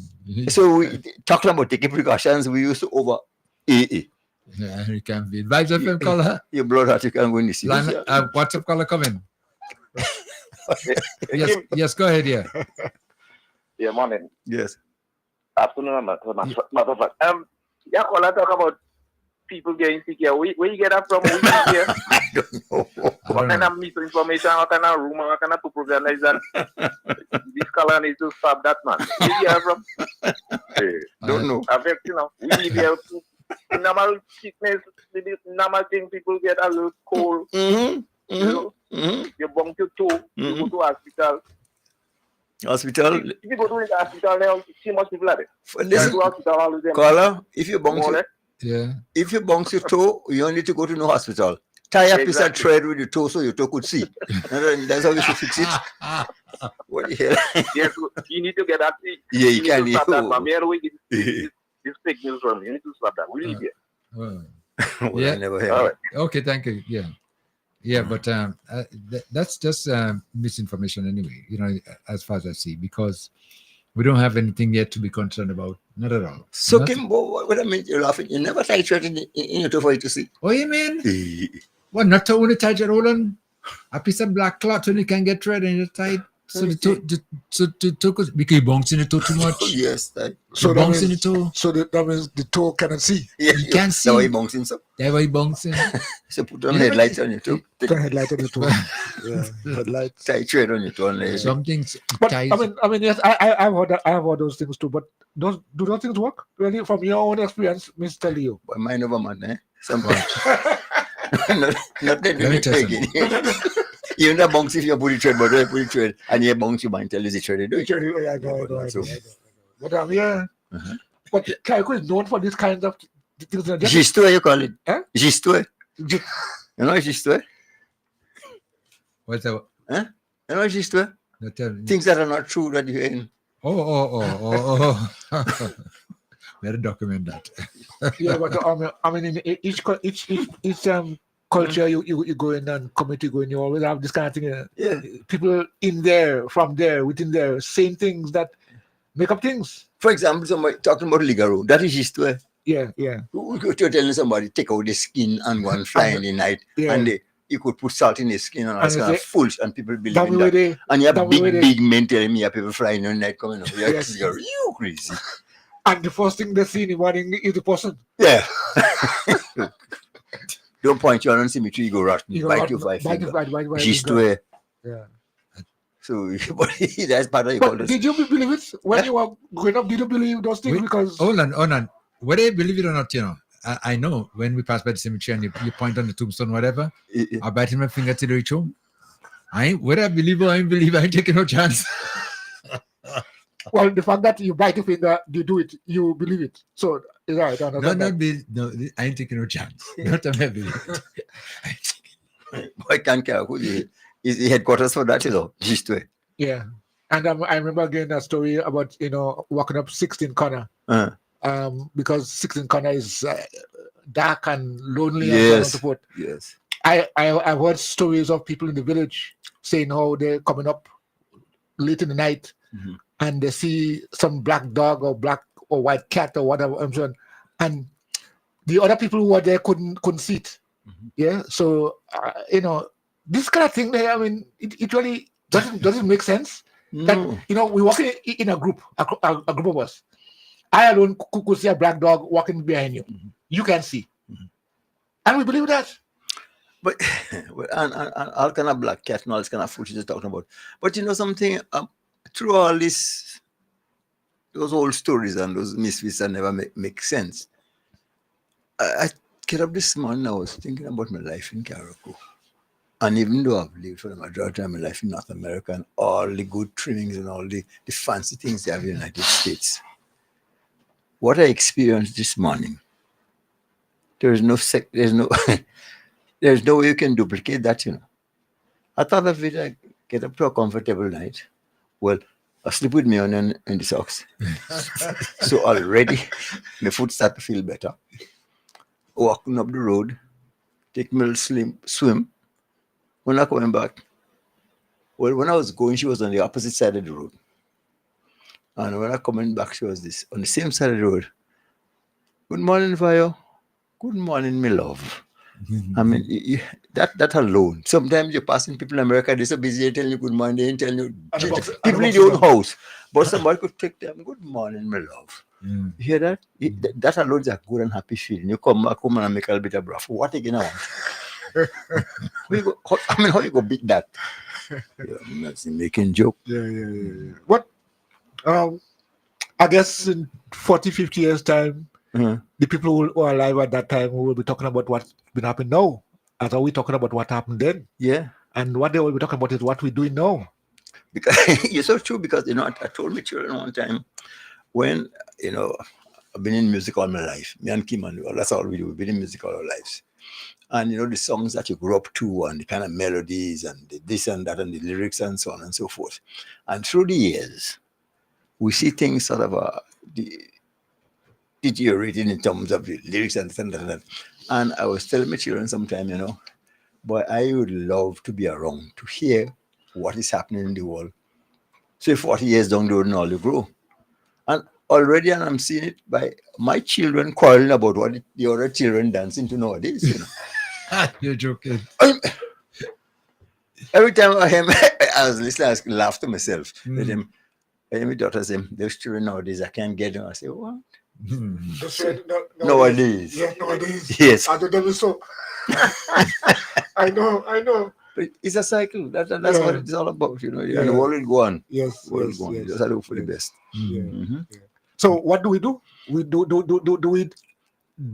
So we talking about taking precautions, we used to over AA. Yeah, you can be. Vibes FM caller. Your blood heart, you can go in this. WhatsApp caller coming. yes, go ahead, yeah. Yeah, morning. Yes. Afternoon, matter of fact. Yeah, caller talk about people getting sick here. Where you get that from? Here? I don't know. What kind of misinformation, what kind of rumor, what kind of propaganda is that? This color needs to stop that, man. Where you get from? Don't know. Affect, we live here. Normal sickness, normal thing, people get a little cold. You bump your toe, you go to hospital. Hospital? If you go to the hospital now, see much people at it. Listen, caller, if you bounce your toe, you don't need to go to no hospital. Tie a piece of thread with your toe so your toe could see. That's how you should fix it. What the hell? Yes, you need to get that. Yeah, you can. Stop that, man. This fake news from you need to stop that. We leave here. Well, yeah. I never heard. All right. Okay, thank you. Yeah, but that's just misinformation anyway. As far as I see, because we don't have anything yet to be concerned about. Not at all. So, Kimbo, what I mean, you're laughing. You never tie thread in your toe for you to see. Oh, you mean? Well, not to only tie it, Roland. A piece of black cloth when you can get thread and you tie it. So the toe goes because you bounce in the toe too much. Yes, so bounce in the toe. So that means the toe cannot see. Yeah, you can't see. That's why he bouncing so. That's why he bouncing. So put on headlights on your toe. Put on headlight on your toe. Yeah, headlights. Tie thread on your toe. Some things. But I mean, yes, I've heard those things too. But do those things work really from your own experience, Mr. Leo? Well, mine over man, eh? Sometimes. Not that Let me tell you. You're not bounce if you put it thread, but you put it thread, and you bounce, you might tell you the thread. I know. But yeah. But Kaiko is known for this kind of things. Gistoué, you call it? Huh? Gistoué. You know Gistoué? What's that? Huh? You know Gistoué? Things that are not true that you're in. Oh. Better document that. Yeah, but I mean, in each culture you go in and community go in, you always have this kind of thing. Yeah. People in there, from there, within there, saying things that make up things. For example, somebody talking about Ligaro, that is Gistoué. Yeah. You're telling somebody take out the skin and go and fly in the night, and you could put salt in the skin and all that kind of foolish, and people believe in that. And you have big men telling me people flying in the night coming out. You're crazy. And the first thing they see in the morning is the person. Yeah. Don't point you on symmetry, you go rotten. Bite you five fingers. Gistoué. Yeah. So that's part of your But did you believe it when you were growing up? Did you believe those things? Because hold on. Whether you believe it or not, I know when we pass by the cemetery and you point on the tombstone, whatever, I bite in my finger till they reach home. Whether I believe or I don't believe, I ain't taking no chance. Well, the fact that you bite your finger, you do it, you believe it. So, right. No, I ain't taking no chance. Not a believe it. Why can't Karaku is the headquarters for that, Gistoué. Yeah. And I remember again a story about, walking up 16 corner. Because 16 corner is dark and lonely. Yes. And so on and so forth. Yes. I've heard stories of people in the village saying how they're coming up late in the night. Mm-hmm. And they see some black dog or black or white cat or whatever, and the other people who were there couldn't see it. Mm-hmm. Yeah, so this kind of thing, I mean, it really doesn't make sense. That, you know, we walk in a group, a group of us. I alone could see a black dog walking behind you. You can see. And we believe that. But and all kind of black cat and all this kind of food you're talking about. But you know something, through all this, those old stories and those misfits that never make sense. I get up this morning, I was thinking about my life in Carriacou. And even though I've lived for the majority of my life in North America and all the good trimmings and all the fancy things they have in the United States, what I experienced this morning, there's no there's no way you can duplicate that, you know. I thought of it, I get up to a comfortable night. Well, I sleep with my onion in the socks. So already my foot start to feel better. Walking up the road, take my little swim. When I coming back, well, when I was going, she was on the opposite side of the road. And when I coming back, she was on the same side of the road. Good morning, Vayo. Good morning, my love. I mean, that alone. Sometimes you're passing people in America, they're so busy, they're telling you good morning, they ain't telling you. People in your own house. But somebody could take them, good morning, my love. You hear that? That alone is a good and happy feeling. You come back home and make a little bit of broth. What again I want? How you go beat that? That's making joke. Yeah. What? I guess in 40, 50 years' time, the people who are alive at that time will be talking about what's been happening now. As are we talking about what happened then? Yeah. And what they will be talking about is what we're doing now. Because you're so true, because you know, I told my children one time when, you know, I've been in music all my life. Me and Kim, and that's all we do. We've been in music all our lives. And you know, the songs that you grew up to and the kind of melodies and this and that and the lyrics and so on and so forth. And through the years, we see things sort of deteriorating in terms of the lyrics and this and that and that. And I was telling my children sometime, you know, boy, I would love to be around to hear what is happening in the world. Say 40 years down the road and all you grow. And already, and I'm seeing it by my children quarreling about what the other children dancing to nowadays, you know. You're joking. Every time I was listening, I laugh to myself. Let him, my daughter say, those children nowadays, I can't get them. I say, what? Nowadays. Yeah, nowadays. Yes. I don't know so. I know. But it's a cycle. That's what it's all about, you know. And the world will go on. Yes. You just have to hope for the best. So what do? We do we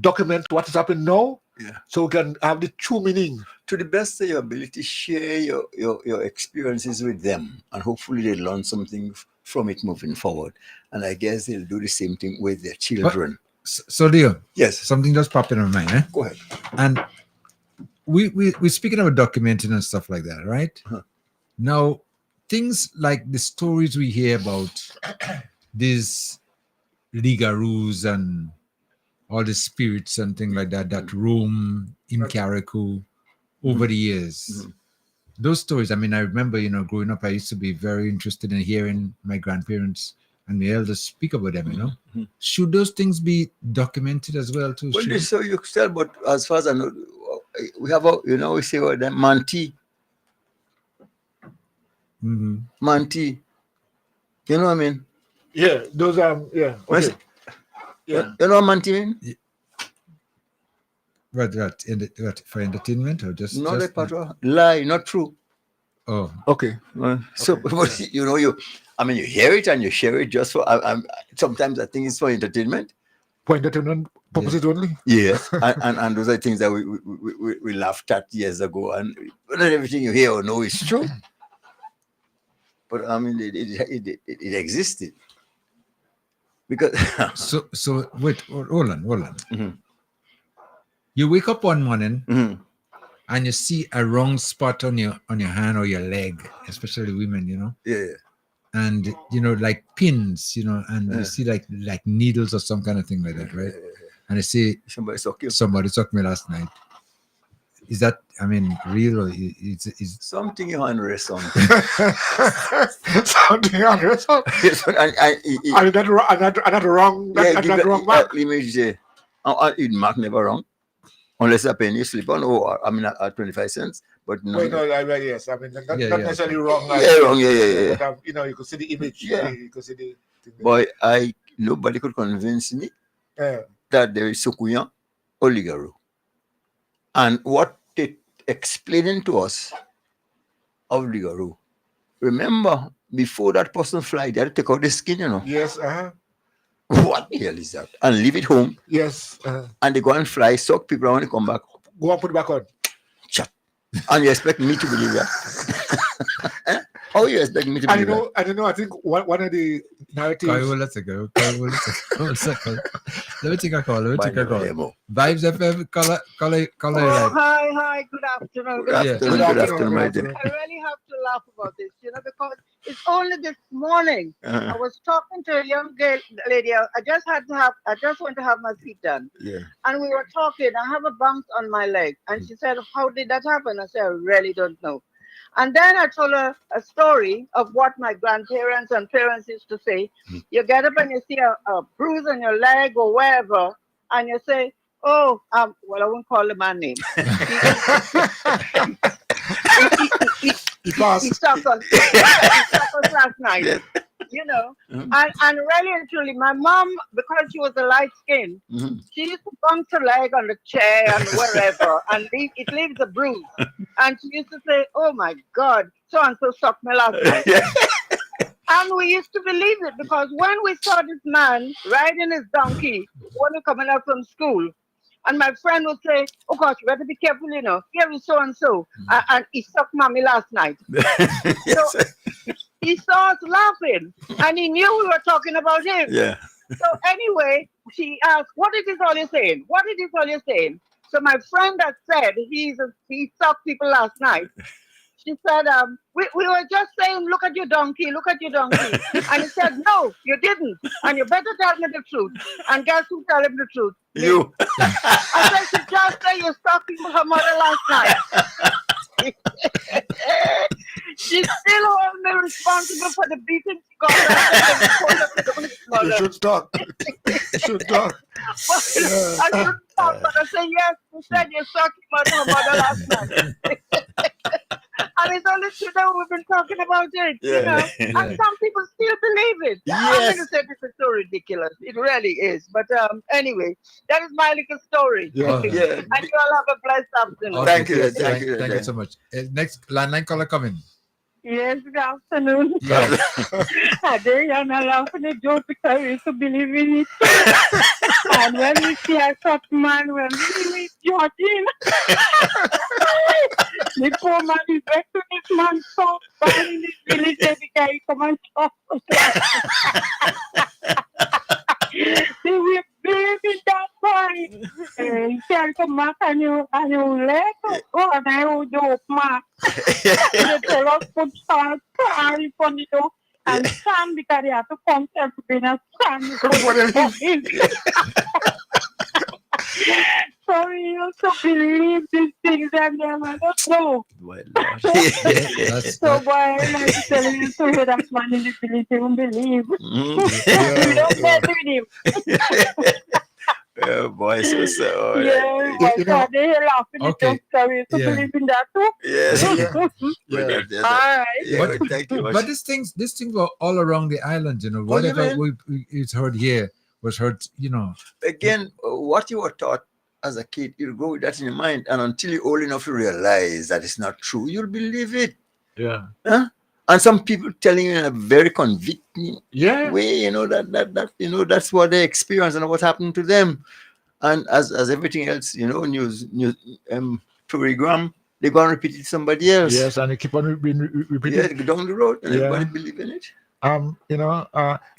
document what is happening now? Yeah. So we can have the true meaning. To the best of your ability, share your experiences with them, and hopefully they learn something from it moving forward. And I guess they'll do the same thing with their children. So Leo, yes, something just popped in my mind. Eh? Go ahead. And we're speaking about documenting and stuff like that, right? Now, things like the stories we hear about these ligaroos and all the spirits and things like that roam in Carriacou over the years. Those stories, I mean, I remember, you know, growing up, I used to be very interested in hearing my grandparents and the elders speak about them, you know. Should those things be documented as well, too? Well, so you tell, but as far as I know, we have, we say about them, Manti. Manti. You know what I mean? Yeah, those are, yeah. Okay. Yeah. You know what Manti mean? What, for entertainment or just? No, lie, not true. Oh, okay. So, but you know, you hear it and you share it just for. Sometimes I think it's for entertainment. For entertainment purposes only. Yes, and those are things that we laughed at years ago, and not everything you hear or know is true. But I mean, it existed because. so wait, hold on. You wake up one morning and you see a wrong spot on your hand or your leg, especially women, you know. Yeah. And you know, like pins, you know, and you see like needles or some kind of thing like that, right? And you say somebody sucked you. Somebody sucked me last night. Is that, I mean, real or is something you unrest on? Something unrest on. And that wrong. That wrong mark. Let me say, mark never wrong. Unless a penny you slip on, at 25 cents. But no. Well, no, yes. I mean, not Yeah, necessarily wrong. Yeah, wrong. Yeah. But, you know, you could see the image. Yeah. You could see the thing there. Boy, nobody could convince me that there is Sokuyan or Ligaro. And what they explaining to us of Ligaro. Remember, before that person fly, they had to take out the skin, you know. Yes. What the hell is that? And leave it home. Yes. And they go and fly, suck people, and when they come back, go and put it back on. Chat. And you expect me to believe that? How you expect me to believe that? I don't know. I think one of the narratives. Let's go. Let me take a call. Vibes FM, caller. Hi. Good afternoon. Good afternoon, my dear. I really have to laugh about this, because it's only this morning I was talking to a young girl, lady. I just want to have my feet done. Yeah. And we were talking. I have a bump on my leg, and she said, "How did that happen?" I said, "I really don't know." And then I told her a story of what my grandparents and parents used to say. You get up and you see a bruise on your leg or wherever, and you say, "Oh, well, I won't call the man name." He stopped us last night, and really and truly, my mom, because she was a light skin, she used to bump her leg on the chair and wherever, and it leaves a bruise. And she used to say, "Oh my God, so and so sucked me last night." And we used to believe it, because when we saw this man riding his donkey when we were coming out from school, and my friend would say, "Oh gosh, you better be careful, here is so and so, and he sucked mommy last night." So he saw us laughing, and he knew we were talking about him. Yeah. So anyway, she asked, "What is this all you're saying? What is this all you're saying?" So my friend that said he sucked people last night, she said, we were just saying, "Look at your donkey, look at your donkey." And he said, "No, you didn't. And you better tell me the truth." And guess who told him the truth? You. I said, "She just said you sucked her mother last night." She's still holding me responsible for the beating she got. You should talk. You should talk. I shouldn't talk, but I said, "Yes, you said you sucked her mother last night." And it's only today we've been talking about it, and some people still believe it. I'm going to say this is so ridiculous. It really is. But anyway, that is my little story. And you all have a blessed afternoon. Okay, thank you so much. Next landline caller coming. Yes, good afternoon. Today, I'm laughing at joke because I used to believe in it. And when we see a such man, we're really judging. The poor man is back to this man so bad in this village because he come and talk. They will believe in that boy. He tell come back and you let go and I will do mark. They tell us put salt in front of you and stand because they have to come to be a stand. So we also believe these things and they don't know. So why I like to tell you so that man in the village don't believe. We don't mess with him. Yeah, boy, so they laughing at us, so we also believe in that too. Yes. All right. Thank you. But these things were all around the island, whatever it's heard here was heard, Again, what you were taught as a kid, you'll go with that in your mind, and until you're old enough to realize that it's not true, you'll believe it. Yeah. Huh? And some people telling you in a very convicting way, that's what they experience and what happened to them. And as everything else, news program, they're going to repeat it to somebody else. Yes, and they keep on repeating. Yeah, down the road, and everybody believe in it.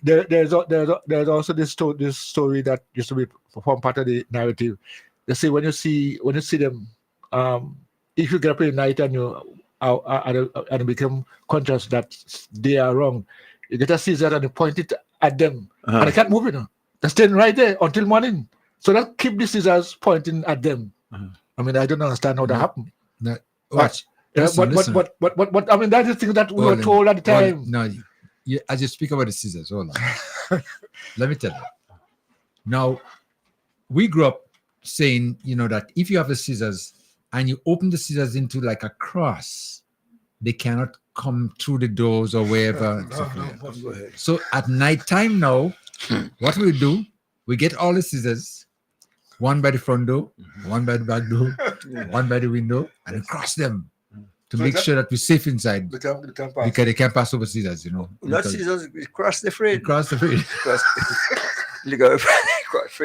There's also this story that used to be form part of the narrative. They say when you see them, if you get up in the night and you become conscious that they are wrong, you get a scissor and you point it at them, and they can't move it. They're staying right there until morning. So they'll keep the scissors pointing at them. I mean, I don't understand how that happened. Watch. But I mean, that's the thing that we were told at the time. No, as you speak about the scissors, hold on. Let me tell you. Now, we grew up saying, that if you have the scissors, and you open the scissors into like a cross, they cannot come through the doors or wherever. So at night time now, what we do, we get all the scissors, one by the front door, one by the back door, one by the window, and cross them to make sure that we're safe inside. Because they can't pass over scissors, you know. Not scissors, cross the freight. Cross the freight.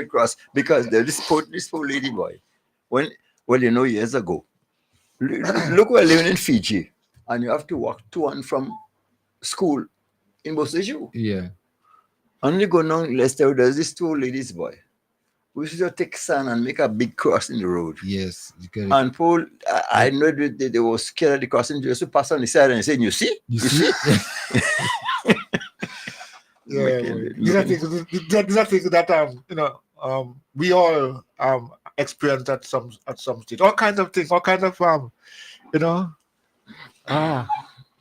Cross. Because this poor lady boy, years ago, look, we're living in Fiji, and you have to walk to and from school in Bosaju. Yeah. Only go down Leicester, there's this two ladies boy. We should take sand and make a big cross in the road. Yes. And Paul, I know they were scared of the crossing. They used to pass on the side and say, you see? You see? Yeah, these are things that we all experience at some stage. All kinds of things, all kinds of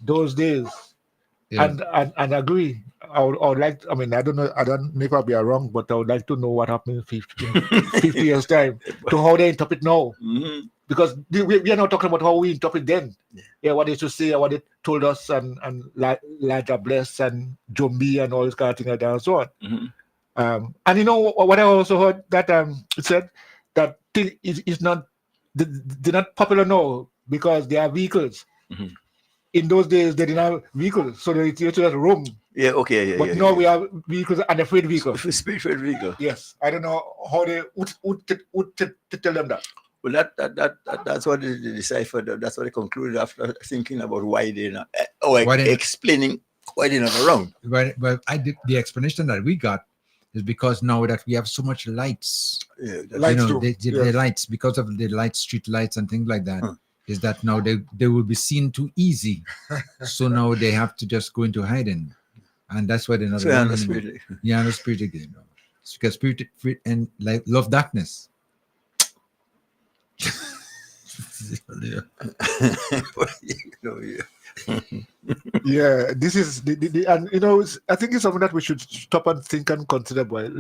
those days. Yeah. And agree. I would like. I mean, I don't know if I'll be wrong, but I would like to know what happened in 50 years time to how they interpret now. Mm-hmm. Because we are not talking about how we interpret then. Yeah, what they should say, what they told us, and Laja Bless and Jombi and all this kind of thing like that and so on. Mm-hmm. And you know what I also heard that it said that thing is not they're not popular now because they are vehicles. Mm-hmm. In those days, they didn't have vehicles, so they used to roam. Yeah, okay, yeah. But now we have vehicles and a freight vehicle. Freight vehicle. Yes, I don't know how they would tell them that. Well, that's what they deciphered. That's what they concluded after thinking about why they're not, explaining why they're not around. But the explanation that we got is because now that we have so much lights, the lights, because of the lights, street lights and things like that. Huh. Is that now they will be seen too easy, so now they have to just go into hiding, and that's why they're not. So the spirit. Yeah, the spirit again. It's because spirit and like love darkness. Yeah, this is the and I think it's something that we should stop and think and consider. Because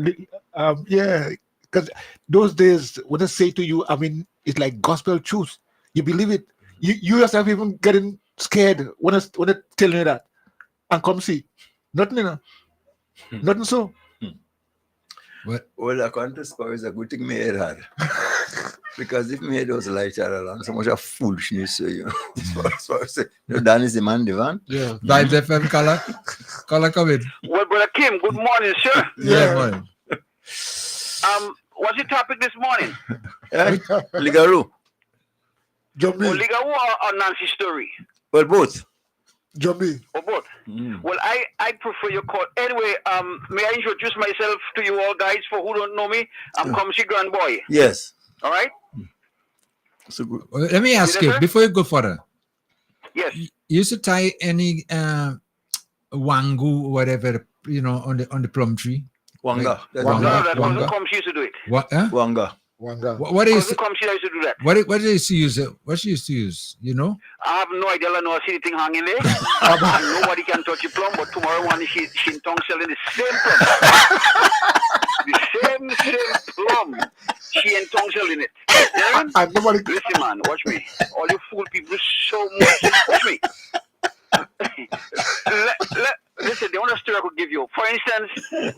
those days when I say to you, I mean, it's like gospel truth. You believe it. You yourself even getting scared when I tell you that. And come see. Nothing, Nothing so. What? Well, according to Score, it's a good thing my head had. Because if my head was lighter around, so much of foolishness, so I say, Dan is the man, the van. Yeah. Vibes FM, Color come in. Well, Brother Kim, good morning, sir. Yeah, morning. What's your topic this morning? Ligaroo. Liga or Nancy Story? Well, both. Jombi. Or both? Mm. Well, I prefer your call. Anyway, may I introduce myself to you all guys for who don't know me? I'm Comsy Grand Boy. Yes. All right? So good. Well, let me ask you, before you go further. Yes. You used to tie any wangu, whatever, on the plum tree? Wanga. Like, Wanga. That's what Comsy used to do it. What? Huh? Wanga. What is Comsy used to do that? What did she used to use? What she used to use? I have no idea. I know I see the thing hanging there. And nobody can touch the plum. But tomorrow morning she in tongue selling the same plum. the same plum. She in tongue selling it. Listen, man, watch me. All you fool people so much. Watch me. Listen, the only story I could give you. For instance,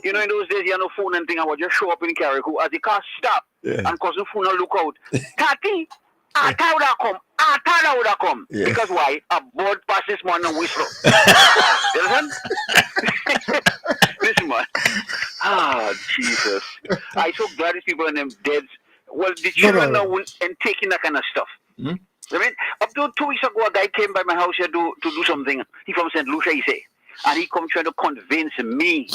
in those days, you had no phone and thing. I would just show up in Carriacou as the car stop and cause the phone and look out. Tati, I thought would have come. Yeah. Because why? A bird passed this morning and whistle. You understand? Listen, man. Jesus. I'm so glad these people and them dead. Well, the children now and taking that kind of stuff. Hmm? I mean, up to 2 weeks ago, a guy came by my house here to do something. He from St. Lucia, he say. And he come trying to convince me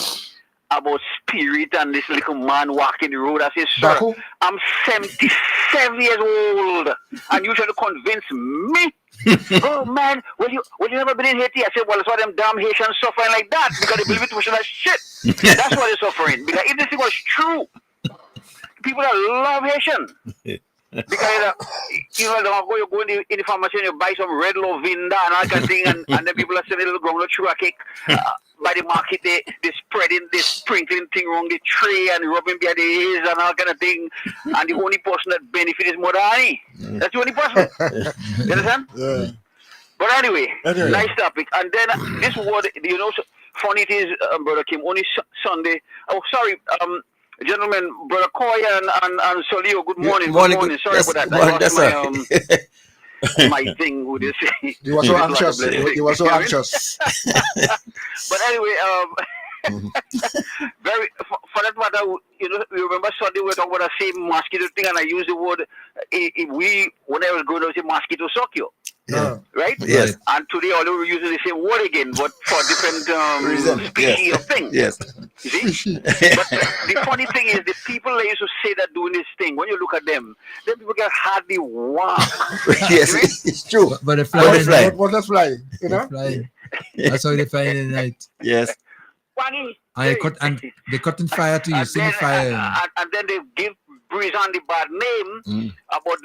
about spirit and this little man walking the road. I say, sir, I'm 77 years old. And you trying to convince me? Oh, man, well, you never been in Haiti? I said, well, that's why them damn Haitians suffering like that. Because they believe it was that shit. That's why they're suffering. Because if this was true, people that love Haitian. Because you know, you go in the pharmacy and you buy some red Lovinda and all kind of thing, and then people are selling little groundnut sugar cake by the market. They sprinkling thing around the tray and rubbing behind the ears and all kind of thing. And the only person that benefits is Mother Annie. That's the only person. You understand? Yeah. But anyway, nice topic. And then this word, you know, funny it is, Brother Kim, only Sunday. Oh, sorry, gentlemen, Brother Koy and Solio, good morning. Good morning. Sorry about that. I lost my thing with this. You were so anxious. You were so anxious. But anyway, very for that matter, you know, you remember Sunday we were talking about the same mosquito thing, and I used the word when I was growing up, I said mosquito suck you. Yeah. Right? Yes. And today, although we're using the same word again, but for different species of things. Yes. You see? But the funny thing is, the people that used to say that doing this thing, when you look at them, then people get hardly walk. Yes, it's true. But they fly. What does fly? You know? Fly. That's how they fly in the night. Yes. And they cut in fire too. You see the fire. And then they give Brizan the bad name about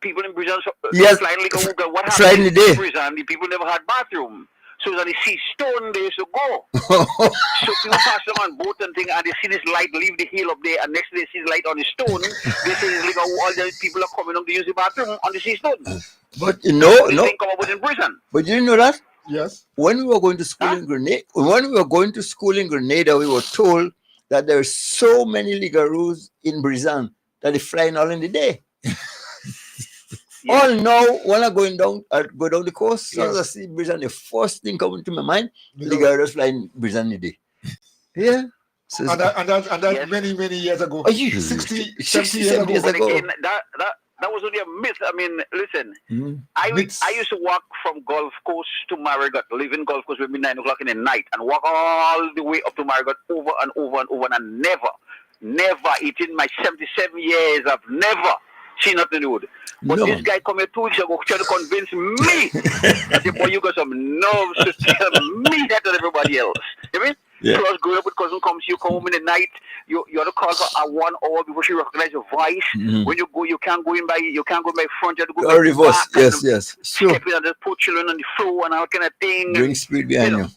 people in Brizan flying like a hooker. What happened in Brizan? The people never had bathroom. So when they see stone, they used to go. So people pass them on boat and thing, and they see this light leave the hill up there, and next day they see the light on the stone. They say it's like all the people are coming up to use the bathroom on the sea stone. But you know, This thing come up in prison. But you know that? Yes. When we were going to school in Grenada, we were told that there are so many ligaroos in Brizan that they flying all in the day. All now, when I go down the coast, as I see Brizan, the first thing coming to my mind, ligaroos flying Brizan in the day. Yeah. So and that many years ago. 60, 70 years ago. Again, that was only a myth. I mean, listen, I used to walk from Gulf Coast to Marigot, live in Gulf Coast with me 9 o'clock in the night, and walk all the way up to Marigot over and over and over, and never, it in my 77 years, I've never seen nothing to do. But this guy come here 2 weeks ago trying to convince me. I said, boy, you got some nerves to tell me that to everybody else. You mean? Yeah. Plus, growing up with cousin comes, you come home in the night, you have to call for 1 hour before she recognize your voice. When you go, you can't go in by front, you have to go by reverse. back. Yes. Sure. Step in and just put children on the floor and all kind of thing. Bring speed behind you.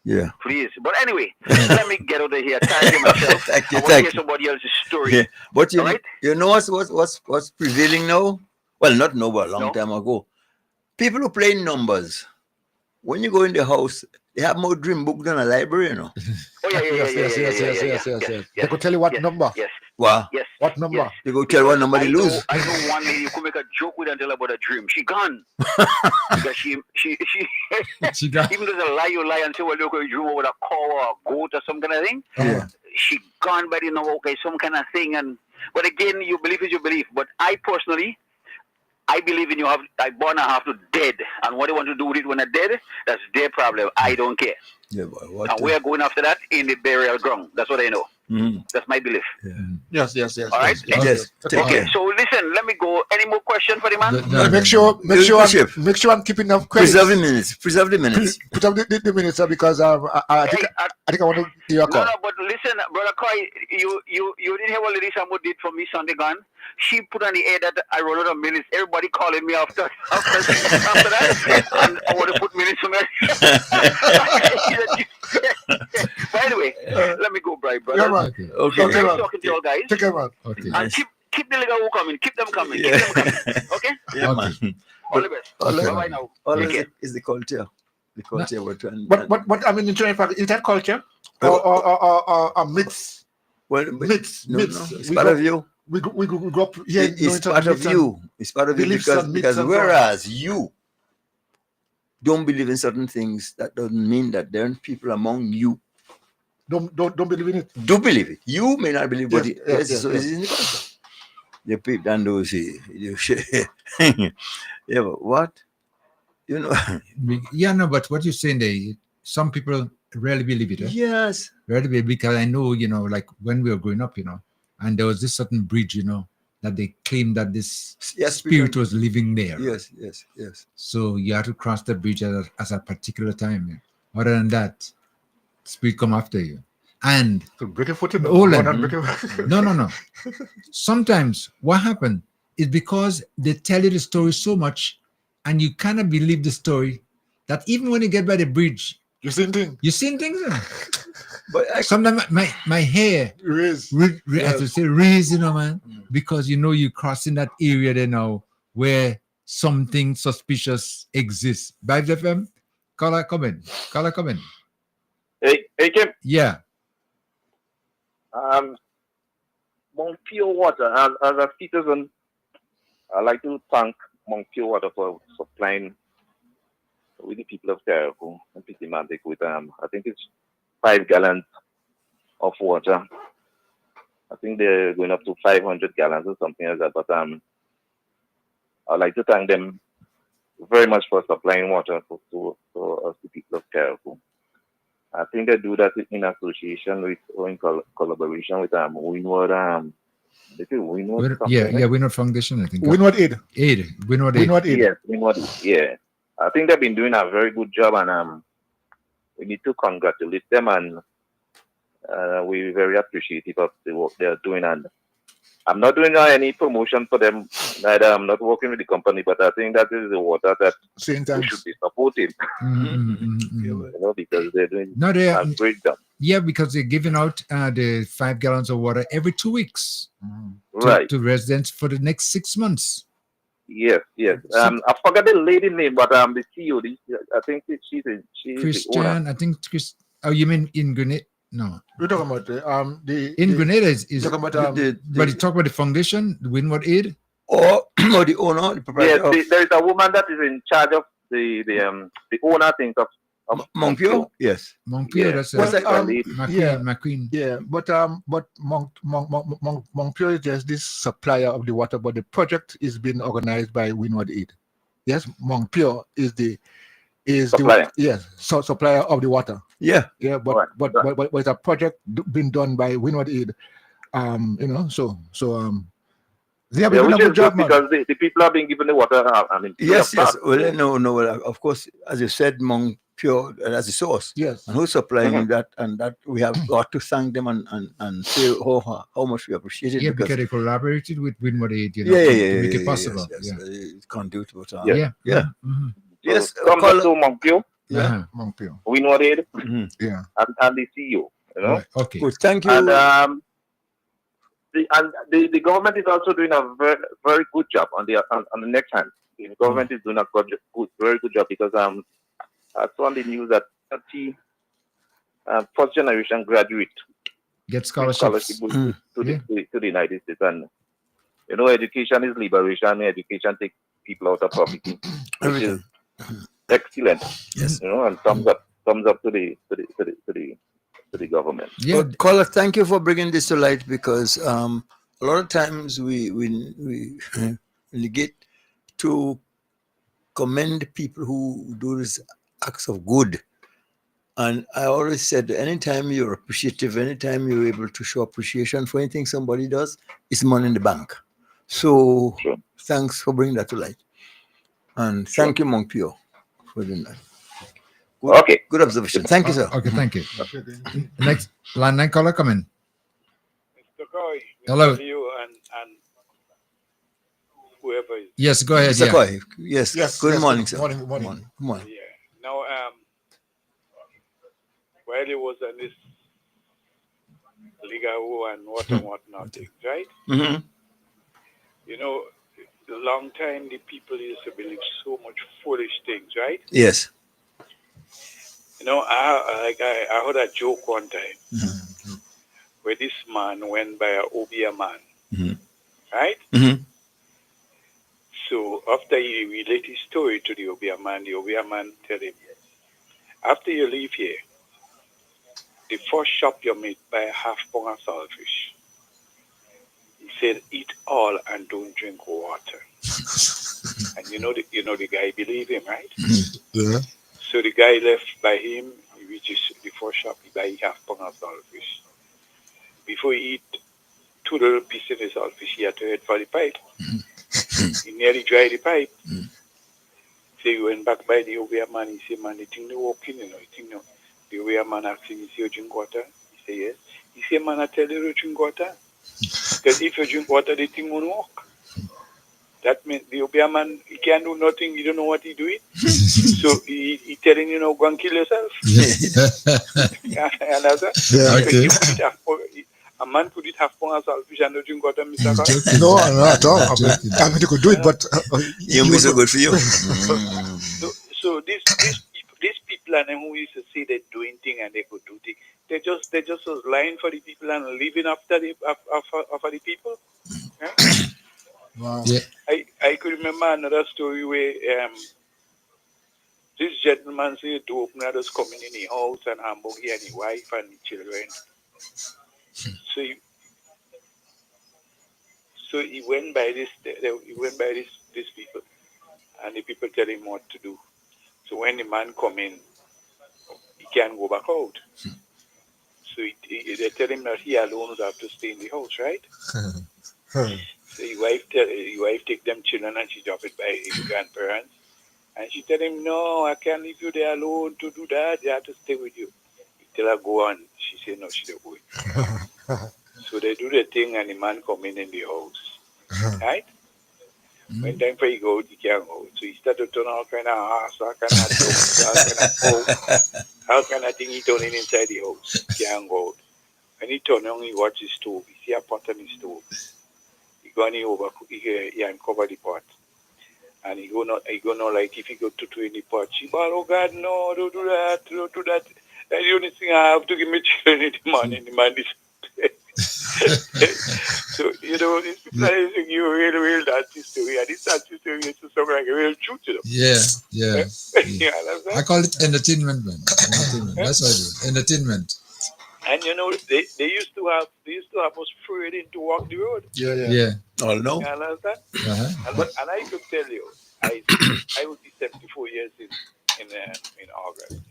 Yeah. Please. But anyway, let me get out of here. Tired myself. Thank you. I want to hear somebody else's story. Yeah. But you, right? you know what's prevailing now? Well, not now, but a long time ago. People who play numbers. When you go in the house, they have more dream book than a library, you know. Oh, Yes. They could tell you what number. Yes. Wow. Yes. What number? Yes. They go tell what number they lose. I know one lady, you could make a joke with her and tell her about a dream. She gone. Because she gone. Even though it's a lie, you lie and say, well, look, you dream about a cow or a goat or some kind of thing. Yeah. She gone by the number, okay, some kind of thing. But again, you believe is you believe. But I personally, I believe in I born and have to dead. And what they want to do with it when they're dead, that's their problem. I don't care. Yeah, but what and we are going after that in the burial ground. That's what I know. That's my belief. Yes. All right. Yes. Okay. So listen, let me go. Any more questions for the man? Make sure I'm keeping enough credit. Preserve the minutes. Preserve the minutes, because I think I want to give you a call. No, but listen, Brother Coy, you didn't hear what Lady Samu did for me Sunday gone. She put on the air that I run out of minutes. Everybody calling me after that, and I want to put minutes for me. By the way, let me go, brother. Yeah, man. Okay. Nice talking to you all guys. Take care, man. Okay. And keep the legal coming. Keep them coming. Keep them coming. Okay? Yeah, man. All the best. Bye-bye now. All Take care. is the culture. The culture we're trying. But I mean, in fact, is that culture or a mix? Well, myths. It's part of you. We grew up here. It's part of you. It's part of you because whereas you don't believe in certain things, that doesn't mean that there aren't people among you don't believe in it. Do believe it. You may not believe, but Yes. so it's in the culture. The people and those yeah, but what? You know. Yeah, no, but what you're saying there, some people rarely believe it. Eh? Yes. Rarely believe, because I know, like when we were growing up, and there was this certain bridge, that they claimed that this spirit was living there. Yes. So you have to cross the bridge at a particular time. Yeah. Other than that, spirit come after you. And to break a foot in the no. Sometimes what happened, is because they tell you the story so much, and you cannot believe the story that even when you get by the bridge, you seen things. You seen things. But sometimes my hair raise. I have to say raise, you know, man, because you know you're crossing that area there now where something suspicious exists. Vibes FM, caller come in. Hey, Kim. Yeah. Mount Pure Water, as a citizen, I'd like to thank Mount Pure Water for supplying with the people of Carnival and Pitimantic with I think it's 5 gallons of water. I think they're going up to 500 gallons or something like that. But I'd like to thank them very much for supplying water to us, the people of Carnival. I think they do that in association with or in collaboration with Windward. Windward. Windward Foundation. I think. Windward Aid. Windward Aid. Yes, Windward. Yeah, I think they've been doing a very good job, and we need to congratulate them, and we're very appreciative of the work they're doing. And I'm not doing any promotion for them. Neither I'm not working with the company, but I think that is the water that we should be supporting. You know, because they're doing a great job. Yeah, because they're giving out the 5 gallons of water every 2 weeks to residents for the next 6 months. Yes. I forgot the lady name, but the CEO, I think she's Christian. I think Oh, you mean in Grenada? No, we're talking about Grenada is talking about but you talk about the foundation, the Windward Aid, or the owner, the proprietor. Yes, there is a woman that is in charge of the owner things of Montpure. Yes, Montpure. That's McQueen. Yeah, but Montpure is just this supplier of the water, but the project is being organized by Windward Aid. Yes, Montpure is supplier. Supplier of the water. Yeah, but it's a project being done by Windward Aid. They have done a good job, because the people are being given the water. Yes. Well, no. Of course, as you said, Montpure as a source. Yes. And who's supplying that? And that we have got to thank them and say how much we appreciate it. Yeah, because they collaborated with Windward Aid, to make it possible. It can't do it, but yeah. Mm-hmm. Yes, to Montpure. Yeah, Montpure. Windward Aid. Yeah. And the CEO. You know. Right. Okay. Good. Thank you. And the government is also doing a very, very good job on the next hand. The government is doing a very good job, because I saw on the news that 30 first generation graduate get scholarships to the United States. And you know, education is liberation. Education takes people out of poverty, which is excellent. Yes. You know, and thumbs up to the government. Yeah, but caller, thank you for bringing this to light, because a lot of times we get to commend people who do these acts of good. And I always said, anytime you're appreciative, anytime you're able to show appreciation for anything somebody does, it's money in the bank. So thanks for bringing that to light. And thank you, Montpure, for doing that. Good, good observation. Thank you, sir. Okay, thank you. Next line caller, come in. Mr. Coy, hello. You and whoever is. Yes, go ahead. Mr. Coy. Yes. Good morning, sir. Morning. Yeah. Now, while he was on this legal and whatnot things, right? Mm-hmm. You know, a long time the people used to believe so much foolish things, right? Yes. You know, I heard a joke one time where this man went by an Obia man, right? Mm-hmm. So after he related his story to the Obia man tell him, after you leave here, the first shop you meet, buy a half pound of saltfish. He said, eat all and don't drink water. And you know the guy believed him, right? Yeah. So the guy left by him. He reaches the first shop. He buy half pound of saltfish. Before he eat 2 little pieces of the saltfish, he had to head for the pipe. He nearly dried the pipe. So he went back by the Obia man. He said, man, the thing they walk in, The Obia man asked him, you drink water? He said, yes. He said, man, I tell you to drink water. Because if you drink water, the thing won't walk. That means the Obia man, he can't do nothing. He don't know what he's doing. So he telling you, go and kill yourself. Another. Yeah. Okay. A man could eat half pound of saltfish and not drink water, Mr. Carr. No, not at all. I mean, you could do it, but you'll be so good for you. So these people and them who used to say they're doing things and they could do things, they just was lying for the people and living after the people. Yeah? Wow. Yeah. I could remember another story where this gentleman said to open others coming in the house and Hamburg and his wife and the children. So he went by these people, and the people tell him what to do. So when the man come in, he can't go back out. So they tell him that he alone would have to stay in the house, right? So his wife take them children and she drop it by his grandparents. And she tell him, no, I can't leave you there alone to do that. They have to stay with you. He tell her, go on. She said, no, she don't go. So they do the thing and the man come in the house. Right? When time for he go out, he can't go. So he start to turn all kind of ass, all kind of jokes, all kind of thing he turning inside the house. He can't go out. When he turn on, he watch his stove. He see a pot on his stove. He go and he uncover the pot. And he go not like if he go to in the pot. She ball, oh God, no, don't do that. That's the only thing I have to give me children in the morning. The man is so, these people are using you real dancing story. And this dancing story is to sound like a real truth to them. Yeah. Yeah, I call it entertainment, man. Entertainment. That's what I do. Entertainment. And they used to have us afraid to walk the road. Yeah. Oh no. You understand? And I could tell you, I would be 74 years in August.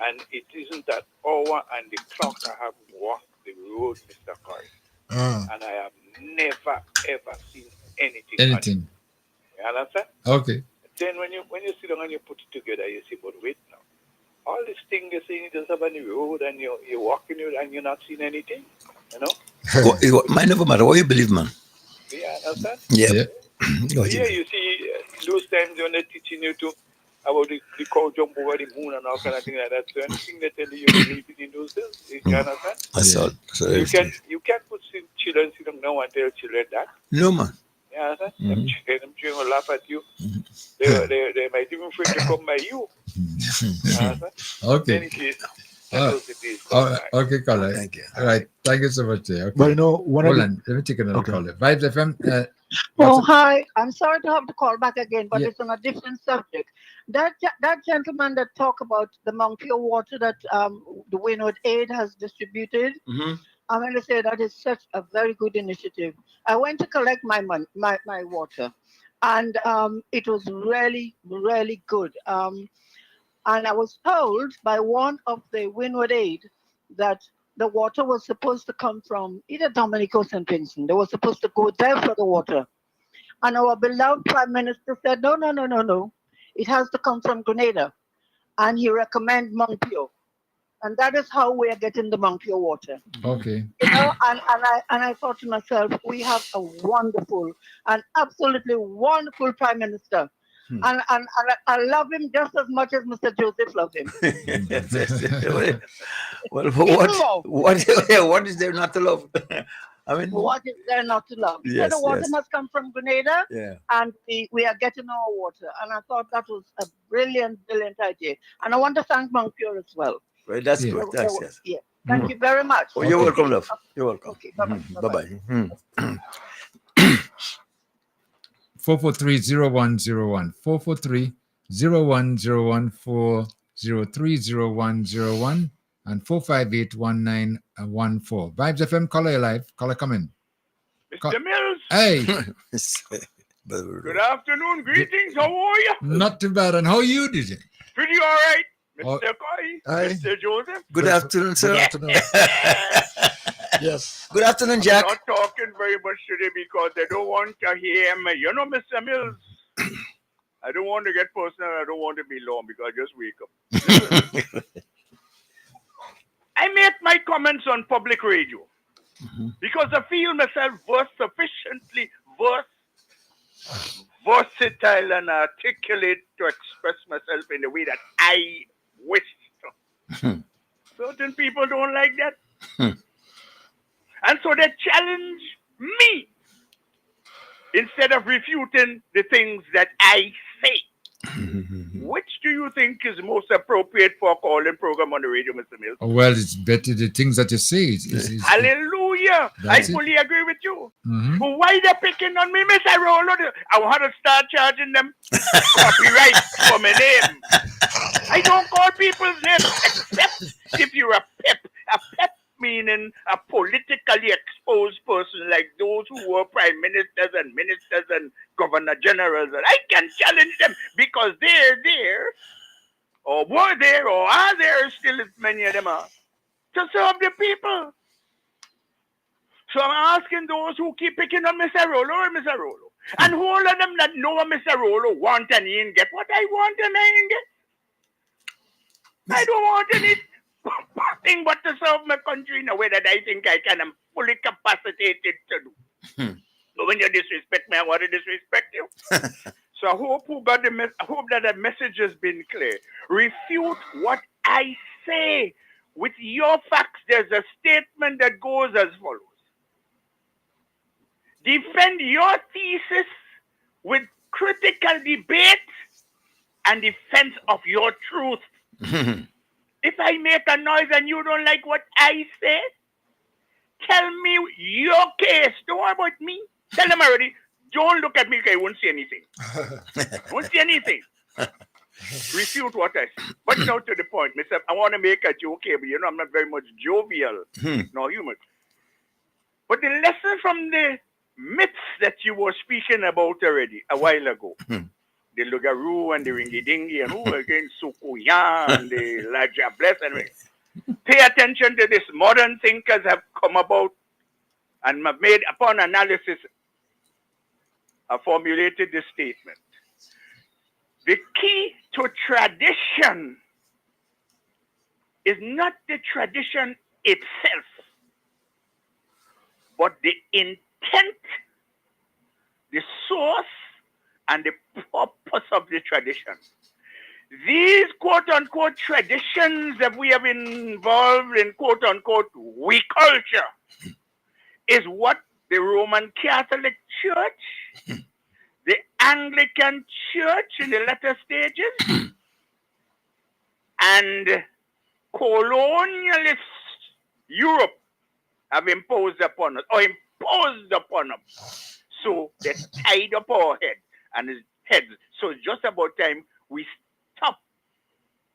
And it isn't that hour and the clock I have walked the road, Mr. Corey. And I have never ever seen anything. You understand? Okay. Then when you sit down and you put it together, you say, but wait now. All these things you're saying you just have on the road and you're walking and you're not seeing anything. You know? Mine never matter what you believe, man. Yeah, understand? Yeah. You see, those times when they're teaching you about the cow jump over the moon and all kind of things like that. So anything they tell you believe in those days, you understand? That's all. You can't put children sit down now and tell children that. No, man. You understand? Them children will laugh at you. They might even afraid to come by you. Okay. Okay, caller. Thank you. All right. Thank you so much. Okay. But Hold on. Let me take another caller. Vibes FM. Hi. I'm sorry to have to call back again, but it's on a different subject. That gentleman that talked about the Mount Pure water that the Windward Aid has distributed, I'm going to say that is such a very good initiative. I went to collect my water, and it was really, really good. And I was told by one of the Windward Aid that the water was supposed to come from either Dominico or St. Vincent. They were supposed to go there for the water. And our beloved Prime Minister said, no. It has to come from Grenada. And he recommended Mount Pure. And that is how we are getting the Mount Pure water. Okay. You know, and I thought to myself, we have a wonderful, an absolutely wonderful Prime Minister. And I love him just as much as Mr. Joseph loved him. Well, what is there not to love? I mean, what is there not to love? Yes, the water must come from Grenada, and we are getting our water. And I thought that was a brilliant idea. And I want to thank Mount Pure as well. Right, that's good. Thanks, yes. Yeah. Thank you very much. Oh, you're welcome, love. You're welcome. Okay, bye-bye. Bye-bye. 443-0101, 443-0101, 403-0101, and 458-1914. Vibes FM, caller alive. Caller coming. Mr. Mills. Hey. Good afternoon. Greetings. How are you? Not too bad. And how you did it? Pretty all right. Mr. Coy, Mr. Joseph. Good afternoon, sir. Good afternoon. Yes. Good afternoon, Jack. I'm not talking very much today because I don't want to hear me. You know, Mr. Mills, I don't want to get personal. I don't want to be long because I just wake up. I made my comments on public radio because I feel myself sufficiently versed versatile and articulate to express myself in the way that I wish to. Certain people don't like that. And so they challenge me instead of refuting the things that I say. Which do you think is most appropriate for a calling program on the radio, Mr. Mills? Well, it's better the things that you say. Hallelujah. I That's it. fully agree with you. Mhm. Why they picking on me, Mr. Rolo? I want to start charging them copyright for my name. I don't call people's names except if you're a pep. A pep meaning a politically exposed person like those who were prime ministers and governor generals. And I can challenge them because they're there, or were there, or are there still, as many of them are, to serve the people. So I'm asking those who keep picking on Mr. Rolo or Mr. Rolo, and who all of them that know what Mr. Rolo want and he ain't get what I want and I ain't get. I don't want anything but to serve my country in a way that I think I can. I'm fully capacitated to do. But when you disrespect me, I want to disrespect you. So I hope I hope that the message has been clear. Refute what I say with your facts. There's a statement that goes as follows. Defend your thesis with critical debate and defense of your truth. If I make a noise and you don't like what I say, tell me your case. Don't worry about me. Tell them already. Don't look at me because I won't say anything. Won't say anything. Refute what I say. But now to the point, Mr. I want to make a joke here, but you know I'm not very much jovial nor human. But the lesson from the myths that you were speaking about already a while ago, the Lugaroo and the Ringy Dingy and who again Sukuya and the Laja Bless and pay attention to this. Modern thinkers have come about and have made upon analysis have formulated this statement. The key to tradition is not the tradition itself, but the intent, the source, and the purpose of the tradition. These quote-unquote traditions that we have been involved in quote-unquote we culture is what the Roman Catholic Church, the Anglican Church in the latter stages, and colonialist Europe have imposed upon us, or imposed upon us. So they tied up our heads. So it's just about time we stop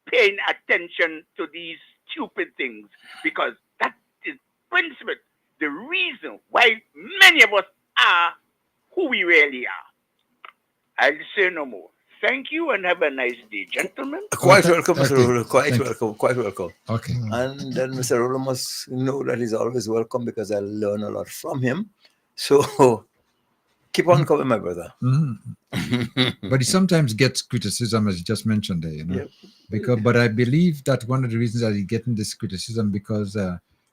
paying attention to these stupid things, because that is principle, the reason why many of us are who we really are. I'll say no more. Thank you and have a nice day, gentlemen. Quite welcome, Mr. Okay. Rolo. Quite Thank you. welcome. Quite welcome. Okay. And then Mr. Rolo must know that he's always welcome because I learn a lot from him. So keep on coming, my brother. But he sometimes gets criticism, as you just mentioned there, you know. But I believe that one of the reasons that he's getting this criticism because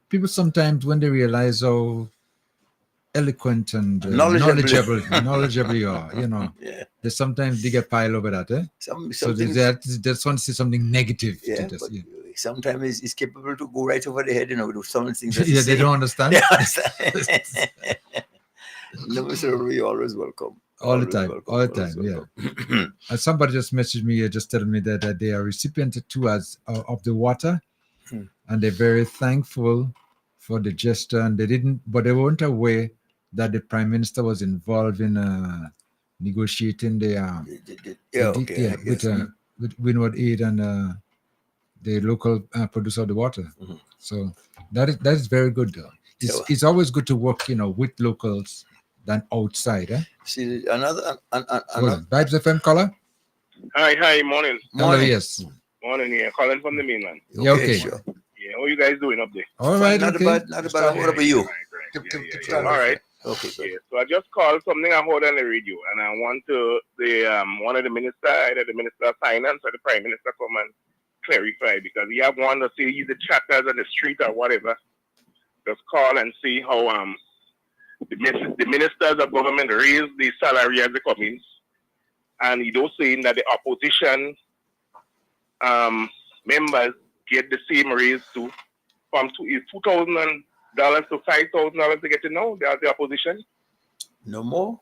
people sometimes, when they realize how eloquent and knowledgeable you are, you know, they sometimes dig a pile over that, eh? So they just want to say something negative to this. But sometimes it's capable to go right over the head, you know, with some things that Yeah, they don't understand. They understand. No, Mr. Rolo, you're always welcome. All the time, yeah. And somebody just messaged me, just telling me that they are recipient too of the water, and they're very thankful for the gesture. And they weren't aware that the Prime Minister was involved in negotiating with Windward Aid and the local producer of the water. So that is very good, though. It's always good to work, you know, with locals than outside. See, another Vibes FM caller. Hi, morning. Hello, yes. Morning, yeah, calling from the mainland. Yeah, okay. Sure. Yeah, how you guys doing up there? All right, not okay. bad. What about you? All right. Okay, good. Yeah, so I just called something I heard on the radio, and I want to one of the minister, either the Minister of Finance or the Prime Minister, come and clarify, because we have one to say he's the chatters on the street or whatever. Just call and see how the ministers of government raised the salary as they come in, and he was saying that the opposition members get the same raise too, from $2,000 to $5,000 they get now. They are the opposition. No more.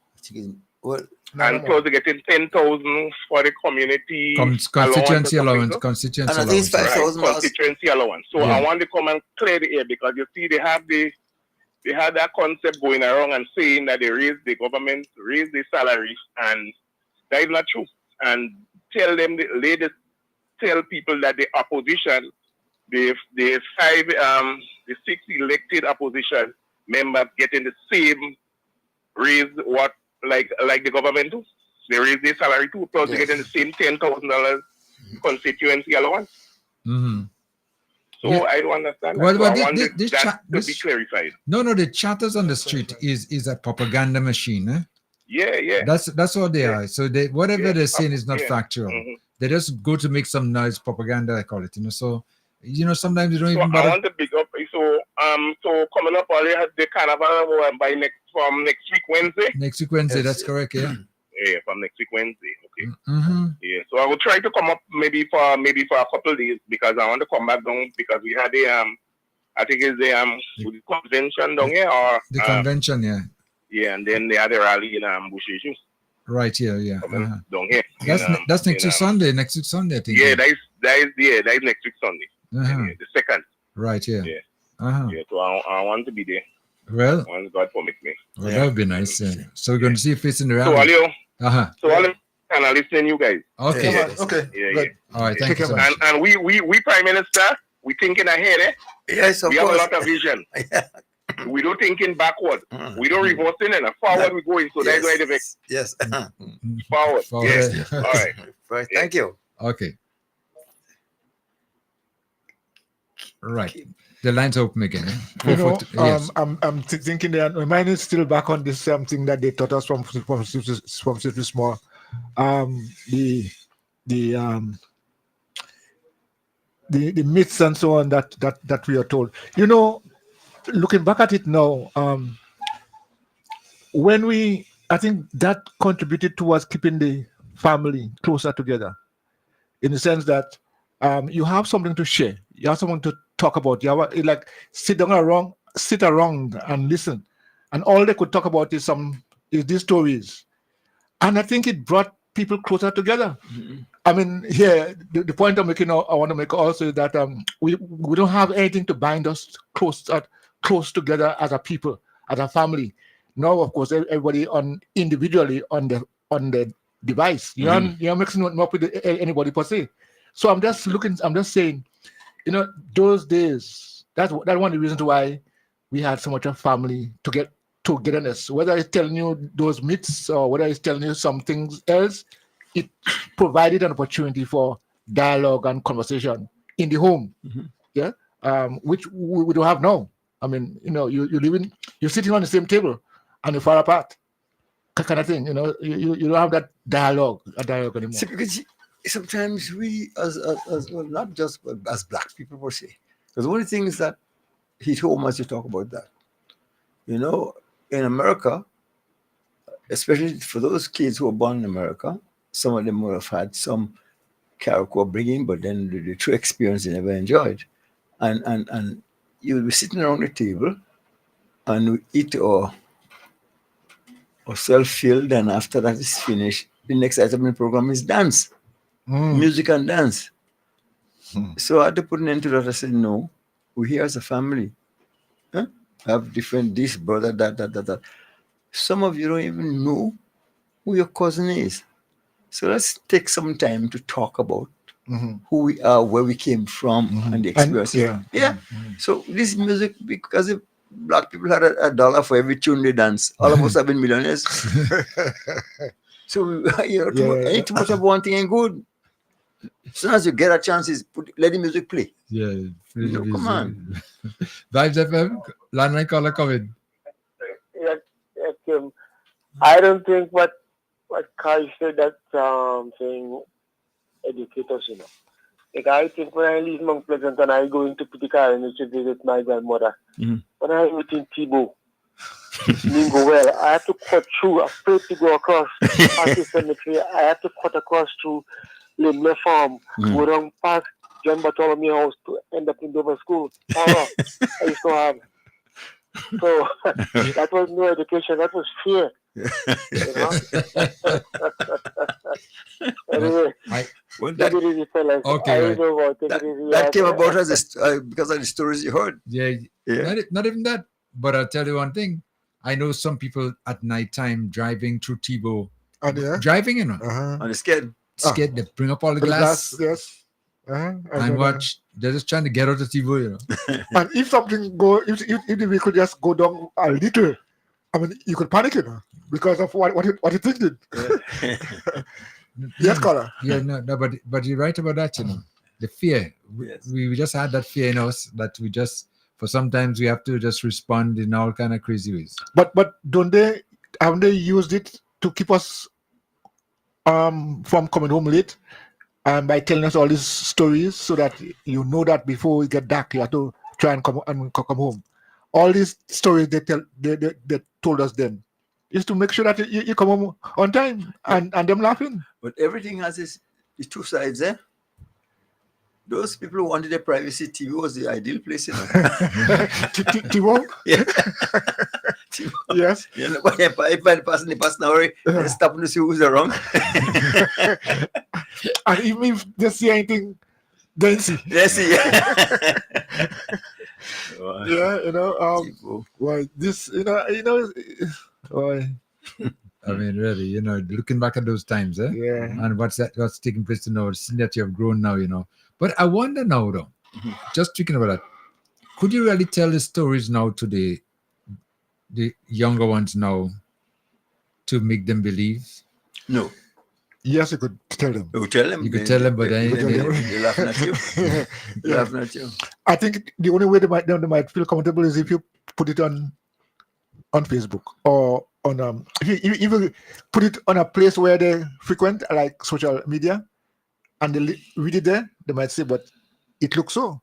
Well, and plus they're getting 10,000 for the community constituency allowance. So. Constituency And I think allowance. it's 5,000 constituency allowance. So Yeah. I want to come and clear the air because you see they have that concept going around and saying that the government raise the salaries, and that is not true. And tell people that the opposition, the 6 elected opposition members getting the same raise like the government do. They raise their salary too, plus they're getting the same $10,000 constituency allowance. Mm-hmm. So Yeah. I don't understand. Well, So well, I this- want this that cha- to be this- clarified. No, the chatters on the street is a propaganda machine. Eh? Yeah. That's what they are. So whatever they're saying is not Yeah. factual. Mhm. They just go to make some noise, propaganda, I call it. So sometimes you don't So even I bother. want to big up. So coming up, all the carnival from next week Wednesday. Next week Wednesday, that's correct, yeah. Yeah, from next week Wednesday. Okay. Mm-hmm. Yeah. So I will try to come up maybe for a couple of days because I want to come back down because we had I think it's the convention down here or The convention, yeah. yeah, and then they had a rally in Busheju Right here, yeah. down here. That's next week Sunday. Next week Sunday, I think. Yeah, that is next week Sunday. Uh-huh. Yeah, the second. Right, yeah. Yeah. Uh-huh. Yeah. So I want to be there. Well, Once God permit me. well, that would be nice. Yeah. So we're going to see you facing the So rally. Alio. Uh-huh. So all kind of listening, you guys. Okay. Yeah. Okay. Yeah. All right, thank you so much. And we Prime Minister, we thinking ahead, eh? Yes, of we course. have a lot of vision. We don't thinking backward. We don't reversing and forward we going. So that's why the vex. Yes. Forward. Forward. Yes. All right. Right. Thank you. Okay. Right. The line's open again. Eh? Yes. I'm thinking that my mind is still back on this same thing that they taught us from Swiftly Small. The myths and so on that we are told. Looking back at it now, I think that contributed towards keeping the family closer together, in the sense that you have something to share, you have someone to talk about. You have like sit around and listen, and all they could talk about is these stories, and I think it brought people closer together. Mm-hmm. I mean, here the point I'm making, I want to make also is that we don't have anything to bind us close together as a people, as a family. Now, of course, everybody individually on the device. You're mixing up with anybody per se. So I'm just saying, those days, that's one of the reasons why we had so much of family togetherness. Whether it's telling you those myths or whether it's telling you something else, it provided an opportunity for dialogue and conversation in the home. Yeah, which we don't have now. I mean, you're sitting on the same table and you're far apart, kind of thing. You don't have that dialogue anymore. See, because sometimes we, as well, not just as black people per se, because one of the things that hit home as you talk about that, in America, especially for those kids who were born in America, some of them would have had some character bringing, but then the true experience they never enjoyed, and you will be sitting around the table, and we eat or self-filled, and after that is finished, the next item in the program is dance. Music and dance. So I had to put an end to that. I said, no, we're here as a family. Have different this, brother, that. Some of you don't even know who your cousin is. So let's take some time to talk about who we are, where we came from, and the experiences. So this music, because if black people had $1 for every tune they dance, all of us have been millionaires. So ain't too much of one thing ain't good. As soon as you get a chance, let the music play. Yeah, come on. Vibes FM, landline caller coming. Yes, Kim. I don't think what Kai said that saying educate us, Like I think when I leave Mount Pleasant and I go into Pitcairn to visit my grandmother, when I was in Thibault, didn't go well. I had to cut through, afraid to go across past the cemetery. I had to cut across through Limler Farm, go down past John Bartholomew House to end up in Dover School. Horror I used to have. So that was no education, that was fear. You know? Anyway, take it easy, fellas. Okay, I right. know what, take it easy. That came about because of the stories you heard. Yeah. Not even that. But I'll tell you one thing. I know some people at nighttime driving through Tebow. Driving, you know. On the skid. Skid, they bring up all the glass. Yes. And watch. They're just trying to get out of Tebow, you know. And if something if the vehicle just go down a little, I mean, you could panic, you know, because of what you thinking. Yes, caller. Yeah, no, but you're right about that, you know. The fear. We just had that fear in us that we just, for sometimes we have to just respond in all kind of crazy ways. But haven't they used it to keep us from coming home late? By telling us all these stories so that you know that before we get dark, you have to try and come home. All these stories they told us then is to make sure that you come home on time and them laughing. But everything has its two sides, eh? Those people who wanted their privacy, TV was the ideal place, you know. TV? Yeah. Yes. You know, if by the person, they stop to see who's around. And even if they see anything, they see. They see, yeah. Yeah, you know, well, this, you know, why? I mean, really, you know, looking back at those times, eh? Yeah. And what's taking place now, seeing that you have grown now, you know. But I wonder now, though, just thinking about that, could you really tell the stories now to the younger ones now to make them believe? No. Yes, you could tell them. You tell them. You could tell them, but then they're laughing at you. They're laughing at you. I think the only way they might feel comfortable is if you put it on Facebook or on if you put it on a place where they frequent, like social media, and they read it there, they might say, but it looks so.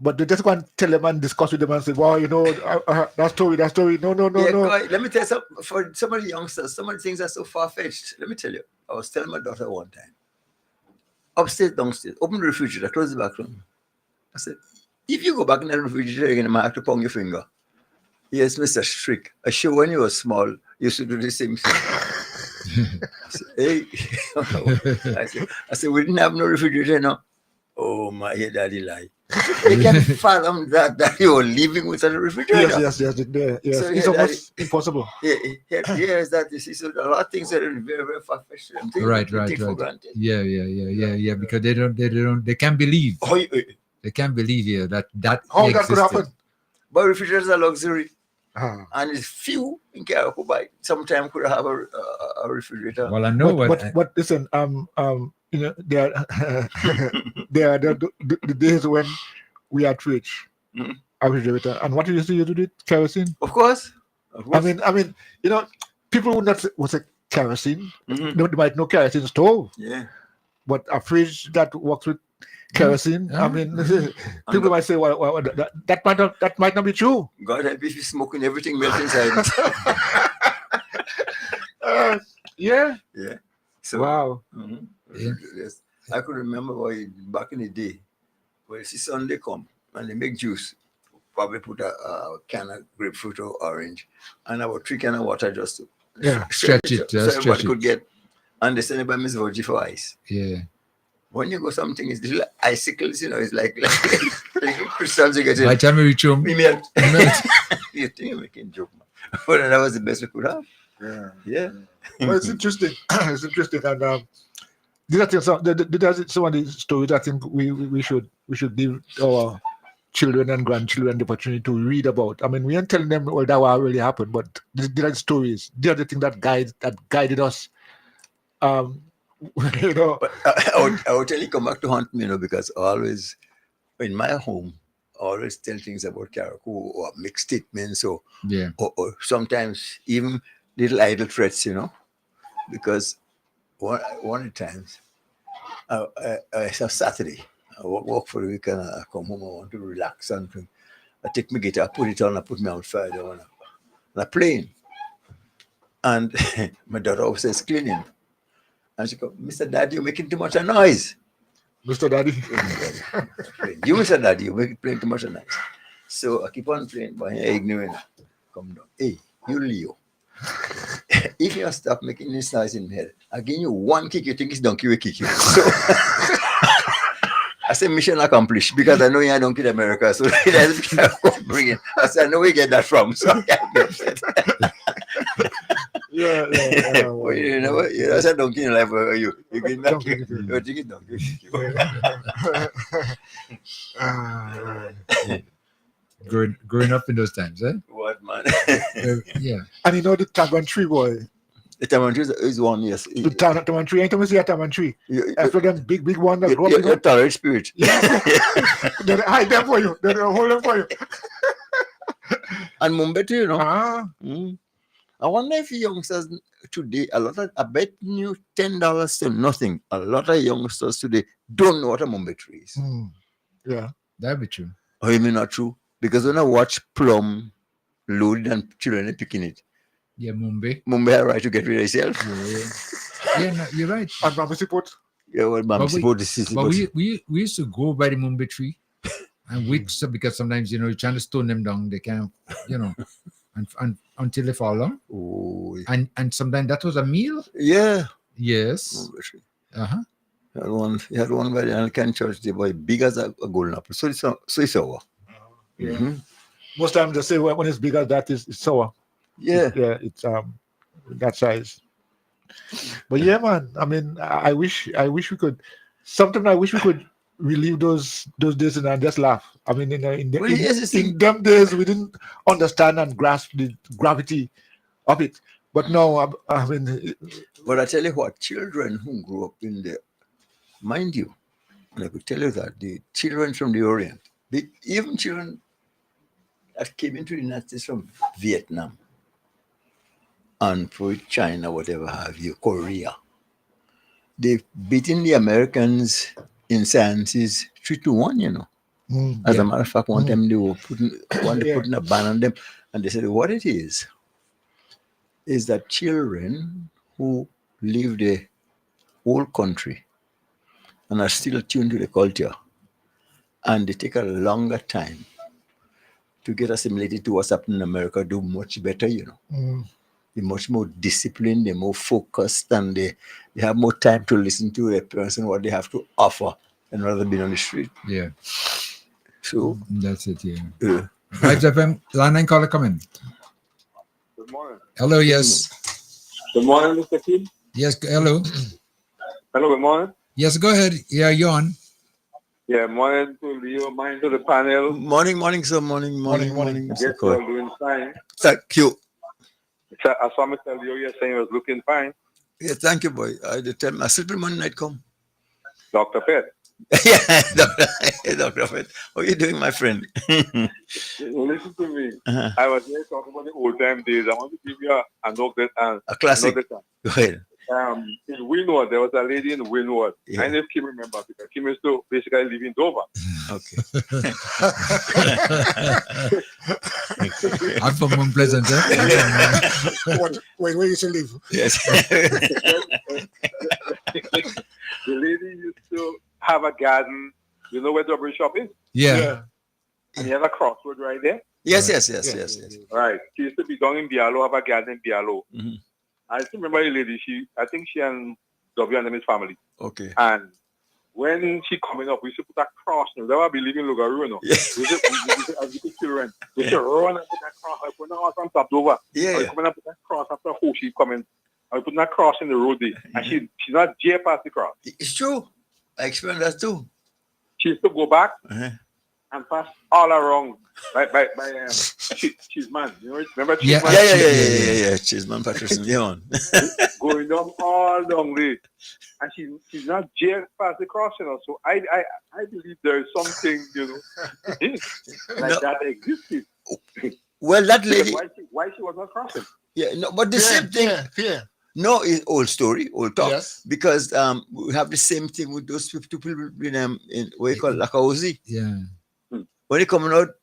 But they just go and tell them and discuss with them and say, wow, you know, that story. No. Let me tell you something. For some of the youngsters, some of the things are so far-fetched. Let me tell you. I was telling my daughter one time, upstairs, downstairs, open the refrigerator, close the back room. I said, if you go back in the refrigerator, you're going to have to pound your finger. Yes, Mr. Strick. I sure when you were small, you used to do the same thing. I said, hey. I said, we didn't have no refrigerator now. Oh, my daddy lie. They can't fathom that you were living without a refrigerator. Yes. So it's almost impossible. Yes, that you see. So a lot of things are very, very far-fetched. Right. Yeah. Because they can't believe. They can't believe that how that could happen. But refrigerators are luxury. And it's few in Carnival buy. Sometimes could have a refrigerator. Well, I know but listen, you know, there are the days when we are rich, a refrigerator. And what you used to do? Kerosene? Of course. I mean, you know, people would not say kerosene. They might know kerosene stove. Yeah. But a fridge that works with kerosene. I mean, people might say, well that might not be true. God help if you're smoking everything melt inside. Yeah. So, wow. Yes. I could remember back in the day, when you see Sunday come and they make juice, probably put a can of grapefruit or orange and about 3 cans of water just to stretch it. So everybody could get. And they send it by Miss Virgie for ice. Yeah. When you go something, it's little icicles, you know, it's like crystals you get in. By the time we reach home, you think you're making joke, man. But that was the best we could have. Yeah. Well, it's interesting. It's interesting. And these are things, some of the stories I think we should give our children and grandchildren the opportunity to read about. I mean, we aren't telling them all that what really happened, but these are the stories. These are the things that guided us. You know, but I would tell you come back to haunt me, you know, because always in my home, I always tell things about Carriacou or make statements or sometimes even little idle threats, you know, because one of the times it's a Saturday. I work for the weekend and I come home, I want to relax and I take my guitar, put it on, I put me on fire, on a plane. And my daughter upstairs cleaning. And she goes, Mr. Daddy, you're making too much noise. Mr. Daddy. You, Mr. Daddy, you're playing too much noise. So I keep on playing, but you're ignoring it. Come down. Hey, you Leo. If you stop making this noise in here, I give you one kick, you think it's donkey will kick you. So I say mission accomplished because I know you're donkey in America. So bring it. I said, I know where you get that from. So I can't be upset. Well, you know what? That's a donkey in life. You can donkey. You think it's donkey. Growing up in those times, eh? What, man? Yeah. And you know the Taman tree, boy. The Taman tree is one, yes. The Taman tree, anytime you see a Taman tree, after them big one that grow up. You're tolerant spirit. Yeah. They hide them for you. They hold them for you. And Mumbai too, you know. I wonder if youngsters today, I bet you $10 to nothing. A lot of youngsters today don't know what a Mumbai tree is. Yeah. That'd be true. Oh, you mean not true? Because when I watch plum loaded and children are picking it. Yeah, Mumbai. Mumbai are right to get rid of itself. Yeah, no, you're right. And Bamboo Port. Yeah, well, Bamboo Port is but we used to go by the Mumbai tree. And because sometimes, you're trying to stone them down, they can't, and until they fall down. Oh, and sometimes that was a meal. Yeah. Yes. Uh-huh. You had one by the Anglican church, they were big as a golden apple. So it's sour. Yeah. Mm-hmm. Most times they say when it's big as that, it's sour. Yeah. It's that size. But yeah, man. I mean, I wish we could. Sometimes I wish we could relive those days and just laugh. I mean, in them days we didn't understand and grasp the gravity of it. But now, I mean. But I tell you what, children who grew up in the, mind you, and I could tell you that the children from the Orient, even children that came into the United States from Vietnam and for China, whatever have you, Korea, they've beaten the Americans in sciences 3-1, As a matter of fact, one time they were putting a ban on them, and they said what it is that children who leave the whole country and are still tuned to the culture, and they take a longer time to get assimilated to what's happening in America, do much better, They're much more disciplined, they're more focused, and they have more time to listen to their parents and what they have to offer, and rather than being on the street. Yeah. So that's it, yeah. Vibes FM, line 9 caller coming. Good morning. Hello, yes. Good morning, Mr. Kim. Yes, hello. Hello, good morning. Yes, go ahead. Yeah, you're on. Yeah, morning to Leo, morning to the panel. Morning, sir. Morning. Yes, you're doing fine. Thank you. I saw Mr. Leo yesterday, he was looking fine. Yeah, thank you, boy. I did tell him, I sleep Monday night come. Dr. Pet. Yeah, Dr. Pet. How are you doing, my friend? Listen to me. I was here talking about the old time days. I want to give you a classic. Go ahead. In Windward, there was a lady in Windward. I don't know if Kim remember because Kim used to basically live in Dover. Okay. I'm from Mount Pleasant, Where you used to live? Yes. The lady used to have a garden. You know where Double Shop is? Yeah. And you have a crossroad right there? Yes. Right. She used to be down in Bialo, have a garden in Bialo. Mm-hmm. I still remember the lady. I think she and W and them is family. Okay. And when she coming up, we used to put a cross. That would be living Lugaru, no? Yes. We used to, as little children, we used to run and put that cross. I put that from top over. Yeah. I come and put that cross after who she coming. I put that cross in the road there. And she's not J past the cross. It's true. I experienced that too. She used to go back and pass all around by Cheeseman. You know, remember Cheeseman? Yeah. Cheeseman Patterson. Yeah, man. Going down all down there. And she's not just past the cross, So I believe there is something, that existed. Well, that lady. Why she was not crossing? Yeah, no, but the same thing. Yeah. No, it's old story, old talk. Yes. Because we have the same thing with those people in what you call Lakaozi. Yeah. When they coming out,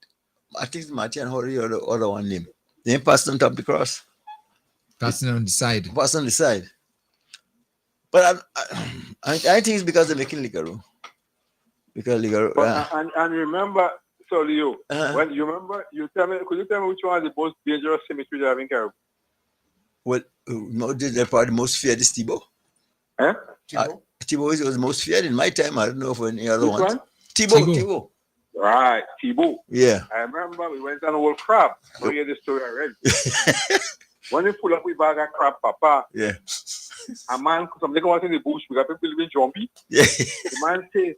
I think it's Marty and Hori or the other one name. Then pass on top of the cross. Passing on the side. Pass on the side. But I think it's because they're making liquor. Because liquor. But, and remember, so Leo, when you remember, could you tell me which one is the most dangerous cemetery they have in Caribou? Well, they're probably the most feared is Thibaut. Eh? Thibaut was the most feared in my time. I don't know for any other Which ones. one? Thibaut. Right, Thibaut. Yeah. I remember we went on a old crab. I hear this story already. When we pull up with bag of crab, Papa. Yeah. A man, something was in the bush. We got people living jumpy. Yeah. The man says,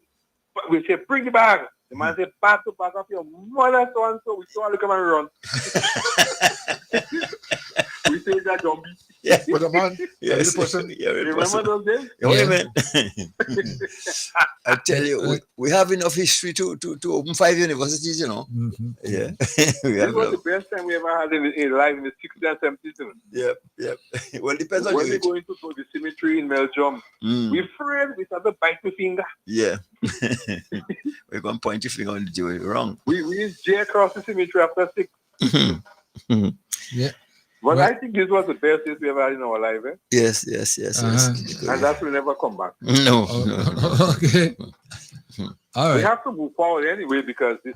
we say, bring the bag. The man said, back to back up your mother, so and so. We saw look at and run. We say that jumpy. Yeah. But the man, Yes. the person, Yeah, You remember those days? Yeah, man. I tell you, we have enough history to open 5 universities, you know. Mm-hmm. Yeah. We This have was enough. the best time we ever had in life in the 60s and 70s. Yep. Well, it depends on When you. we going to the cemetery in Belgium, we afraid we start to bite the finger. Yeah. We're going to point your finger on the Jew. Wrong. We J across the cemetery after 6. Yeah. But I think this was the best days we ever had in our life. Eh? Yes. And that will never come back. No. Okay. All We right. have to move forward anyway because this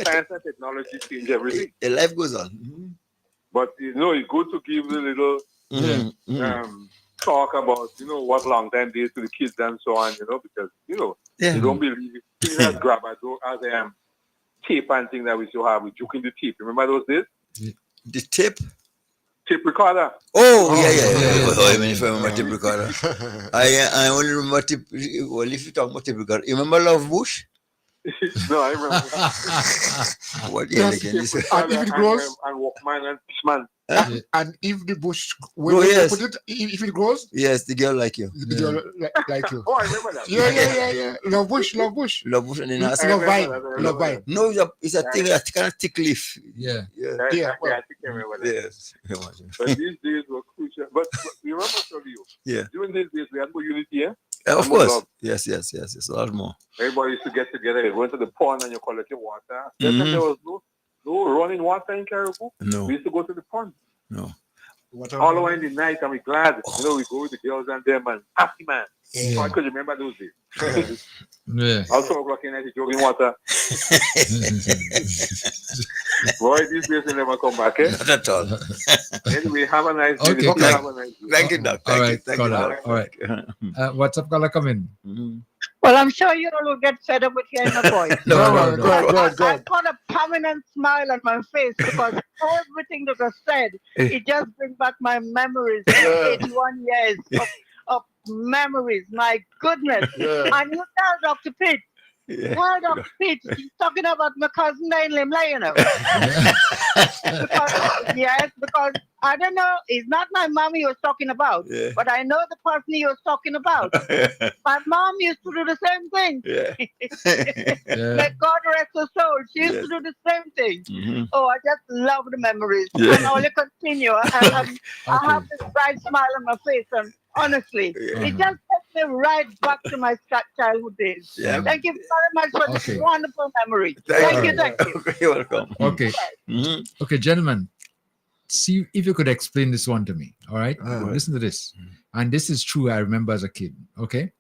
science and technology change everything. Life goes on. But it's good to give a little talk about what long time days to the kids and so on, because they don't believe it. Things that grab as tape and things that we still have with juking the tape. Remember those days? The tape? Tape recorder. Oh, yeah. I mean, if I remember tape recorder. I only remember tape. Well, if you talk about tape recorder, you remember Love Bush? No, I remember. What Yes, can you say? and if it grows, and Walkman and Fishman. and if the bush, Oh, when yes. you put it, if it grows, Yes, the girl like you. the girl like you. Oh, I remember that. Yeah. Love bush. Love Bush, and then ask Love vine. No, it's a thing, a kind of thick leaf. Yeah. Yeah. I think I remember that. Yes. But these days were crucial. But you remember, Solio? Yeah. During these days, we had more unity, yeah? Of And more course. love. Yes. A lot more. Everybody used to get together. You go into the pond and you collect your water. That time Mhm. there was no running water in Caribou. No. We used to go to the pond. No. All the way in the night, and we're glad. We go with the girls and them and happy, man. Yeah. So I could remember those days. Yeah. Also, o'clock in the night, jogging water. Boy, these days will never come back, eh? Not at all. Anyway, have a nice day. Okay, Have a nice day. Thank you, Doc. All right, Thank you. caller. All right. What's up, caller? Come in. Well, I'm sure you all will get fed up with hearing my voice. No. I've got a permanent smile on my face because everything that was said, it just brings back my memories of 81 years of memories. My goodness. And you tell Dr. Pitt, tell Dr. Pitt, he's talking about my cousin Limla, you know. because I don't know, it's not my mom he was talking about, but I know the person he was talking about. My mom used to do the same thing. May God rest her soul. She used to do the same thing. Oh, I just love the memories. And I only continue. I have this bright smile on my face, and honestly, it just takes me right back to my childhood days. Thank you very much for this wonderful memory. Thank you. You're welcome. Okay. Okay, gentlemen. See if you could explain this one to me. All right. Listen to this. And this is true. I remember as a kid. Okay.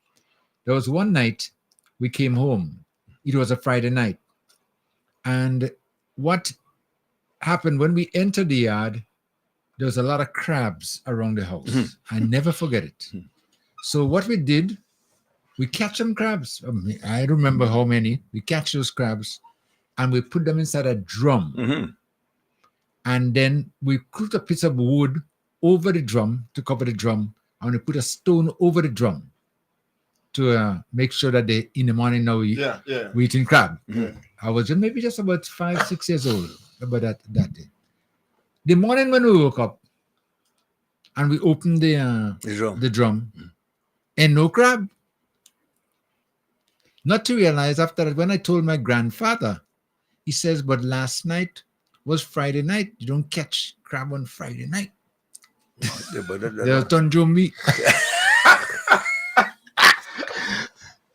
There was one night we came home. It was a Friday night. And what happened when we entered the yard, there was a lot of crabs around the house. I never forget it. So what we did, we catch some crabs. I don't remember how many. We catch those crabs and we put them inside a drum. And then we put a piece of wood over the drum to cover the drum, and we put a stone over the drum to make sure that in the morning now we eating crab. I was maybe just about 5-6 years old about that day. The morning when we woke up and we opened the drum and no crab. Not to realize after that, when I told my grandfather, he says, but last night was Friday night. You don't catch crab on Friday night. They'll turn me.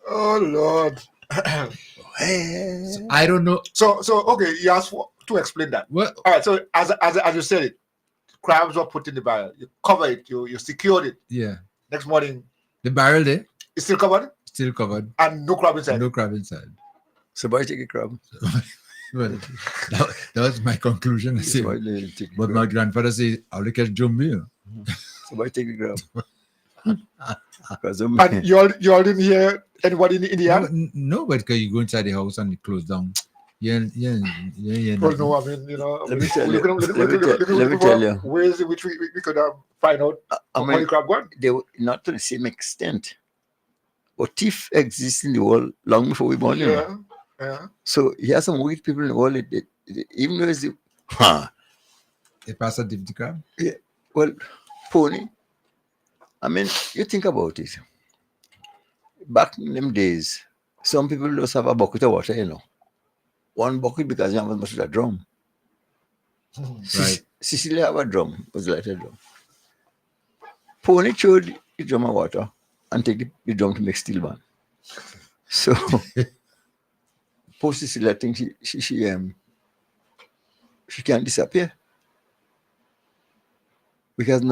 Oh Lord. I don't know. So okay, he asked for to explain that. Well, all right. So as you said it, crabs were put in the barrel. You cover it. You secured it. Yeah. Next morning, the barrel there. It's still covered. Still covered. And no crab inside. No crab inside. So why take a crab? Well, that was my conclusion. But my grandfather said, "I'll look at Jumbo." So why take a crab? And you all didn't hear anybody in the yard? No, but because you go inside the house and it closed down. Yeah. Well, no, I mean, Let me tell you. Ways in which we could find out how the crab gone. They were not to the same extent. But thief exists in the world long before we born. Yeah. So he has some wicked people in the world. Even though it's they pass a the crab. Yeah. Well, pony. I mean, you think about it. Back in them days, some people just have a bucket of water, One bucket because you have as much as a drum. Right. Cecilia have a drum, was like a drum. Pony chewed the drum of water and take the drum to make steel band. So, poor Cecilia thinks she can't disappear. Because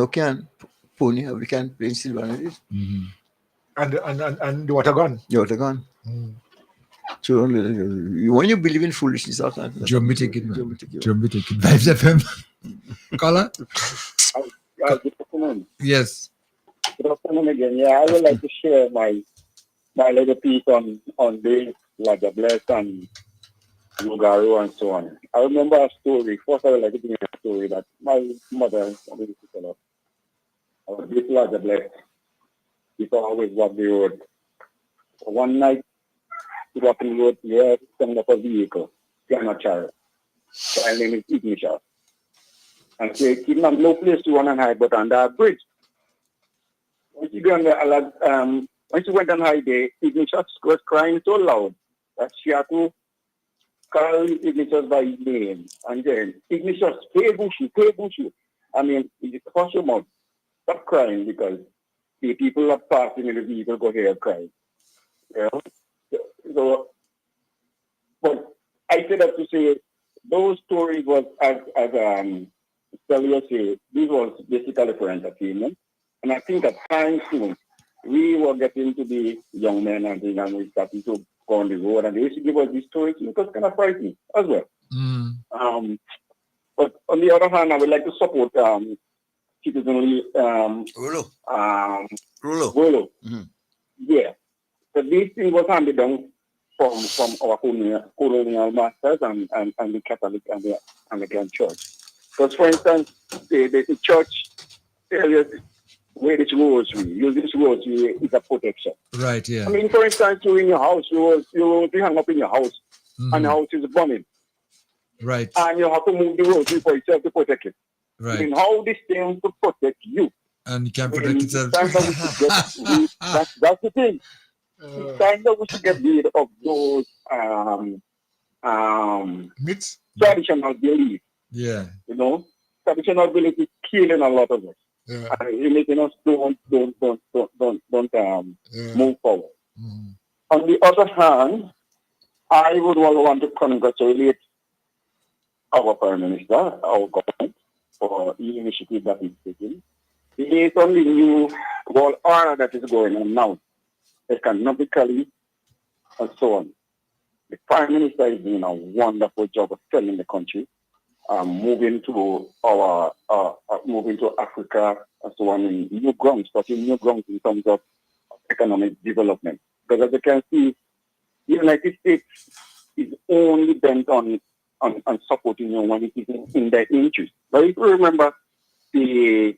pony, we can't play steel band with it. Mm-hmm. And the water gone. The water gone. So when you believe in foolishness, Jumbo take it, man. Jumbo take it. Vibes FM. Caller? Good afternoon. Yes. Good afternoon again. Yeah, I would like to share my little piece on the Laja Bless and Lugaro and so on. I remember a story. First, I would like to bring a story that my mother used to tell us. I was this Laja Bless. People always walk the road. So one night, walking the road, yeah, coming up a vehicle, piano chariot. So my name is Ignition. And so he didn't have no place to run and hide but under a bridge. When she went on high day, Ignition was crying so loud that she had to call Ignition by his name. And then Ignition, hey Bushy. I mean, you just push your mouth. Stop crying because the people are passing in the vehicle go here crying. So, but I said that to say those stories was as Celia said, this was basically for entertainment. And I think at times soon we were getting to be young men and we started to go on the road and they used to give us these stories because it's kind of frightening as well. But on the other hand, I would like to support citizenry Rolo. Yeah. So these things was handed down from our colonial masters and the Catholic and the Anglican Church. Because for instance, the church tells us wear this rosary, use this rosary is a protection. Right, yeah. I mean, for instance, you're in your house, you hang up in your house and the house is burning. Right. And you have to move the rosary for yourself to protect it. Right. I mean, how this thing to protect you. And you can't protect yourself. That's the thing. It's time that we should get rid of those myths, traditional beliefs. Yeah. Traditional beliefs is killing a lot of us. Yeah. It's making us don't move forward. On the other hand, I would want to congratulate our Prime Minister, our government, for the initiative that he's taking. Based on the new world order that is going on now, economically and so on. The Prime Minister is doing a wonderful job of telling the country, moving to Africa and so on in new grounds, touching new grounds in terms of economic development. Because as you can see, the United States is only bent on supporting you when it is in their interest. But if you remember the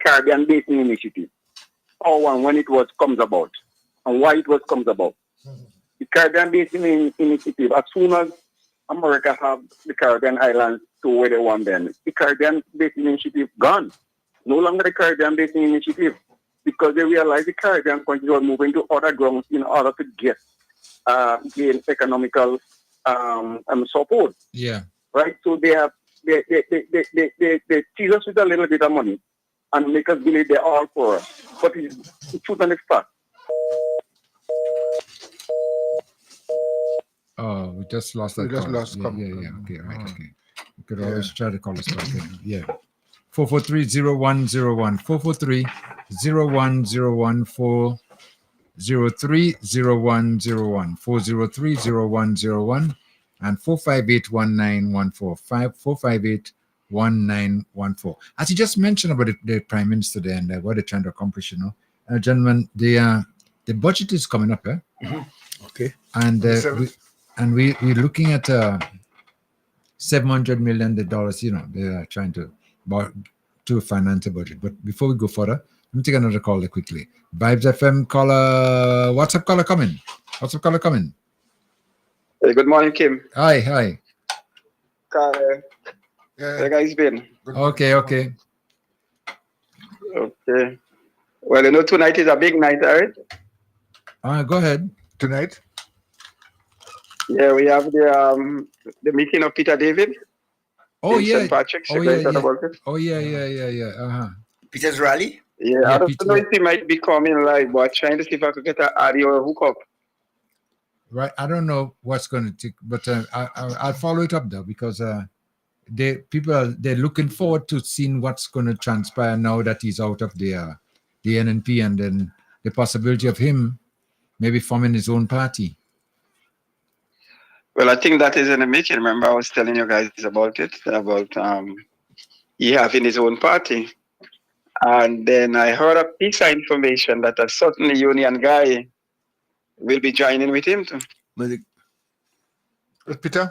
Caribbean Basin Initiative, when it comes about, and why it comes about. The Caribbean Basin Initiative, as soon as America have the Caribbean islands to where they want them, the Caribbean Basin Initiative gone. No longer the Caribbean Basin Initiative, because they realize the Caribbean countries are moving to other grounds in order to gain economical support. Yeah. Right? So they tease us with a little bit of money and make us believe they're all for us. But it's truth and it's fact. Oh, we just lost that. We just call. lost. Yeah. Okay, right. Okay. You could Yeah. always try to call us back in. Yeah. 443-0101. 443-0101. 403-0101. 403-0101. And 458-1914. 458-1914. As you just mentioned about the Prime Minister there and what they're trying to accomplish, gentlemen, the budget is coming up, eh? Okay. And we're looking at $700 million. They are trying to finance a budget. But before we go further, let me take another caller quickly. Vibes FM caller, WhatsApp caller coming. Hey, good morning, Kim. Hi. How you guys been? Okay. Okay. Well, tonight is a big night, right? Go ahead. Tonight? Yeah, we have the meeting of Peter David. Oh, yeah. St. Patrick's. Oh, yeah. About it. Oh, yeah. Uh-huh. Peter's rally? Yeah, I don't know if he might be coming live, but trying to see if I could get an audio hookup. Right. I don't know what's going to take, but I'll follow it up, though, because they're looking forward to seeing what's going to transpire now that he's out of the NNP, and then the possibility of him maybe forming his own party. Well, I think that is in the making. Remember, I was telling you guys about it, about he having his own party. And then I heard a piece of information that a certain union guy will be joining with him too. With Peter?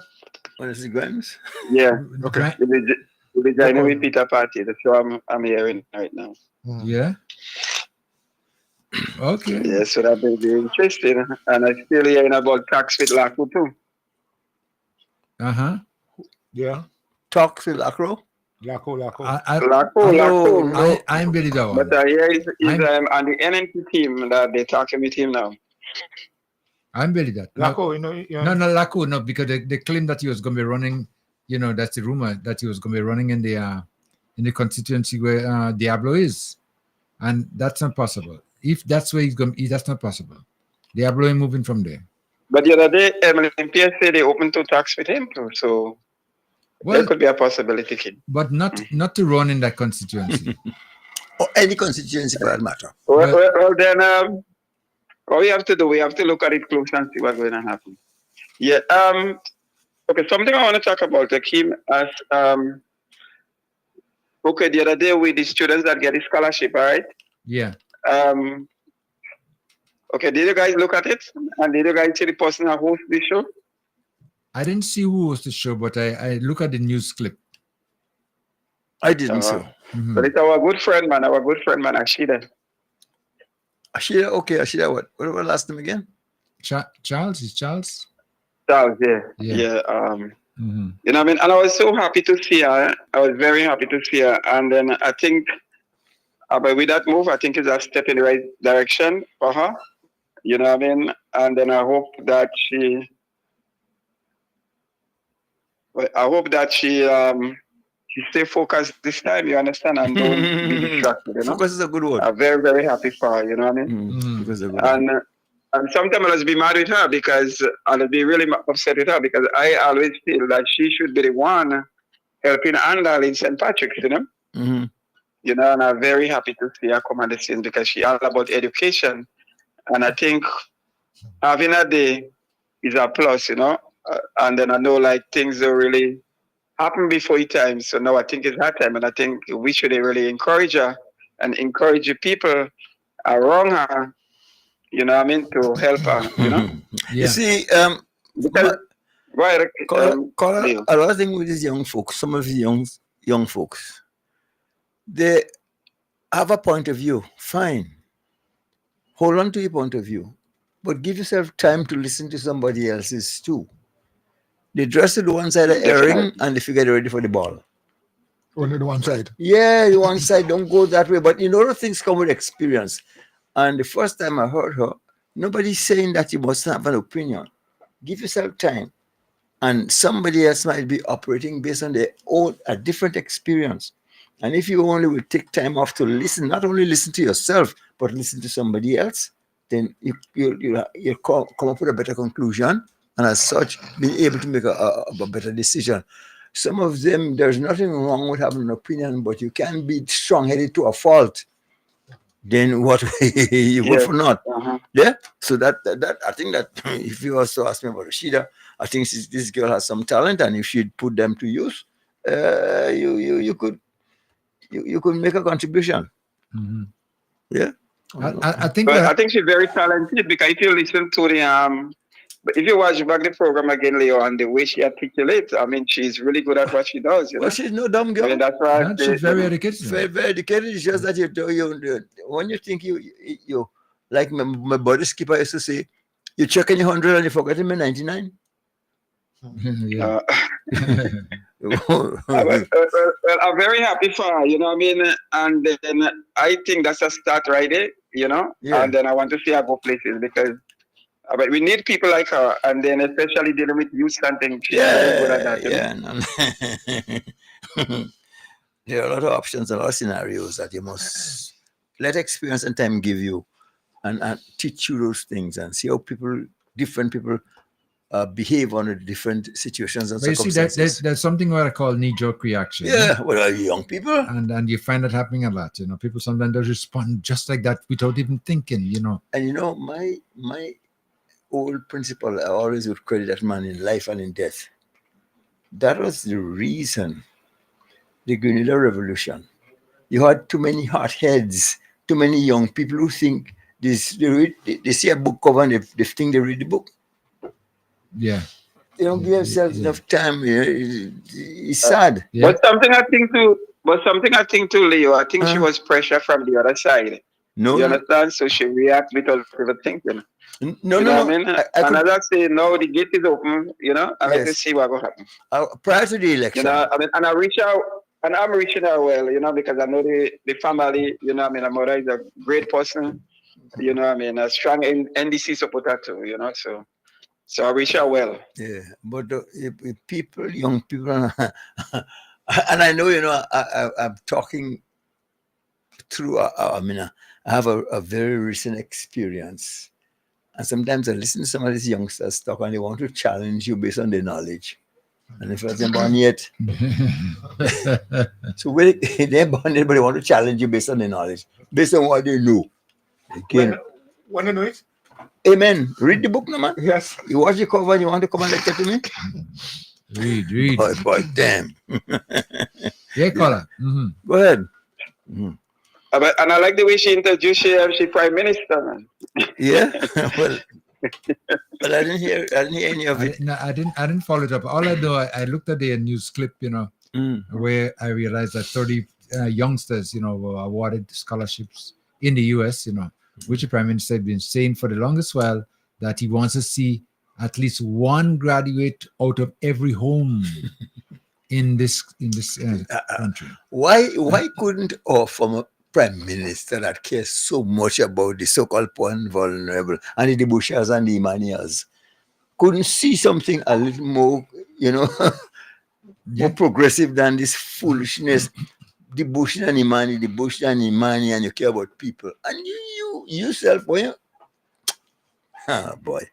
What is it, Grimes? Yeah. Okay. We'll be joining with Peter party. That's what I'm hearing right now. Yeah. Okay. Yeah, so that will be interesting. And I'm still hearing about tax with Laku too. Uh-huh. Yeah. Talks with Lacro? Laku. I'm very down. But I hear he's on the NNP team that they're talking with him now. I'm very that. Laku, No, Laku, no, because they claimed that he was going to be running, that's the rumor, that he was going to be running in the constituency where Diablo is. And that's not possible. If that's where he's going to be, that's not possible. Diablo is moving from there. But the other day, MLMPS said they opened to talks with him too, so there could be a possibility. But not to run in that constituency. Or any constituency for that matter. Well, then, what we have to do, we have to look at it close and see what's going to happen. Yeah. Okay, something I want to talk about, Akeem, as okay, the other day with the students that get the scholarship, all right? Yeah. Okay, did you guys look at it? And did you guys see the person who hosts the show? I didn't see who was the show, but I look at the news clip. I didn't see. But it's our good friend, Ashida. Ashida, okay, Ashida, what was the last name again? Charles, is Charles? Charles, yeah. You know what I mean? And I was so happy to see her. I was very happy to see her. And then I think, but with that move, I think it's a step in the right direction for her. You know what I mean? And then I hope that she stay focused this time, you understand, and don't be distracted. Focus is a good word. I'm very, very happy for her, you know what I mean? And sometimes I'll be mad with her because I'll be really upset with her because I always feel that she should be the one helping handle in St. Patrick's, you know? You know, and I'm very happy to see her come on the scene because she's all about education. And I think having a day is a plus, you know? And then I know like things don't really happen before your time. So now I think it's her time. And I think we should really encourage her and encourage the people around her, you know what I mean, to help her, you know? You see, because, right, a lot of things with these young folks, some of these young folks, they have a point of view, fine. Hold on to your point of view, but give yourself time to listen to somebody else's too. They dress to the one side of airing and they figure they're ready for the ball. Only the one side. Yeah, the one side, don't go that way. But you know, things come with experience. And the first time I heard her, nobody's saying that you must have an opinion. Give yourself time. And somebody else might be operating based on their own, a different experience. And if you only will take time off to listen, not only listen to yourself, but listen to somebody else, then you'll come up with a better conclusion and as such, being able to make a better decision. Some of them, there's nothing wrong with having an opinion, but you can be strong-headed to a fault. Then what you vote for not? Yeah. So that I think that if you also ask me about Rashida, I think this girl has some talent, and if she'd put them to use, you could make a contribution. Mm-hmm. Yeah. I think she's very talented, because if you listen to the but if you watch back the program again, Leo, and the way she articulates, I mean, she's really good at what she does. You know? She's no dumb girl. I mean, that's why she's very educated. Very educated. It's just that you when you think you like my body skipper used to say, you checking your 100 and you forgetting my 99. Well, I'm very happy for her, you know what I mean? And then I think that's a start right there, you know? Yeah. And then I want to see her go places, because but we need people like her, and then especially dealing with youth and things. She's very good at that. There are a lot of options, a lot of scenarios that you must let experience and time give you, and teach you those things, and see how different people behave under different situations and circumstances. You see, there's something what I call knee-jerk reaction. Yeah, well, young people, and you find that happening a lot. You know, people sometimes they respond just like that without even thinking. You know, and you know my old principle, I always would credit that man in life and in death. That was the reason the Guerrilla Revolution. You had too many hot heads, too many young people who think they see a book cover and they think they read the book. Yeah. They don't give themselves enough time. It's sad. Yeah. But something I think too, Leo, I think she was pressure from the other side. No, you understand? So she reacts without thinking. No. I mean? And as I say, no, the gate is open, you know, and let's see what will happen. Prior to the election. You know, I mean, and I reach out, and I'm reaching out well, you know, because I know the family, you know, I mean, my mother is a great person, you know, I mean, a strong NDC supporter too, you know, so I reach out well. Yeah, but people, young people, and I know, you know, I'm talking through, I mean, I have a very recent experience. And sometimes I listen to some of these youngsters talk, and they want to challenge you based on their knowledge. And if they're born yet, so when they're born yet, but they want to challenge you based on their knowledge, based on what they know. Again, want to know it? Amen. Read the book, no man. Yes. You watch the cover and you want to come and lecture to me? Read. Boy, damn. Yeah, caller. Mm-hmm. Go ahead. Mm-hmm. And I like the way she introduced she prime minister, man. Yeah, well, but I didn't hear any of it. I didn't follow it up. All I know, I looked at the news clip, you know, where I realized that 30 youngsters, you know, were awarded scholarships in the U.S., you know, which the prime minister had been saying for the longest while that he wants to see at least one graduate out of every home in this country. Why couldn't our former prime minister that cares so much about the so-called poor and vulnerable and the Bushers and the Imanias couldn't see something a little more, you know, more progressive than this foolishness? The Bush and Imani, and you care about people. And you yourself, boy, boy,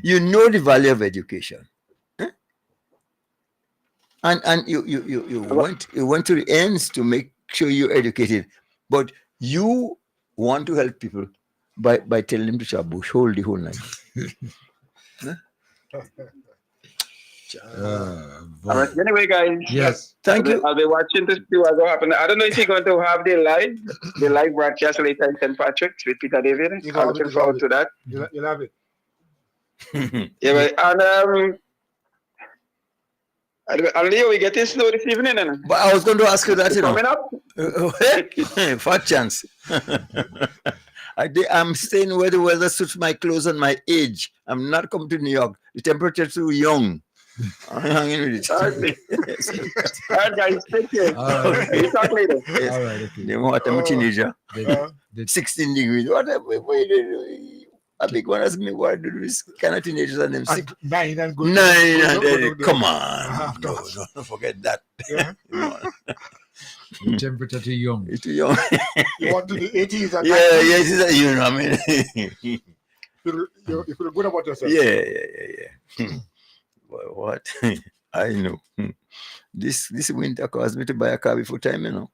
you know the value of education. Huh? And you went to the ends to make sure you're educated, but you want to help people by telling them to chop bush the whole night. Anyway, guys. Yes. Thank you. I'll be watching to see what will happen. I don't know if you're going to have the live broadcast later in St. Patrick's with Peter David. I'm looking forward to that. You'll have it. Yeah, and Leo, we getting snow this evening, then. But I was going to ask you that, you know. Coming up? Fat chance. I'm staying where the weather suits my clothes and my age. I'm not coming to New York. The temperature is too young. I'm hanging with it. All right, guys. Take care. All right. We'll talk later. Yes. All right, okay. I'm a teenager. 16 degrees. What a big one asked me why do this kind of teenagers and them 9 and good. 9 come on. No, don't forget that. Yeah. Temperature too young. It's too young. You want to the 80s? Yeah, you know what I mean. you feel good about yourself. Yeah. What? I know. This winter caused me to buy a car before time, you know.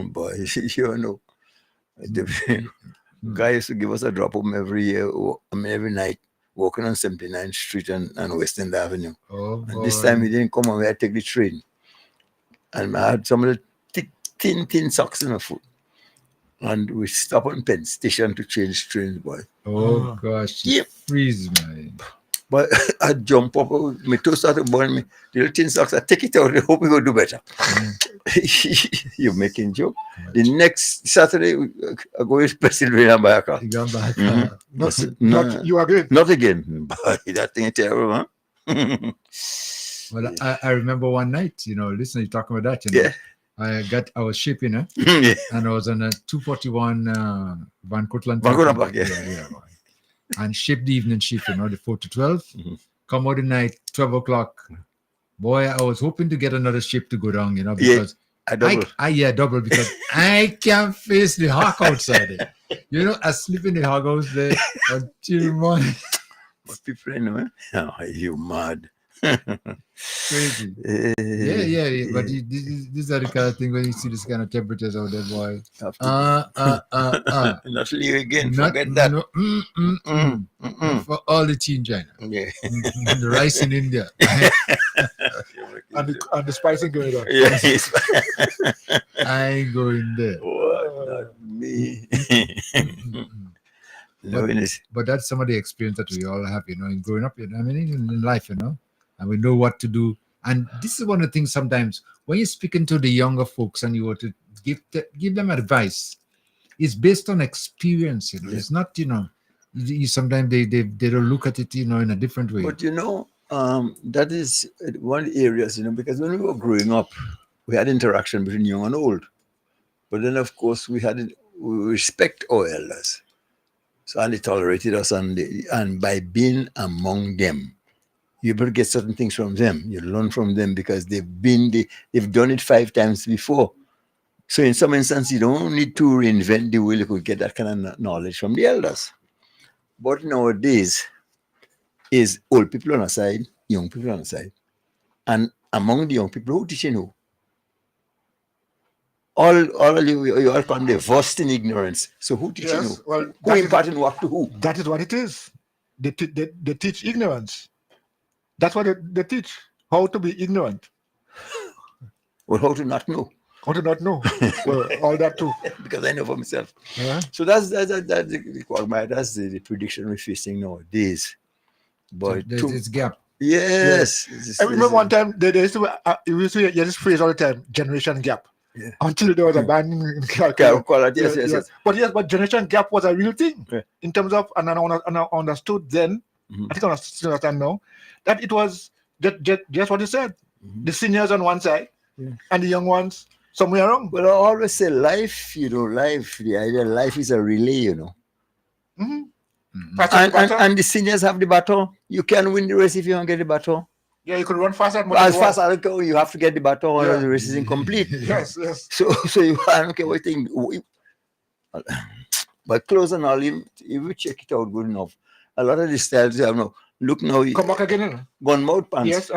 Boy, you know. The guy used to give us a drop home every year, every night, walking on 79th Street and West End Avenue. And this time he didn't come away, I take the train. And I had some of the thin socks in my foot. And we stop on Penn Station to change trains, boy. Oh gosh, freeze, man. But I jump up, my toe started burning me. The little tin socks, I take it out, I hope we will do better. You're making joke. The next Saturday, I go to Pennsylvania and buy a car. You got buy a car. Not you again. Not again. But that thing is terrible, huh? Well, I remember one night, listen, you're talking about that, Yeah. I was shipping, and I was on a 241 Van Cortlandt. Yeah. And shipped the evening shift, the 4 to 12. Come out the night, 12 o'clock. Boy, I was hoping to get another ship to go down, because I double. Double because I can't face the hawk outside there. I sleep in the hog house there until morning. What people anyway? Oh, you mad. Crazy. Yeah. But these are the kind of thing when you see this kind of temperatures out there, boy. Not leave again. Forget that. For all the tea in China. Yeah. The rice in India. and the spicing going on. Yes. I ain't going there. What? Not me. But that's some of the experience that we all have, in growing up, in life, and we know what to do. And this is one of the things sometimes when you're speaking to the younger folks and you want to give them advice, it's based on experience. It's not, sometimes they don't look at it, in a different way. But that is one of the areas, because when we were growing up, we had interaction between young and old. But then, of course, we respect our elders. So, and they tolerated us, and by being among them, you're able to get certain things from them. You learn from them because they've done it 5 times before. So in some instances, you don't need to reinvent the wheel. You could get that kind of knowledge from the elders. But nowadays, is old people on a side, young people on a side. And among the young people, who teaching who? All of you all come divorced in ignorance. So who teaching who? Well, who imparting what to who? That is what it is. They teach ignorance. That's what they teach. How to be ignorant. Well, how to not know. How to not know. Well, all that too. Because I know for myself. Yeah. So that's the prediction we're facing nowadays. But it's gap. Yes. I remember one time they used to hear this phrase all the time, generation gap. Yeah. Until there was a ban in quality. Yes. But generation gap was a real thing in terms of, and I understood then, I think I understand now, that it was just what you said. The seniors on one side and the young ones somewhere around. Well, I always say life, the idea of life is a relay, And the seniors have the baton. You can win the race if you don't get the baton. Yeah, you could run faster. As fast as you have to get the baton or the race is incomplete. Yes. So I don't care what you think. But close and all, if you check it out good enough, a lot of the styles you have now. Look now. Come back again. Gun mouth pants. Yes,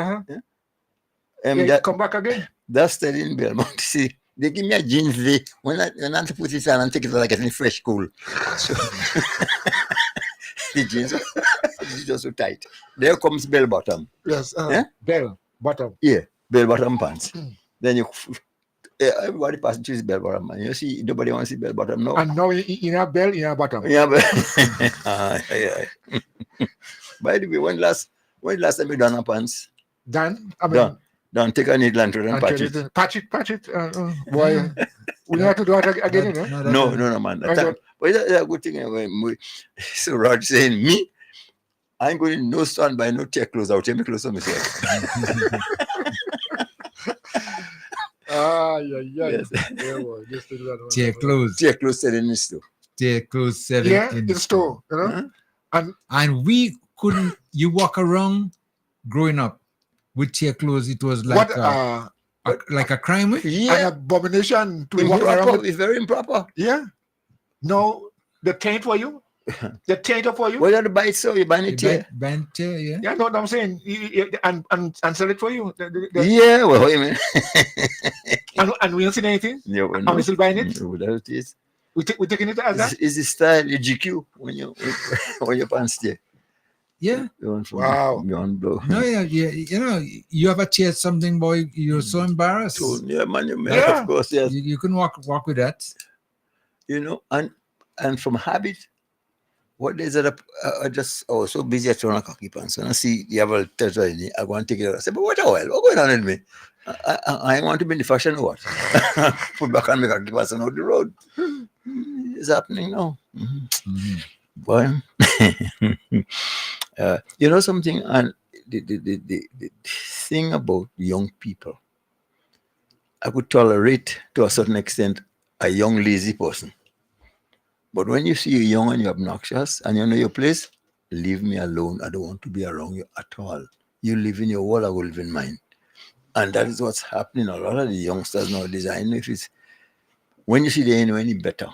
Come back again. That's study in Belmont. See, they give me a jeans day. When I put it on and take it like getting fresh cool. So the jeans are just so tight. There comes bell bottom. Yes. Bell bottom. Yeah, bell bottom pants. Then everybody passing through bell bottom, man. You see, nobody wants to see bell bottom now. And now in a bell, in a bottom. Yeah, By the way, when last time you done a pants? Done. Don't take a needle and patch it. Patch it. Boy, we don't have to do it again, No, man. But that's a good thing. So Rod saying, me, I ain't going to no stand by no tear clothes. I'll tear my clothes on myself. Yes. Tear clothes. Tear clothes selling in the store. Tear clothes selling in the store. And we couldn't. You walk around growing up with tear clothes. It was like like a crime. An abomination to walk around. It's very improper. Yeah. No, the taint for you. They tear it up for you. What are the buy it so you buy it here? Buy it here, yeah. Yeah, I know what I'm saying. And sell it for you. Yeah, well, wait a minute. and we don't see anything. Yeah, well, and we still buying it. Without it is. We're taking it as that. Is the style the GQ when you pants there? Yeah. Wow. Blow. No, yeah, you know, you ever cheered something, boy, you're so embarrassed. Yeah, man, of course, yes. You can walk with that. You know, and from habit, what days are I was so busy at trying to keep on. So I see the other territory, I go and take it out. I say, but what the hell? What going on with me? I want to be in the fashion or what? Put back and make a keep us on the road. It's happening now. Boy. You know something, and the thing about young people, I could tolerate to a certain extent a young lazy person. But when you see you young and you're obnoxious and you know your place, leave me alone. I don't want to be around you at all. You live in your world, I will live in mine. And that is what's happening. A lot of the youngsters nowadays, I know if it's when you see they ain't know any better,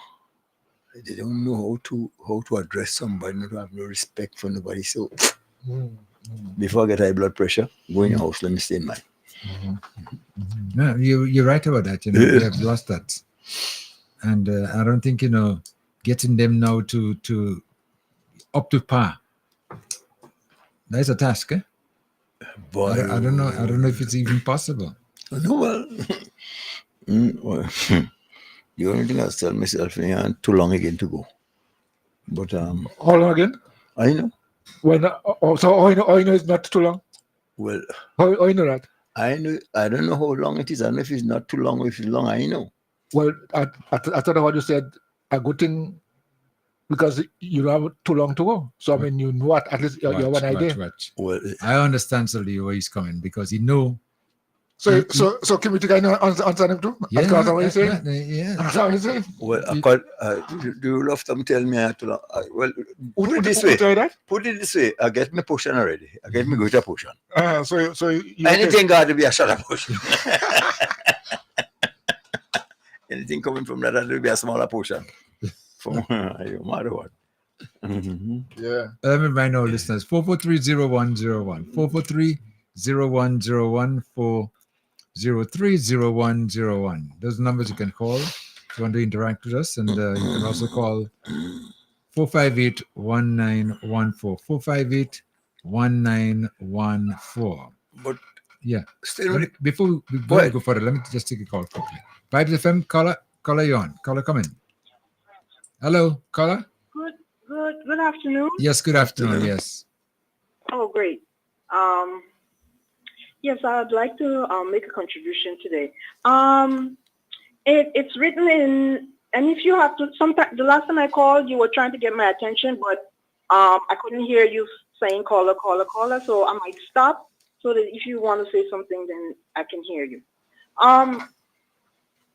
they don't know how to address somebody, not to have no respect for nobody. So before I get high blood pressure, go in your house, let me stay in mine. No, you're right about that. You know, we have lost that. And I don't think, you know, getting them now to up to par. That's a task, eh? Boy, I don't know. I don't know if it's even possible. No, well, the only thing I tell myself, too long again to go. But how long again? I know. When so I know it's not too long. Well, how you know that? I know. I don't know how long it is. I don't know if it's not too long or if it's long. I know. Well, I thought what you said, a good thing, because you don't have too long to go. So I mean, you know what? At least you have an idea. Well, I understand Sully where he's coming because he know. So can we take answer him too? Yeah, That's what you saying? Yeah. That's what you saying? Well, do you love them tell me too long? Well, put it this way. Put it this way. I get my portion already. I get my greater portion. So anything got to be a shorter portion. Anything coming from that will be a smaller portion. From no matter what. Yeah. Let me remind our listeners: 443-0101, 443-0101, 403-0101. Those numbers you can call if you want to interact with us, and you can also call 458-1914, 458-1914. But yeah, still, before we go further, let me just take a call quickly. Vibes FM, caller, you on. Caller, come in. Hello, caller. Good afternoon. Yes, good afternoon. Yes. Oh, great. Yes, I'd like to make a contribution today. It's written in, and if you have to, the last time I called, you were trying to get my attention, but I couldn't hear you saying caller, so I might stop so that if you want to say something, then I can hear you.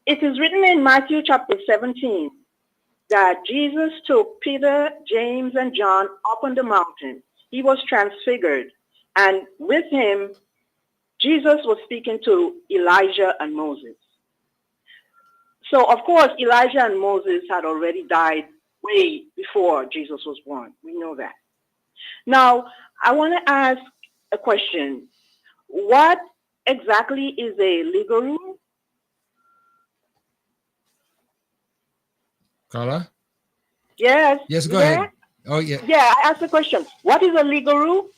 It is written in Matthew chapter 17 that Jesus took Peter, James, and John up on the mountain. He was transfigured, and with him, Jesus was speaking to Elijah and Moses. So, of course, Elijah and Moses had already died way before Jesus was born. We know that. Now, I want to ask a question. What exactly is a liguru? Caller? Yes. Yes, go ahead. Oh, yeah. Yeah, I asked the question. What is a liguru?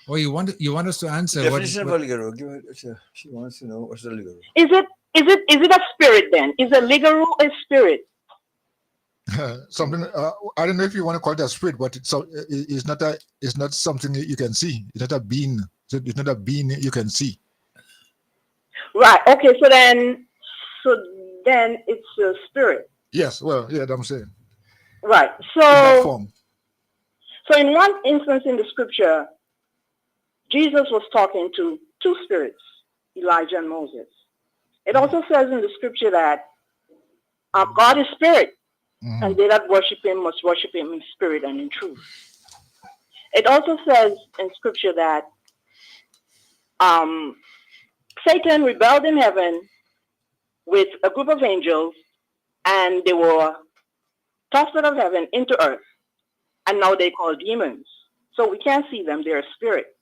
Oh, you want us to answer? Definition of a liguru. She wants to know what's a liguru. Is it a spirit then? Is a liguru a spirit? Something I don't know if you want to call it a spirit, but it's not something you can see. It's not a being. It's not a being you can see. Right. Okay. So then it's a spirit. Yes. Well, yeah, I'm saying. Right. So in one instance in the scripture, Jesus was talking to two spirits, Elijah and Moses. It also says in the scripture that God is spirit, and they that worship him must worship him in spirit and in truth. It also says in scripture that Satan rebelled in heaven with a group of angels, and they were tossed out of heaven into earth. and now they call demons. So we can't see them; they're a spirit.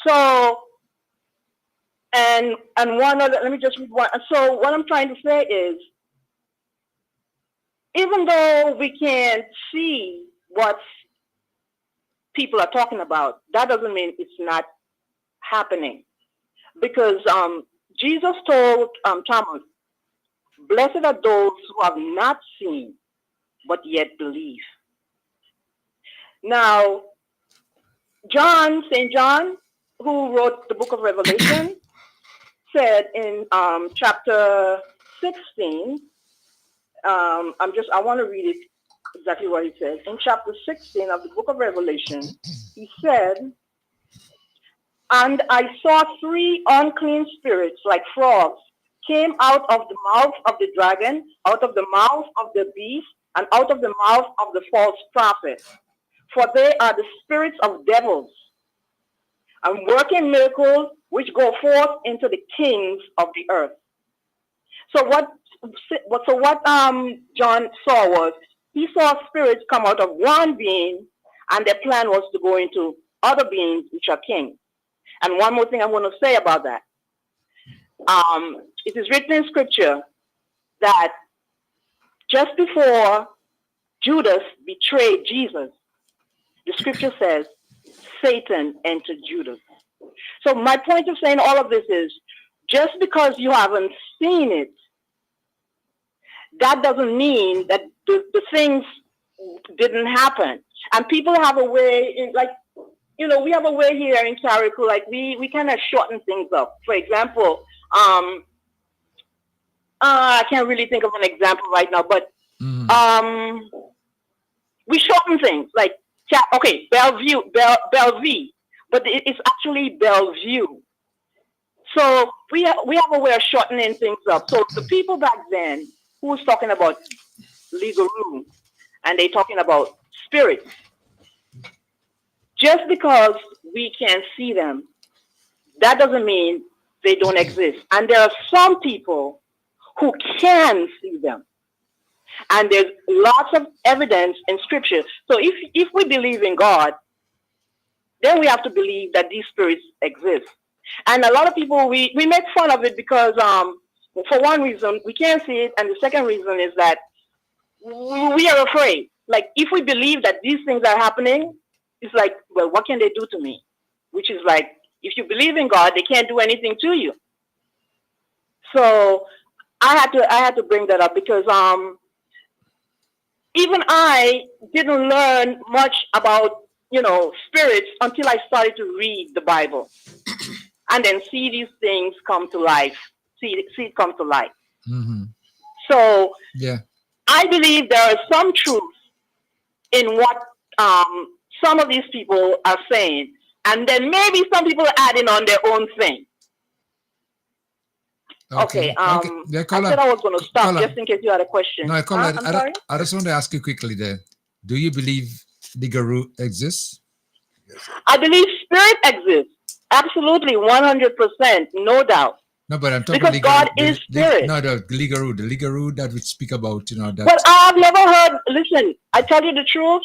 So, and one other. Let me just read one. So what I'm trying to say is, even though we can't see what people are talking about, that doesn't mean it's not happening. Because Jesus told Thomas, "Blessed are those who have not seen, but yet believe." Now, St. John, who wrote the book of Revelation, said in chapter 16, I want to read it exactly what he says. In chapter 16 of the book of Revelation, he said, "And I saw 3 unclean spirits like frogs came out of the mouth of the dragon, out of the mouth of the beast, and out of the mouth of the false prophet. For they are the spirits of devils, and working miracles which go forth into the kings of the earth." So what John saw was, he saw spirits come out of one being, and their plan was to go into other beings which are kings. And one more thing I want to say about that. It is written in scripture that just before Judas betrayed Jesus, the scripture says Satan entered Judas. So my point of saying all of this is, just because you haven't seen it, that doesn't mean that the things didn't happen. And people have a way, we have a way here in Carriacou, we kind of shorten things up. For example, I can't really think of an example right now, but we shorten things. Bellevue, but it's actually Bellevue. So we have a way of shortening things up. So the people back then who was talking about legal room, and they talking about spirits, just because we can't see them, that doesn't mean they don't exist. And there are some people who can see them. And there's lots of evidence in scripture. So if we believe in God, then we have to believe that these spirits exist. And a lot of people, we make fun of it because for one reason, we can't see it. And the second reason is that we are afraid. Like, if we believe that these things are happening, it's like, well, what can they do to me? Which is like, if you believe in God, they can't do anything to you. So I had to bring that up because even I didn't learn much about, spirits until I started to read the Bible and then see these things come to life, see it come to life. Mm-hmm. So yeah, I believe there is some truth in what some of these people are saying, and then maybe some people are adding on their own thing. Okay. Yeah, I said I was going to stop just in case you had a question. No, I'm sorry? I just want to ask you quickly there. Do you believe the guru exists? I believe spirit exists. Absolutely, 100%, no doubt. No, but I'm talking because God is spirit. The Ligaru that we speak about, that. But I've never heard. Listen, I tell you the truth.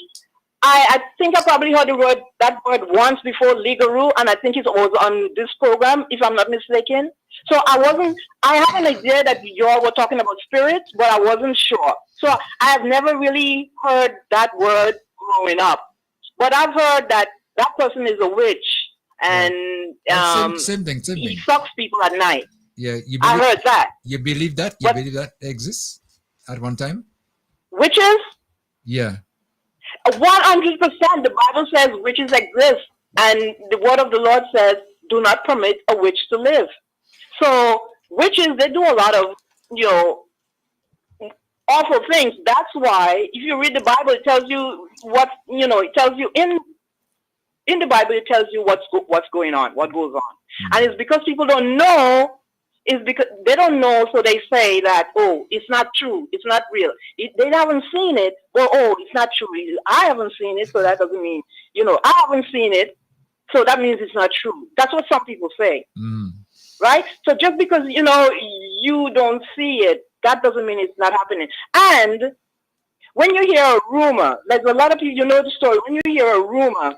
I think I probably heard that word once before, Ligaru, and I think it was on this program, if I'm not mistaken. So I had an idea that y'all were talking about spirits, but I wasn't sure. So I have never really heard that word growing up. But I've heard that person is a witch, and same thing. He sucks people at night. Yeah, I heard that. You believe that? You believe that exists at one time? Witches? Yeah. 100%. The Bible says witches exist, and the word of the Lord says, "Do not permit a witch to live." So witches, they do a lot of awful things. That's why if you read the Bible, it tells you what it tells you in the Bible. It tells you what's going on, what goes on, and it's because people don't know. It's because they don't know, so they say that, oh, it's not true, it's not real. They haven't seen it, well, oh, it's not true. I haven't seen it, so that doesn't mean, I haven't seen it, so that means it's not true. That's what some people say, right? So just because, you don't see it, that doesn't mean it's not happening. And when you hear a rumor, like a lot of people, you know the story. When you hear a rumor,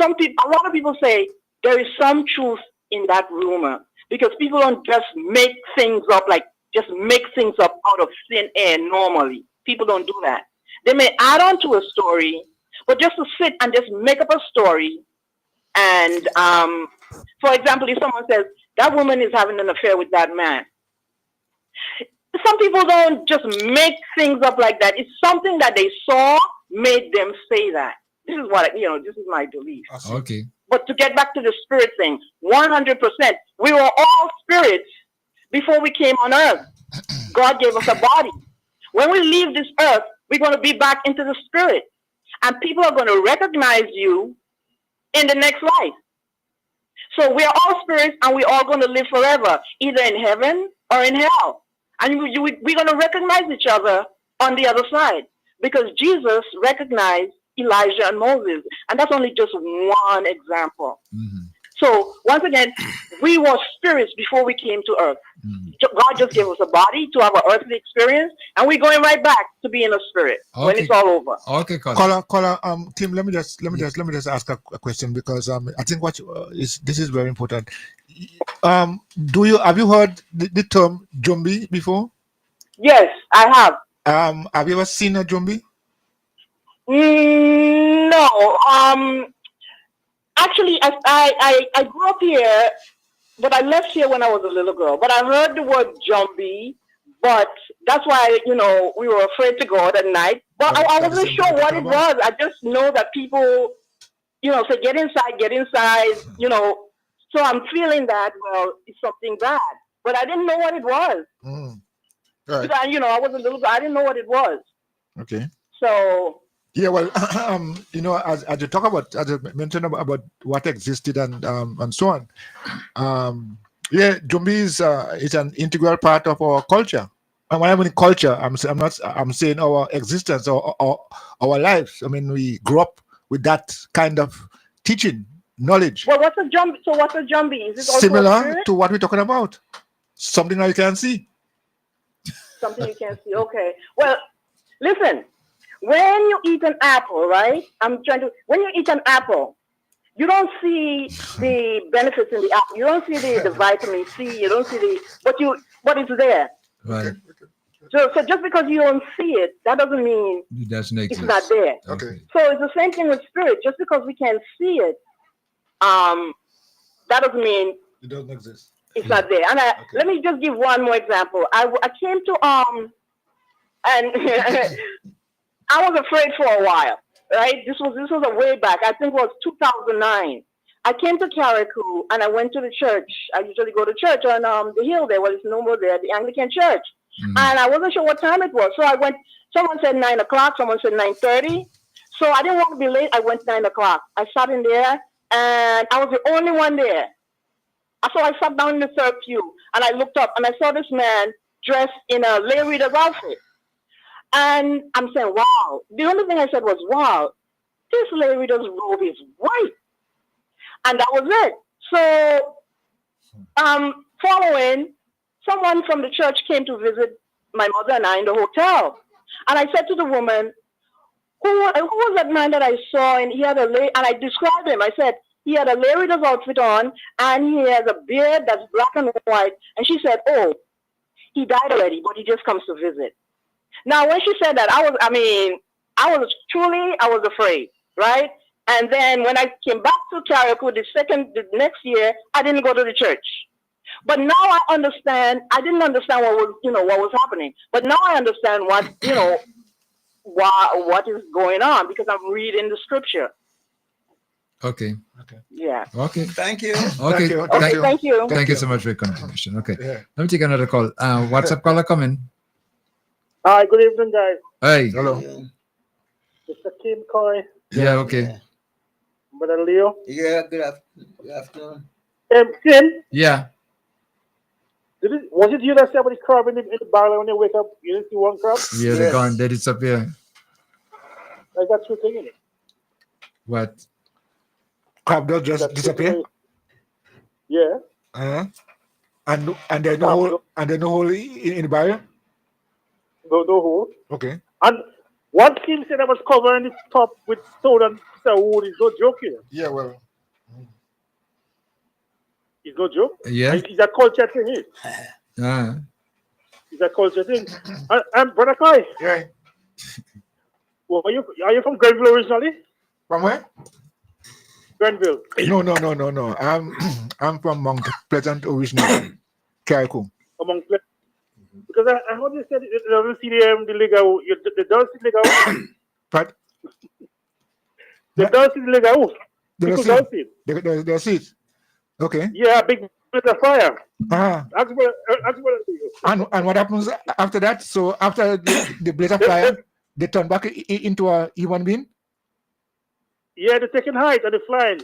a lot of people say there is some truth in that rumor because people don't just make things up, like just make things up out of thin air normally. People don't do that. They may add on to a story, but just to sit and just make up a story. And for example, if someone says that woman is having an affair with that man, some people don't just make things up like that. It's something that they saw made them say that. This is what, this is my belief. Okay. But to get back to the spirit thing, 100%, we were all spirits before we came on earth. God gave us a body. When we leave this earth, we're going to be back into the spirit. And people are going to recognize you in the next life. So we are all spirits and we're all going to live forever, either in heaven or in hell. And we're going to recognize each other on the other side because Jesus recognized Elijah and Moses. And that's only just one example. Mm-hmm. So once again, we were spirits before we came to earth. Mm-hmm. God just gave us a body to have an earthly experience, and we're going right back to being a spirit when it's all over. Okay, caller, Tim. Let me just ask a question because I think this is very important. Have you heard the term zombie before? Yes, I have. Have you ever seen a zombie? No. Actually, I grew up here, but I left here when I was a little girl. But I heard the word zombie, but that's why, we were afraid to go out at night. But I wasn't sure what it was. I just know that people, say, get inside, So I'm feeling that, well, it's something bad. But I didn't know what it was. Right. Because I was a little girl. I didn't know what it was. Okay. So... Yeah, well, as you talk about, as you mentioned about what existed and so on, zombies is an integral part of our culture. And when I mean culture, I'm saying our existence or our lives. I mean, we grew up with that kind of teaching, knowledge. Well, what's a zombie? So what's a zombie? Is it also similar to what we're talking about? Something that you can see. Something you can see. Okay. Well, listen. When you eat an apple, right? When you eat an apple, you don't see the benefits in the apple. You don't see the vitamin C. You don't see but it's there. Right. So just because you don't see it, that doesn't mean it doesn't exist. It's not there. Okay. So it's the same thing with spirit. Just because we can see it, that doesn't mean it doesn't exist. It's not there. And let me just give one more example. I came to and I was afraid for a while, right? This was a way back. I think it was 2009. I came to Carriacou and I went to the church. I usually go to church on the hill there. Well, it's no more there, the Anglican church. Mm-hmm. And I wasn't sure what time it was. So I went, someone said 9 o'clock, someone said 9:30. So I didn't want to be late. I went 9 o'clock. I sat in there and I was the only one there. So I sat down in the third pew and I looked up and I saw this man dressed in a lay reader's outfit. And I'm saying, wow. The only thing I said was, wow, this lay reader's robe is white. And that was it. So, following, someone from the church came to visit my mother and I in the hotel. And I said to the woman, who was that man that I saw? And he had and I described him. I said, he had a lay reader's outfit on, and he has a beard that's black and white. And she said, oh, he died already, but he just comes to visit. Now, when she said that, I was afraid, right? And then when I came back to Carriacou the next year, I didn't go to the church. But now I understand. I didn't understand what was happening. But now I understand what is going on because I'm reading the scripture. Okay. Yeah. Okay. Thank you. Okay. Thank you. Thank you so much for your contribution. Okay. Yeah. Let me take another call. WhatsApp caller coming. Hi, good evening, guys. Hey. Hello. Mr. Kim Coy. Yeah, okay. Brother Leo. Yeah, good afternoon. Kim? Yeah. Was it you that said about the crab in the barrel when you wake up, you didn't see one crab? Yeah, they're gone. They disappear. Like that true thing, isn't it? What? Crab does just disappear? Yeah. Uh-huh. And there's no hole in the barrel? No hole. Okay. And What Kim said I was covering the top with stone and wood is no joke here. Yeah, well. It's no joke. Yeah. It's a culture thing. It's a culture thing. And Brother Kai. Yeah. Well, are you from Grenville originally? From where? Grenville. No. I'm from Mount Pleasant originally. Carriacou. Among because I heard you said you never see the Liga. The does see Liga. But the does see Liga. The seat. Okay. Yeah, big bit of fire. And what happens after that? So after the blaze of fire, they turn back into a human being? Yeah, they're taking height and they're flying.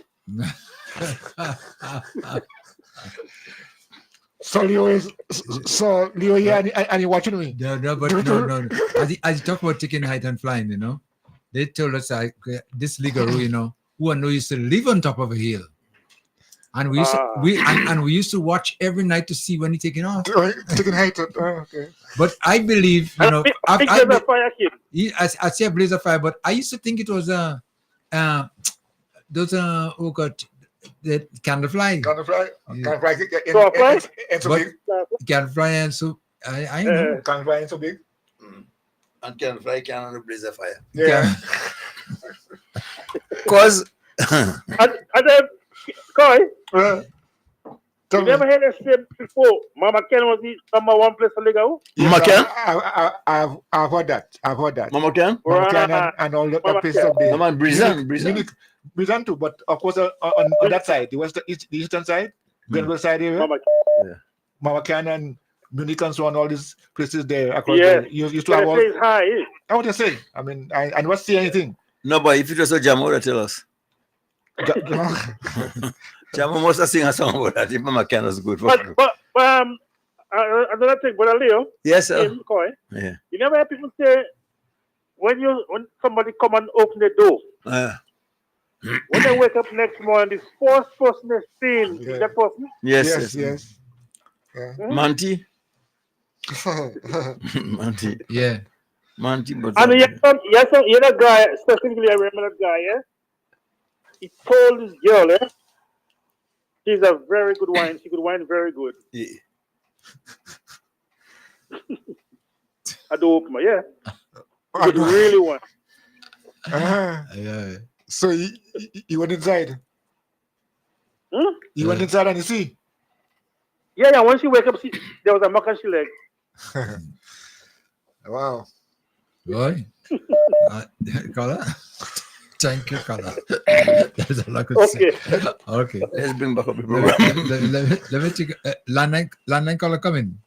So Leo here and you watching me? No. As you talk about taking height and flying, you know, they told us this Ligaro, you know, who used to live on top of a hill. And we used to watch every night to see when he's taking off. Taking height. Okay. But I believe, you know, I see a blaze of fire, but I used to think it was the candlefly. Candlefly and so I know. Candlefly and so big. And candlefly can on the blaze of fire. Yeah. Because Koi, you never heard us say before Mama Ken was the number one place to Liga? Mama Ken? I've heard that. Mama Ken? Mama Ken and all the places of the Mama Brizan too, but of course on that side, the eastern side, Grenville side area, Mama Ken and Munich and so on, all these places there across there. You used to have all. I would say. I mean, I never see anything. No, but if it was a Jamo, tell us. Jamo must have sing a song about that. If Mama Ken was good for you. But another thing, Brother Leo. Yes, sir. Yeah. You never hear people say when somebody come and open the door. When they wake up next morning, this first person they see is that person. Yes. Yeah. Monty. Monty. Yeah. Monty, but you know guy, specifically I remember that guy, yeah? He told this girl, yeah? She's a very good wine. She could wine very good. Yeah. I do open my, yeah. She could really wine. Yeah. So you went inside? You went inside and you see? Yeah, when she wake up, there was a mark on she leg. Wow. Boy. Carla? Thank you, Carla. That's all I could say. Okay. Let's bring back up the program. Let me take landline caller coming.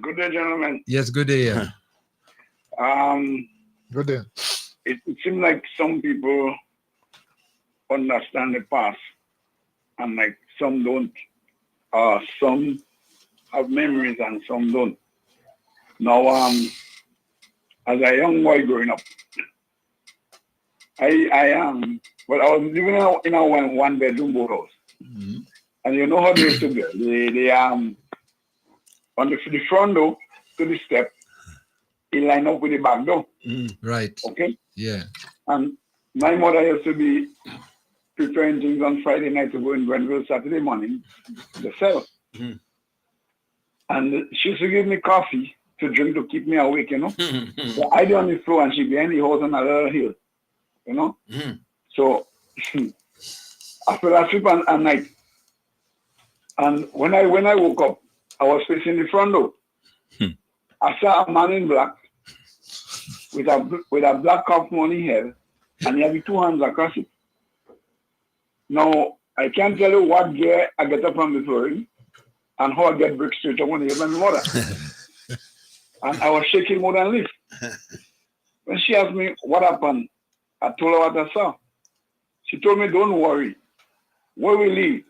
Good day, gentlemen. Yes, good day. Yeah. Good day. It seems like some people understand the past and like some don't. Some have memories and some don't. Now, as a young boy growing up, I was living in a one bedroom boathouse. Mm-hmm. And you know how they used to do? They on the front door to the step, he line up with the back door. Right. Okay? Yeah. And my mother used to be preparing things on Friday night to go in Grenville Saturday morning to sell. Mm-hmm. And she used to give me coffee to drink to keep me awake, you know. So I be on the floor and she behind the house on a little hill, you know. So I fell asleep at night. And when I woke up, I was facing the front door. I saw a man in black with a black cup on his head, and he had 2 hands across it. Now, I can't tell you what gear I get up from the flooring and how I get brick straight up on the head of my mother. And I was shaking more than leaf. When she asked me what happened, I told her what I saw. She told me, don't worry. Where we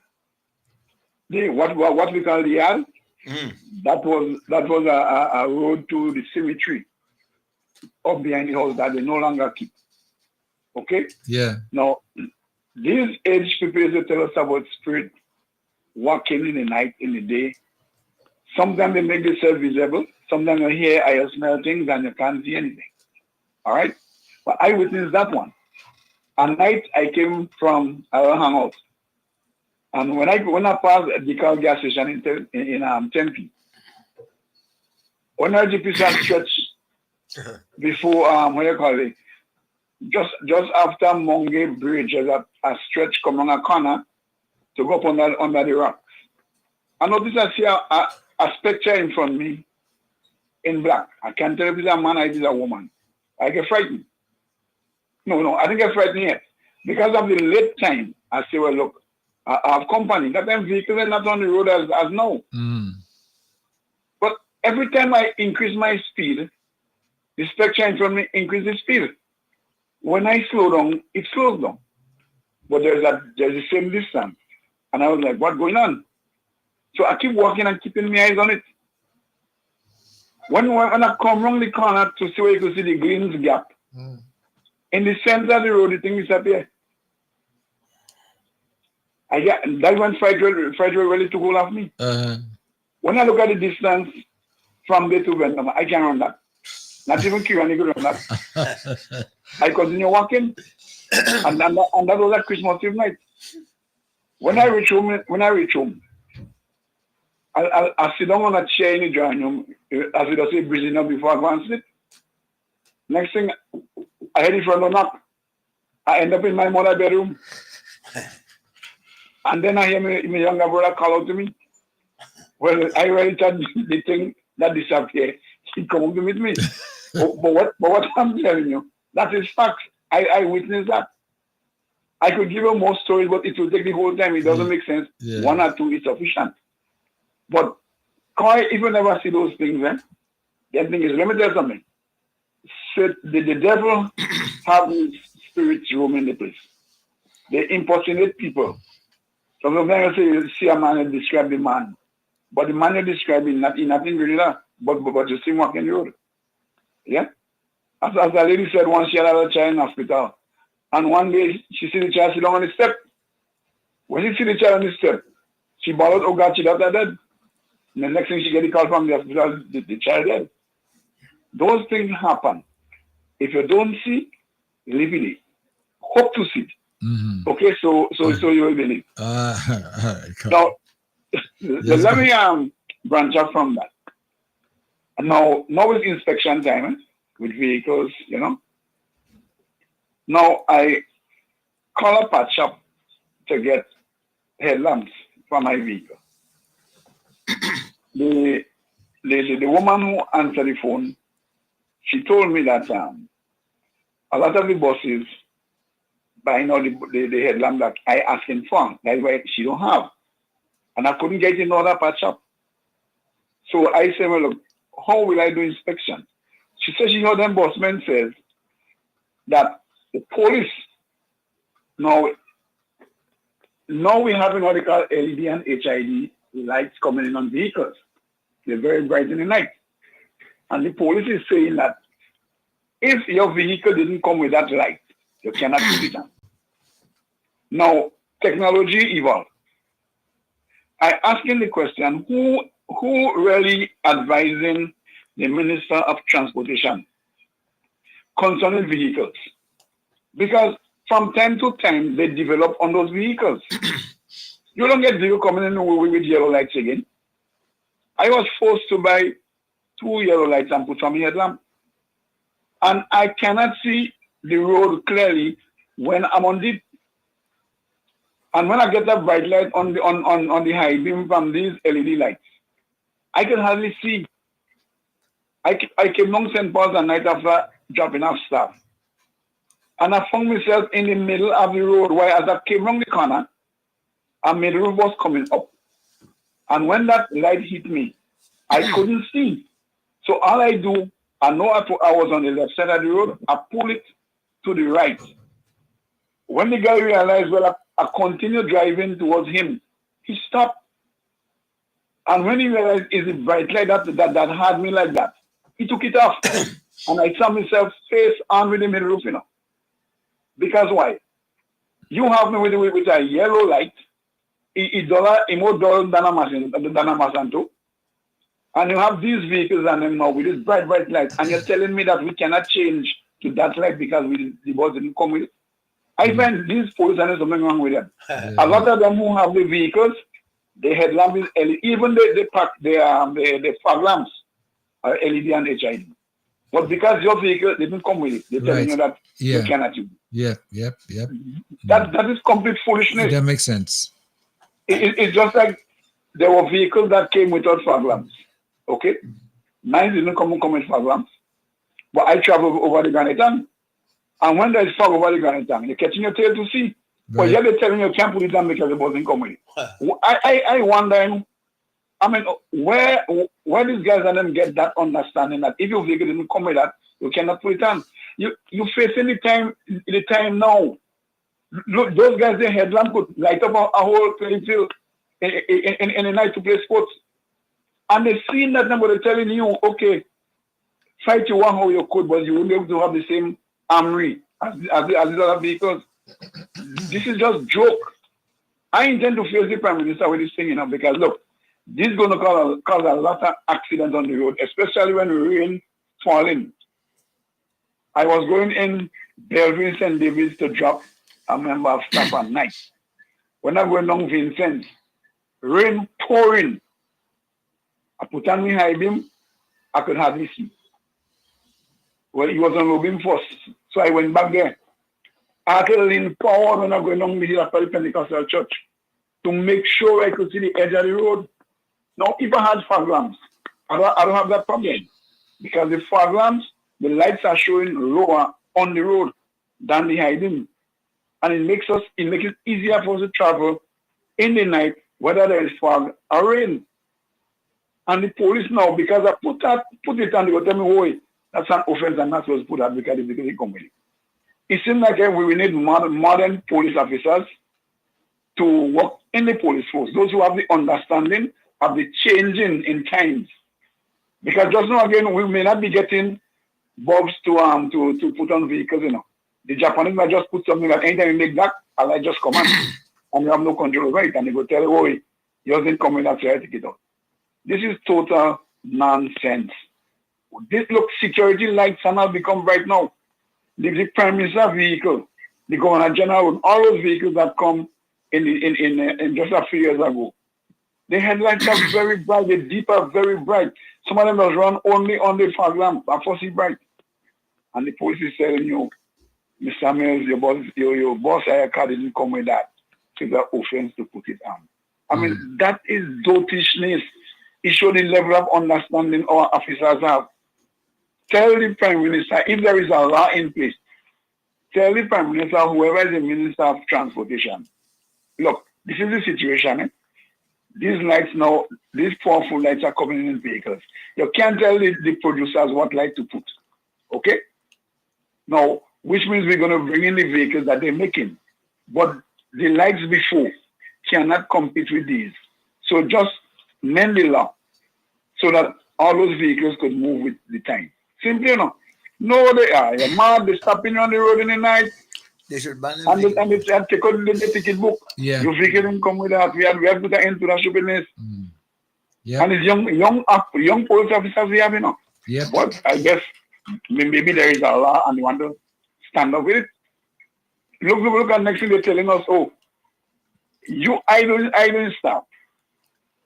live, what we call the yard, that was a road to the cemetery up behind the house that they no longer keep. Okay? Yeah. Now, these age people used to tell us about spirit walking in the night, in the day. Sometimes they make themselves visible. Sometimes you hear, I smell things and you can't see anything. All right? But I witnessed that one. At night, I came from our hangout. And when I passed the car gas station in Tempe, when I GP stretch before, what do you call it? Just after Monge Bridge, there's a stretch coming a corner to go up under the rocks. I noticed I see a spectre in front of me in black. I can't tell if it's a man or if it's a woman. I get frightened. No, I didn't get frightened yet. Because of the late time, I say, well, look, I have company. That time vehicles are not on the road as now. But every time I increase my speed, the spectre in front of me increases speed. When I slow down, it slows down. But there's the same distance. And I was like, what's going on? So I keep walking and keeping my eyes on it. When I come around the corner to see where you can see the Greens Gap, in the center of the road, the thing disappeared. That one fright really took hold of me. When I look at the distance from there to Vietnam, I can't run that. Not even Kieran could run that. I continue walking, and that was at Christmas Eve night. When I reach home, I sit down on a chair in the drawing room, as it does say, breathing up before I go and sleep. Next thing, I head in front of the knock. I end up in my mother's bedroom. And then I hear my younger brother call out to me. Well, I already thought the thing that disappeared. He come to meet me. but what I'm telling you, that is fact. I witnessed that. I could give you more stories, but it will take the whole time. It doesn't make sense. Yeah. One or two is sufficient. But if you never see those things, the thing is, let me tell you something. So the devil have his spirits roaming the place. They impersonate people. Sometimes you see a man and describe the man. But the man you're describing, nothing really that. But you see him walking the road. Yeah? As a lady said once, she had a child in hospital. And one day, she see the child sit down on the step. When she see the child on the step, she bawled, oh God, she got that dead. And the next thing she get the call from the hospital, the child dead. Those things happen. If you don't see, live in it. Hope to see it. Okay, so you will believe. Now, let me branch out from that. Now is inspection time with vehicles, you know. Now I call up a shop to get headlamps for my vehicle. The woman who answered the phone, she told me that a lot of the buses buying all the headlamp that I asking for, that's why she don't have. And I couldn't get in order patch up. So I said, well, look, how will I do inspection? She said she heard the bossman says that the police, now we have what they call LED and HID lights coming in on vehicles. They're very bright in the night. And the police is saying that if your vehicle didn't come with that light, you cannot keep it on. Now, technology evolved. I asking the question, who really advising the Minister of Transportation concerning vehicles? Because from time to time, they develop on those vehicles. You don't get vehicle coming in with yellow lights again. I was forced to buy 2 yellow lights and put some headlamp. And I cannot see the road clearly when I'm on deep. And when I get a bright light on the high beam from these LED lights, I can hardly see. I came down St. Paul's at night after dropping off staff. And I found myself in the middle of the road where as I came around the corner, a middle road was coming up. And when that light hit me, I couldn't see. So all I do, I know I was on the left side of the road, I pull it to the right. When the guy realized, well, I continued driving towards him, he stopped. And when he realized it's a bright light that had me like that, he took it off. And I saw myself face on with the middle roof, you know. Because why? You have me with a yellow light, it's more dull than a machine too. And you have these vehicles and them now with this bright light, and you're telling me that we cannot change to that light because the bus didn't come with it. I find these police and there's something wrong with them. A lot of them who have the vehicles, the headlamp is LED. Even the fog lamps are LED and HID. But because your vehicle didn't come with it, they're telling you that you cannot use it. Yep. That is complete foolishness. That makes sense. It's just like there were vehicles that came without fog lamps. Okay? Mine didn't come with fog lamps. But I travel over the Granite Tank. And when there's fog over the Granite Tank, you're catching your tail to see. But yet they're telling you can't put it on because it wasn't coming. I wonder, I mean, where these guys and them get that understanding that if your vehicle didn't come with that, you cannot put it on. You facing the time now. Look, those guys, their headlamp could light up a whole playing field in a night to play sports. And they've seen that number, they're telling you, okay, fight you one how you could, but you won't be able to have the same armory as these other vehicles. This is just joke. I intend to face the Prime Minister with this thing, because look, this is going to cause a lot of accidents on the road, especially when rain falling. I was going in Belleville, St. David's to drop a member of staff at night. When I went along Vincent, rain pouring. I put on my high beam, I could hardly see. Well, he was on low beam first, so I went back there. I had to lean forward when I go along the hill after the Pentecostal church to make sure I could see the edge of the road. Now, if I had fog lamps, I don't have that problem. Because the fog lamps, the lights are showing lower on the road than the hiding. And it makes it easier for us to travel in the night, whether there is fog or rain. And the police now, because I put it on, they go tell me, oh, that's an offense, I'm not supposed to put that because they come with it. It seems like we need modern police officers to work in the police force. Those who have the understanding of the changing in times. Because just now again, we may not be getting bulbs to put on vehicles, The Japanese might just put something that anytime you make that, I like just command. And you have no control over it. And they go tell you, oh, you doesn't come in that so I take it out. This is total nonsense. Look, security lights are now become bright now. The Prime Minister vehicle, the Governor General, all those vehicles that come in just a few years ago, the headlights are very bright, the deep are very bright. Some of them was run only on the fog lamp, are fussy bright. And the police is telling you, Mr. Mills, your boss hire car didn't come with that. It's an offense to put it on. I mean, that is dotishness. It shows the level of understanding our officers have. Tell the Prime Minister, if there is a law in place, tell the Prime Minister, whoever is the Minister of Transportation, look, this is the situation. These lights now, these powerful lights are coming in vehicles. You can't tell the producers what light to put. Okay? Now, which means we're going to bring in the vehicles that they're making. But the lights before cannot compete with these. So just mend the law so that all those vehicles could move with the time. Simply, No, they are. You're mad. They're stopping you on the road in the night. They should ban them. And they take out the ticket book. Yeah. Your vehicle didn't come with that. We have to put an end to that stupidness. Yeah. And it's young police officers we have, Yeah. But I guess maybe there is a law and they want to stand up with it. Look at next thing they're telling us, oh, I don't stop.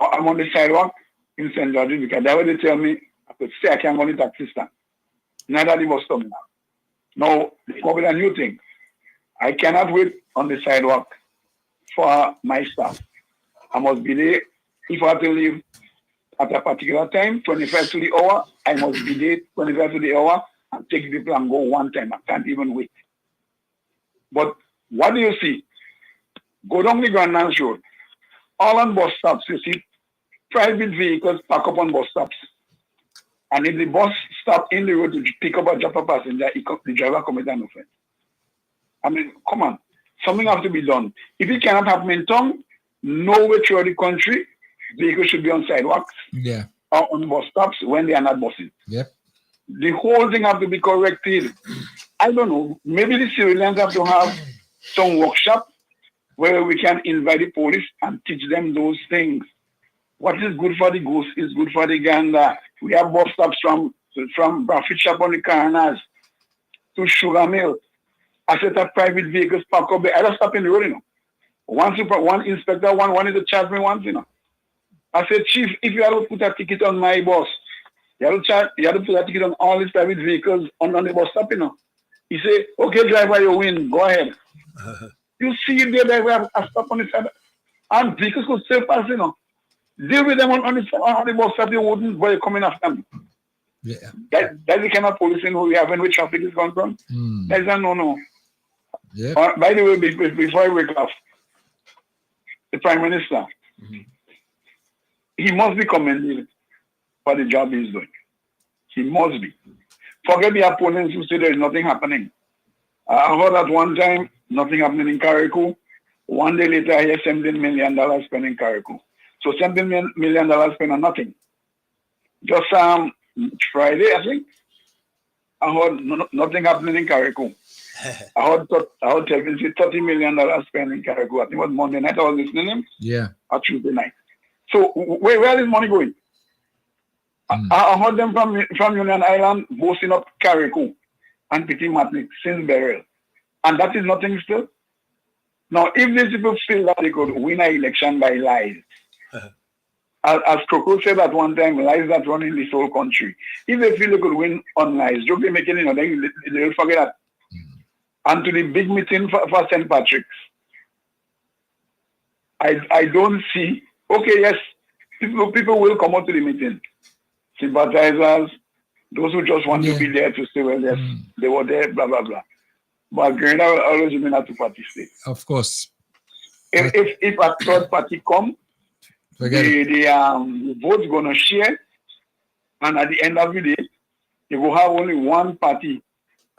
I'm on the sidewalk in St. George's because that's what they tell me. I could say I can't go in the taxi stand. Neither the bus stop now. Now, they come with a new thing. I cannot wait on the sidewalk for my staff. I must be there. If I have to leave at a particular time, 25 to the hour, I must be there 25 to the hour and take people and go one time. I can't even wait. But what do you see? Go down the Grand Nance Road. All on bus stops, you see private vehicles park up on bus stops. And if the bus stop in the road to pick up or drop a passenger, the driver commits an offense. I mean, come on. Something has to be done. If it cannot happen in town, nowhere throughout the country, vehicles should be on sidewalks or on bus stops when they are not buses. Yep. The whole thing has to be corrected. I don't know. Maybe the civilians have to have some workshop where we can invite the police and teach them those things. What is good for the goose is good for the gander. We have bus stops from Bradford Shop on the corners. to Sugar Mill. I set up private vehicles park up there. I just stop in the road, you know. One inspector, one is to charge me once, you know. I said, Chief, if you have to put a ticket on my bus, you have to put a ticket on all these private vehicles on the bus stop, you know. He said, okay, driver, you win. Go ahead. You see there, driver, I stop on the side. And vehicles could still pass, you know. Deal with them on the bus stop, you wouldn't, but you're coming after them. Yeah. That's the kind of policing we have when traffic is gone from. That's a no-no. Yeah. By the way, before I wake up, the Prime Minister, he must be commended for the job he's doing. He must be. Forget the opponents who say there is nothing happening. I heard at one time, nothing happening in Carriacou. One day later, I hear $17 million spent in Carriacou. So $17 million spent on nothing. Just Friday, I think, I heard nothing happening in Carriacou. I heard $30 million spent in Carriacou. I think it was Monday night I was listening to him. Yeah. Or Tuesday night. So where is money going? I heard them from Union Island boasting up Carriacou and Petit Matnik since burial. And that is nothing still. Now, if these people feel that they could win an election by lies, as Coco said at one time, lies that run in this whole country. If they feel they could win on lies, joke they making, you know, they'll forget that. And to the big meeting for St. Patrick's, I don't see, okay, yes, people will come out to the meeting. Sympathizers, those who just want to be there to say, well, yes, they were there, blah, blah, blah. But Grenada will always remain at to participate. Of course. If a third party come, the vote's going to share, and at the end of the day, you will have only one party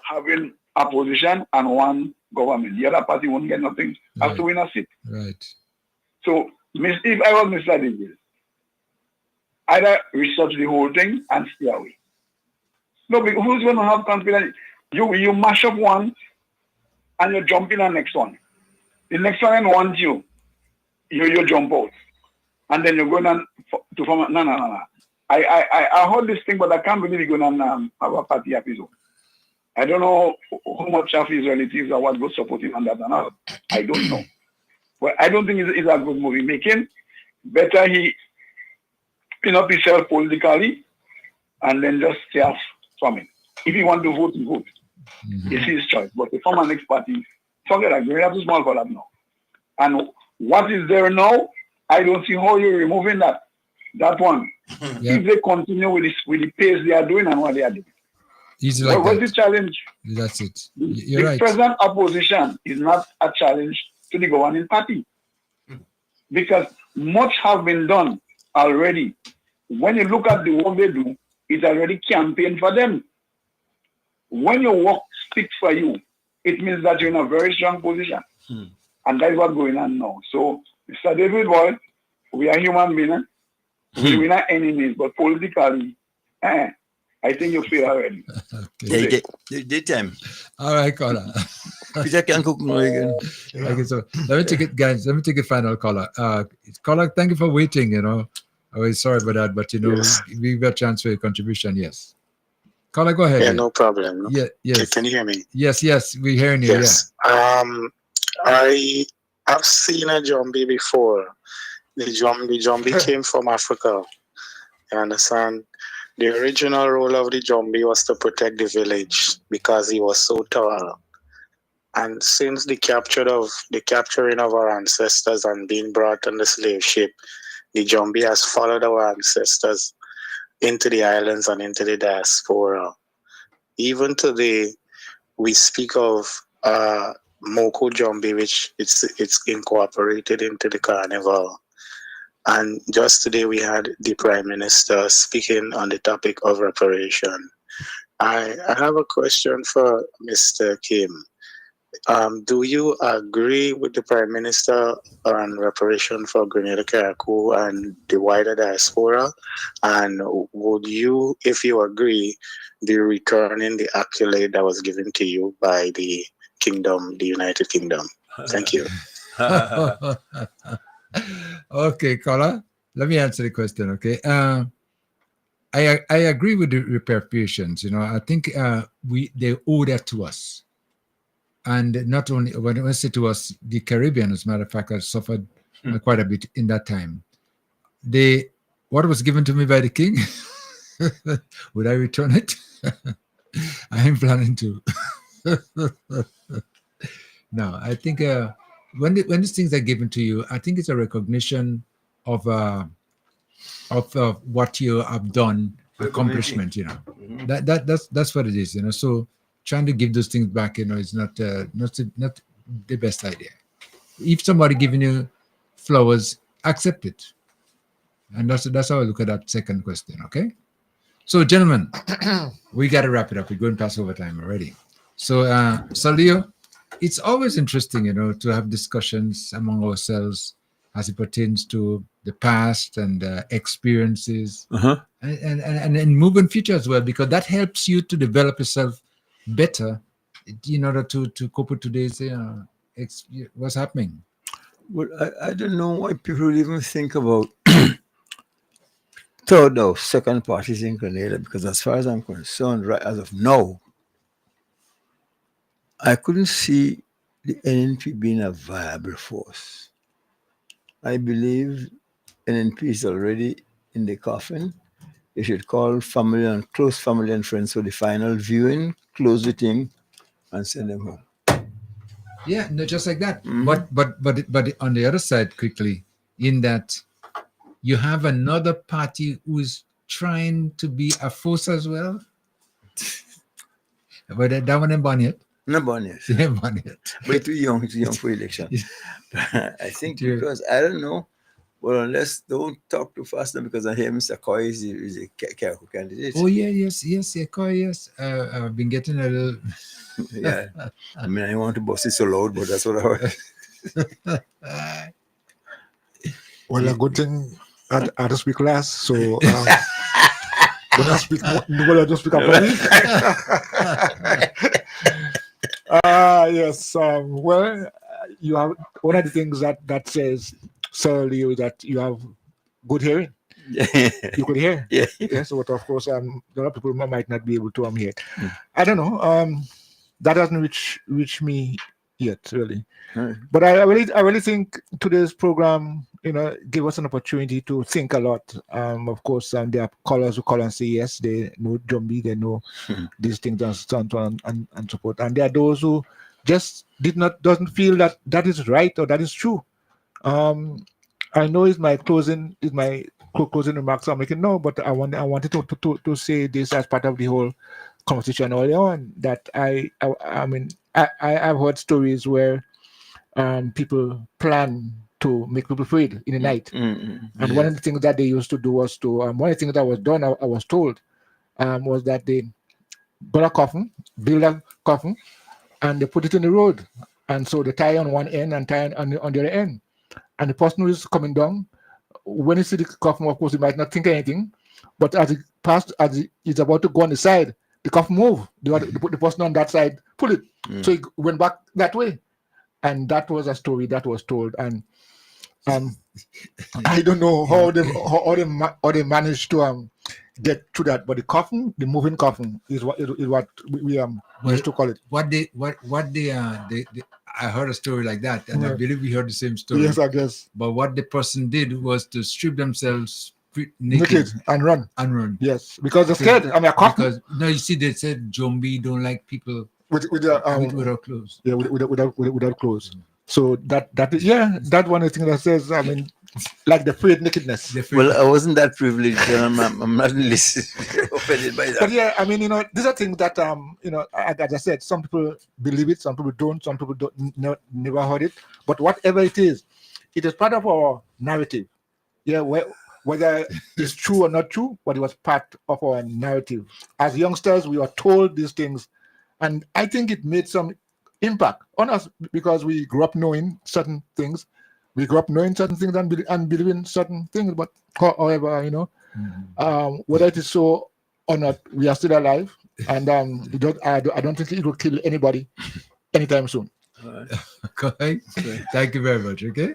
having opposition and one government. The other party won't get nothing. Has to win a seat. Right. So, if I was Mr. Davis, either research the whole thing and stay away. No, because who's going to have confidence? You mash up one and you jump in the next one. The next one wants you jump out. And then you're going to form no. I heard this thing, but I can't believe you're going to have a party episode. I don't know how much of his relatives or what goes support him on that and all. I don't know. But I don't think it's a good movie making. Better he pin up himself politically and then just stay off from it. If he want to vote, he vote. It's his choice. But to form a next party, forget that. We're too small for that now. And what is there now, I don't see how you're removing that one. If they continue with the pace they are doing and what they are doing. Easy like what's the challenge? That's it. The present opposition is not a challenge to the governing party. Because much has been done already. When you look at the work they do, it's already campaign for them. When your work speaks for you, it means that you're in a very strong position. And that's what's going on now. So, Mr. David Boy, we are human beings. We're not enemies, but politically, I think you feel already. Daytime. All right, caller. Peter can cook more again. Okay, so let me take it, guys. Let me take a final caller. Caller, thank you for waiting. You know, I was sorry about that, but you know, we got a chance for your contribution. Yes. Caller, go ahead. Yeah, no problem. Yeah, yes. Can you hear me? Yes, we're hearing you. Yes. I have seen a zombie before. The zombie came from Africa. You understand? The original role of the zombie was to protect the village because he was so tall. And since the capturing of our ancestors and being brought on the slave ship, the zombie has followed our ancestors into the islands and into the diaspora. Even today, we speak of Moko zombie, which it's incorporated into the Carnival. And just today we had the Prime Minister speaking on the topic of reparation. I have a question for Mr. Kim. Do you agree with the Prime Minister on reparation for Grenada Carriacou and the wider diaspora? And would you, if you agree, be returning the accolade that was given to you by the Kingdom, the United Kingdom? Thank you. Okay, caller. Let me answer the question, okay? I agree with the reparations. I think they owe that to us, and not only when I say to us, the Caribbean, as a matter of fact, has suffered quite a bit in that time. What was given to me by the king, would I return it? I am planning to. No, I think when these things are given to you, I think it's a recognition of what you have done, accomplishment. That's what it is. So trying to give those things back, is not the best idea. If somebody giving you flowers, accept it. And that's how I look at that second question. Okay. So, gentlemen, we got to wrap it up. We're going past overtime already. So, Leo, it's always interesting, to have discussions among ourselves as it pertains to the past and experiences, and moving future as well, because that helps you to develop yourself better in order to cope with today's what's happening. Well, I don't know why people even think about third or second parties in Grenada, because as far as I'm concerned, right as of now, I couldn't see the NNP being a viable force. I believe NNP is already in the coffin. They should call close family and friends for the final viewing, close the thing, and send them home. Yeah, no, just like that. But on the other side, quickly, in that you have another party who's trying to be a force as well. But that one ain't born yet. Not born yet. They ain't born yet. But too young for election. I think because, I don't know, well, don't talk too fast now, because I hear Mr. Coy is a Carrico candidate. Oh, yes, Coy, yes. I've been getting a little... Yeah. I mean, I don't want to bust it so loud, but that's what I heard. Well, a good thing I don't speak last, so when I speak, nobody just speak up for me. Yes. Well, you have one of the things that says, Sir Leo, that you have good hearing. You could hear. Yeah. Yes. But of course, a lot of people might not be able to hear. I don't know. That doesn't reach me yet, really. But I really think today's program, give us an opportunity to think a lot. Of course, there are callers who call and say yes, they know Jumbi, they know these things and so on and so forth. And there are those who just doesn't feel that is right or that is true. I know it's my closing remarks I'm making. No, but I wanted to say this as part of the whole conversation earlier on, that I've heard stories where people plan to make people afraid in the night. And one of the things that they used to do was one of the things that was done, I was told, was that they build a coffin, and they put it in the road. And so they tie on one end and tie on the other end. And the person who is coming down, when he sees the coffin, of course, he might not think anything. But as he's about to go on the side, the coffin move. The person on that side pull it. So he went back that way. And that was a story that was told. And I don't know how they managed to get to that. But the moving coffin is what we used to call it. I heard a story like that, and I believe we heard the same story. Yes, I guess. But what the person did was to strip themselves naked and run. Yes, because they're scared. I mean, a coffin. Because you see, they said Jumbi don't like people without clothes. Yeah, without clothes. So that one of the things that says, I mean, like the afraid nakedness. Well, I wasn't that privileged, and I'm not offended by that. But yeah, I mean, these are things that as I said, some people believe it, some people don't, some people never heard it. But whatever it is part of our narrative. Yeah, whether it's true or not true, but it was part of our narrative. As youngsters, we were told these things, and I think it made some impact on us because we grew up knowing certain things. We grew up knowing certain things and believing certain things. But however, whether it is so or not, we are still alive, and I don't think it will kill anybody anytime soon. Okay. Thank you very much. Okay.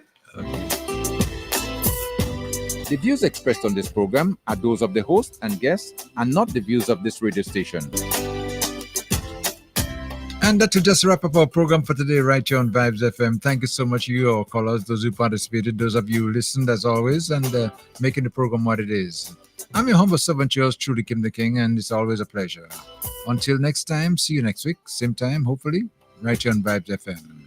The views expressed on this program are those of the host and guests and not the views of this radio station. And that will just wrap up our program for today right here on Vibes FM. Thank you so much, you, our callers, those who participated, those of you who listened as always, and making the program what it is. I'm your humble servant, yours truly, Kim the King, and it's always a pleasure. Until next time, see you next week, same time, hopefully, right here on Vibes FM.